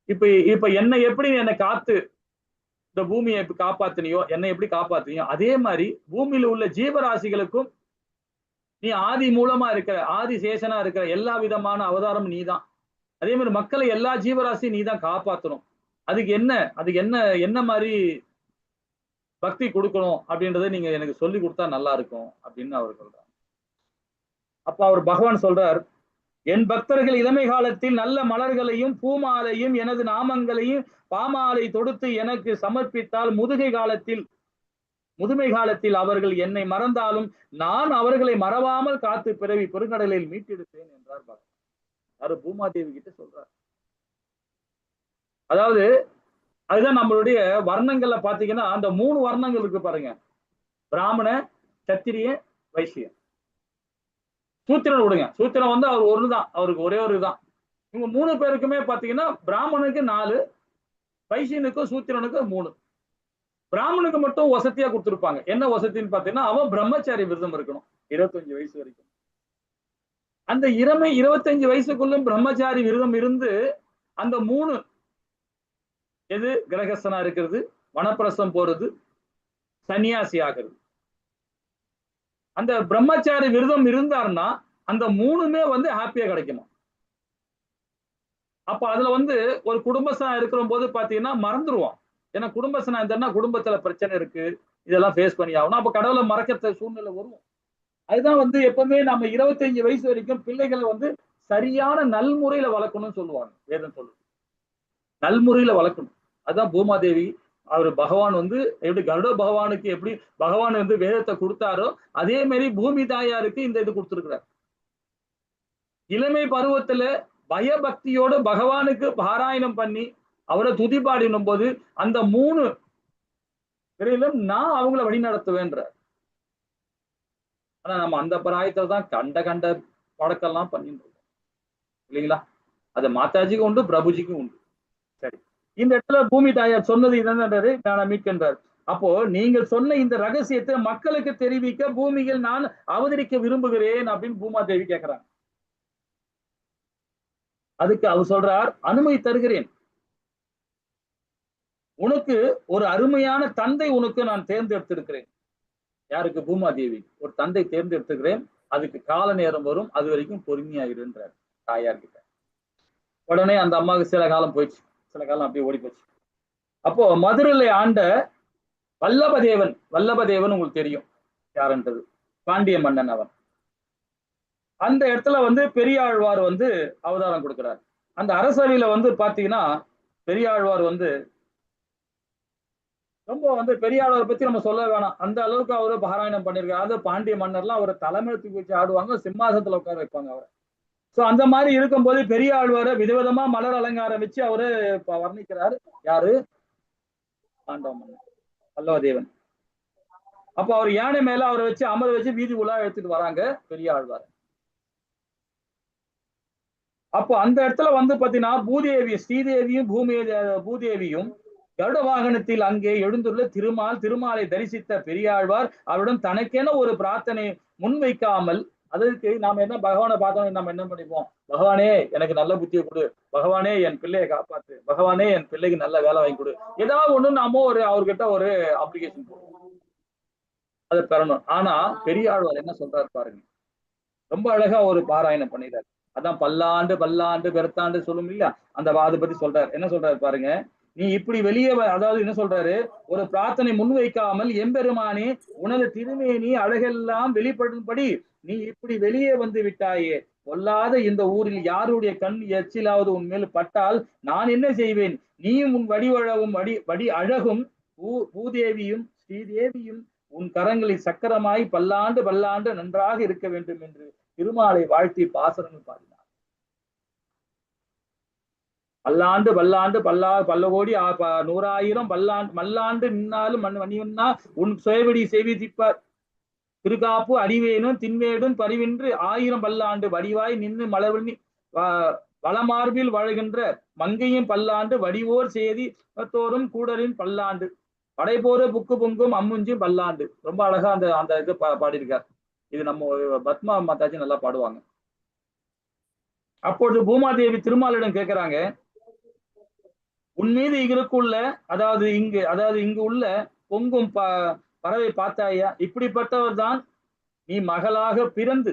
இப்ப என்னை காத்து இந்த பூமியை எப்படி காப்பாத்தினியோ, என்னை எப்படி காப்பாத்தினியோ, அதே மாதிரி பூமியில உள்ள ஜீவராசிகளுக்கும் நீ ஆதி மூலமா இருக்கிற, ஆதி சேஷனா இருக்கிற, எல்லா விதமான அவதாரம் நீதான். அதே மாதிரி மக்களை எல்லா ஜீவராசியும் நீதான் காப்பாற்றணும். அதுக்கு என்ன என்ன மாதிரி பக்தி கொடுக்கணும் அப்படின்றத நீங்க எனக்கு சொல்லி கொடுத்தா நல்லா இருக்கும் அப்படின்னு அவர் சொல்றார். அப்ப அவர் பகவான் சொல்றார், என் பக்தர்கள் இளமை காலத்தில் நல்ல மலர்களையும் பூமாலையும் எனது நாமங்களையும் பாமாலை தொடுத்து எனக்கு சமர்ப்பித்தால் முதுமை காலத்தில் அவர்கள் என்னை மறந்தாலும் நான் அவர்களை மறவாமல் காத்து பிறவி பெருங்கடலில் மீட்டெடுப்பேன் என்றார் பகவான். யாரு? பூமாதேவி கிட்ட சொல்றார். அதாவது அதுதான் நம்மளுடைய வர்ணங்கள்ல பாத்தீங்கன்னா அந்த 3 வர்ணங்கள் இருக்கு பாருங்க, பிராமண, சத்திரிய, வைசியன். சூத்திரன் விடுங்க, சூத்திரன் வந்து அவர் ஒருதான், அவருக்கு ஒரே ஒரு தான். இவங்க 3 பேருக்குமே பாத்தீங்கன்னா பிராமணனுக்கு 4, வைசியனுக்கும் சூத்திரனுக்கும் 3. பிராமணுக்கு மட்டும் வசதியா கொடுத்துருப்பாங்க. என்ன வசதின்னு பாத்தீங்கன்னா அவன் பிரம்மச்சாரி விரதம் இருக்கணும் 25 வயசு வரைக்கும். அந்த 25 வயசுக்குள்ளும் பிரம்மச்சாரி விரதம் இருந்து அந்த 3 எது கிரகஸ்தனா இருக்கிறது, வனப்பிரசம் போறது, சன்னியாசி ஆகிறது. அந்த பிரம்மச்சாரி விரதம் இருந்தாருன்னா அந்த 3மே வந்து ஹாப்பியா கிடைக்குமா. அப்ப அதுல வந்து ஒரு குடும்பஸ்தனா இருக்கிற போது பாத்தீங்கன்னா மறந்துடுவான். ஏன்னா குடும்பஸ்தனா இருந்தா குடும்பத்துல பிரச்சனை இருக்கு, இதெல்லாம் ஃபேஸ் பண்ணி ஆகணும். அப்ப கடவுளை மறக்கிற சூழ்நிலை வரும். அதுதான் வந்து எப்பவுமே நம்ம 25 வயசு வரைக்கும் பிள்ளைகளை வந்து சரியான நல்முறையில வளர்க்கணும்னு சொல்லுவாங்க, வேதம் சொல்லுது. நல்முறையில வளர்க்கணும். அதுதான் பூமாதேவி அவர் பகவான் வந்து எப்படி கருட பகவானுக்கு எப்படி பகவான் வந்து வேதத்தை கொடுத்தாரோ அதே மாதிரி பூமி தாயாருக்கு இந்த இது கொடுத்திருக்கிறார். இளமை பருவத்துல பயபக்தியோட பகவானுக்கு பாராயணம் பண்ணி அவரை துதி பாடினும் போது அந்த 3 பேரிலும் நான் அவங்கள வழி நடத்துவேன்ற. ஆனா நம்ம அந்த பிராயத்துல தான் கண்ட பழக்கெல்லாம் பண்ணிட்டு இருக்கோம் இல்லைங்களா. அது மாதாஜிக்கு உண்டு, பிரபுஜிக்கும் உண்டு. சரி, இந்த இடத்துல பூமி தாயார் சொன்னது என்னன்றது நான் மீட்கின்றார். அப்போ நீங்கள் சொன்ன இந்த ரகசியத்தை மக்களுக்கு தெரிவிக்க பூமியில் நான் அவதரிக்க விரும்புகிறேன் அப்படின்னு பூமாதேவி கேட்கிறாங்க. அதுக்கு அவர் சொல்றார், அனுமதி தருகிறேன். உனக்கு ஒரு அருமையான தந்தை உனக்கு நான் தேர்ந்தெடுத்திருக்கிறேன். யாருக்கு? பூமாதேவி ஒரு தந்தை தேர்ந்தெடுத்துக்கிறேன். அதுக்கு கால நேரம் வரும், அது வரைக்கும் பொறுமையாயிருன்றார் தாயார்கிட்ட. உடனே அந்த அம்மாவுக்கு சில காலம் போயிடுச்சு, சில காலம் அப்படியே ஓடி போச்சு. அப்போ மதுரையில ஆண்ட வல்லபதேவன் உங்களுக்கு தெரியும் யாருன்றது, பாண்டிய மன்னன் அவன். அந்த இடத்துல வந்து பெரியாழ்வார் வந்து அவதாரம் கொடுக்கிறார். அந்த அரசவையில வந்து பாத்தீங்கன்னா பெரியாழ்வார் வந்து ரொம்ப வந்து பெரியாழ்வாரை பத்தி நம்ம சொல்ல வேணாம், அந்த அளவுக்கு அவரு பாராயணம் பண்ணிருக்காரு. அது பாண்டிய மன்னர்லாம் அவரை தலைமைத்துக்கு வச்சு ஆடுவாங்க, சிம்மாசனத்துல உட்கார வைப்பாங்க அவரை. சோ அந்த மாதிரி இருக்கும்போது பெரியாழ்வாரை விதவிதமா மலர் அலங்காரம் வச்சு அவரு வர்ணிக்கிறாரு. யாரு? பாண்டவ மன்னன் வல்லவதேவன். அப்ப அவர் யானை மேல அவரை வச்சு அமர வச்சு வீதி உலா எடுத்துட்டு வராங்க பெரியாழ்வார். அப்போ அந்த இடத்துல வந்து பாத்தீங்கன்னா பூதேவி ஸ்ரீதேவியும் பூதேவியும் கருட வாகனத்தில் அங்கே எழுந்துள்ள திருமாலை தரிசித்த பெரியாழ்வார் அவரிடம் தனக்கென ஒரு பிரார்த்தனை முன்வைக்காமல், அதற்கு நாம என்ன பகவானை பார்த்தோம், நம்ம என்ன பண்ணிப்போம், பகவானே எனக்கு நல்ல புத்தியை கொடு, பகவானே என் பிள்ளையை காப்பாத்து, பகவானே என் பிள்ளைக்கு நல்ல வேலை வாங்கி கொடு, ஏதாவது ஒண்ணு நாம அவர்கிட்ட ஒரு அப்ளிகேஷன் போடுவோம், அதை பெறணும். ஆனா பெரியாழ்வார் என்ன சொல்றாரு பாருங்க, ரொம்ப அழகா ஒரு பாராயணம் பண்ணிடுறாரு. அதான் பல்லாண்டு பெருத்தாண்டு சொல்லும் இல்லையா, அந்த அதை பத்தி சொல்றாரு. என்ன சொல்றாரு பாருங்க, நீ இப்படி வெளியே அதாவது என்ன சொல்றாரு, ஒரு பிரார்த்தனை முன்வைக்காமல் எம்பெருமானே உனது திருமேனி அழகெல்லாம் வெளிப்படும்படி நீ இப்படி வெளியே வந்து விட்டாயே, பொல்லாத இந்த ஊரில் யாருடைய கண் எச்சிலாவது உன் மேல் பட்டால் நான் என்ன செய்வேன், நீயும் உன் வடி அழகும் பூதேவியும் ஸ்ரீதேவியும் உன் கரங்களில் சக்கரமாய் பல்லாண்டு நன்றாக இருக்க வேண்டும் என்று திருமாலை வாழ்த்தி பாசனங்கள் பாடினார். பல்லாண்டு பல்ல கோடி 100,000 மல்லாண்டு நின்னாலும் மணிவண்ணா உன் சுயவடி செய்விப்பார் திருக்காப்பு அடிவேனும் தின்வேடும் பரிவின்று 1000 பல்லாண்டு வடிவாய் நின்று மலர்வண்ணி வளமார்பில் வாழ்கின்ற மங்கையும் பல்லாண்டு வடிவோர் செய்தி தோறும் கூடலின் பல்லாண்டு படைபோர புக்கு பொங்கும் அம்முஞ்சும் பல்லாண்டு. ரொம்ப அழகா அந்த இது பாடியிருக்கார். இது நம்ம பத்மா மாதாஜி நல்லா பாடுவாங்க. அப்பொழுது பூமாதேவி திருமாலிடம் கேட்கிறாங்க, உன் மீது இருக்குள்ள அதாவது இங்கு உள்ள பொங்கும் பறவை பார்த்தாயா, இப்படிப்பட்டவர் தான் நீ மகளாக பிறந்து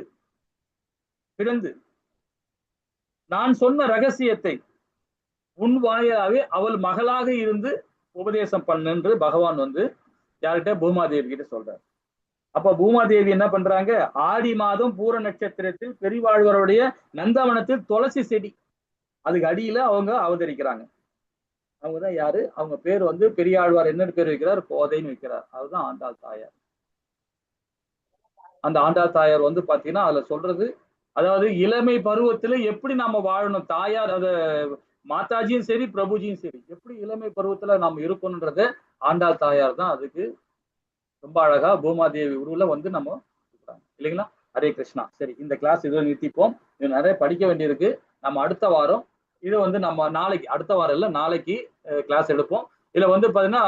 நான் சொன்ன ரகசியத்தை உன் வாயிலாவே அவள் மகளாக இருந்து உபதேசம் பண்ணுன்று பகவான் வந்து யார்கிட்ட பூமாதேவி கிட்ட சொல்றாரு. அப்ப பூமாதேவி என்ன பண்றாங்க, ஆடி மாதம் பூர நட்சத்திரத்தில் பெரிவாழ்வருடைய நந்தவனத்தில் துளசி செடி அதுக்கு அடியில அவங்க அவதரிக்கிறாங்க. அவங்கதான் யாரு, அவங்க பேர் வந்து பெரியாழ்வார் என்ன பேர் வைக்கிறார், கோதைன்னு வைக்கிறார். அதுதான் ஆண்டாள் தாயார். அந்த ஆண்டாள் தாயார் வந்து பாத்தீங்கன்னா அதுல சொல்றது, அதாவது இளமை பருவத்துல எப்படி நாம வாழணும், தாயார் அத மாதாஜியும் சரி பிரபுஜியும் சரி எப்படி இளமை பருவத்துல நாம இருக்கணும்ன்றத ஆண்டாள் தாயார் தான் அதுக்கு ரொம்ப அழகா பூமாதேவி உருவுல வந்து நம்ம இல்லைங்களா. ஹரே கிருஷ்ணா. சரி, இந்த கிளாஸ் இதை நிறுத்திப்போம். இது நிறைய படிக்க வேண்டியிருக்கு. நம்ம அடுத்த வாரம் இதை வந்து நம்ம நாளைக்கு, அடுத்த வாரம் இல்ல நாளைக்கு கிளாஸ் எடுப்போம். இதுல வந்து பாத்தீங்கன்னா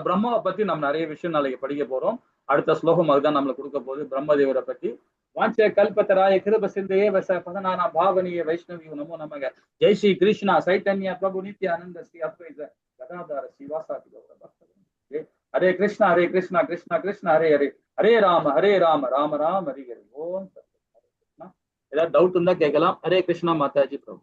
பிரம்மாவை பத்தி நம்ம நிறைய விஷயம் நாளைக்கு படிக்க போறோம். அடுத்த ஸ்லோகம் அதுதான் நம்மளுக்கு கொடுக்க போகுது, பிரம்மதேவரை பத்தி. வாஞ்ச கல்பத்தராய கிருப சிந்தையே பதனானா பாவனிய வைஷ்ணவி நமோ நமக. ஜெய் ஸ்ரீ கிருஷ்ணா சைத்தன்யா பிரபு நித்யானந்த ஸ்ரீ அத்வைத கதாதார ஸ்ரீவாசாதி கௌரவ. ஹரே கிருஷ்ணா ஹரே கிருஷ்ணா கிருஷ்ணா கிருஷ்ணா ஹரே ஹரே, ஹரே ராம ராம ராம ஹரி ஹரி. ஓம். ஏதாவது டவுட் இருந்தா கேட்கலாம். ஹரே கிருஷ்ணா மாதாஜி பிரபு.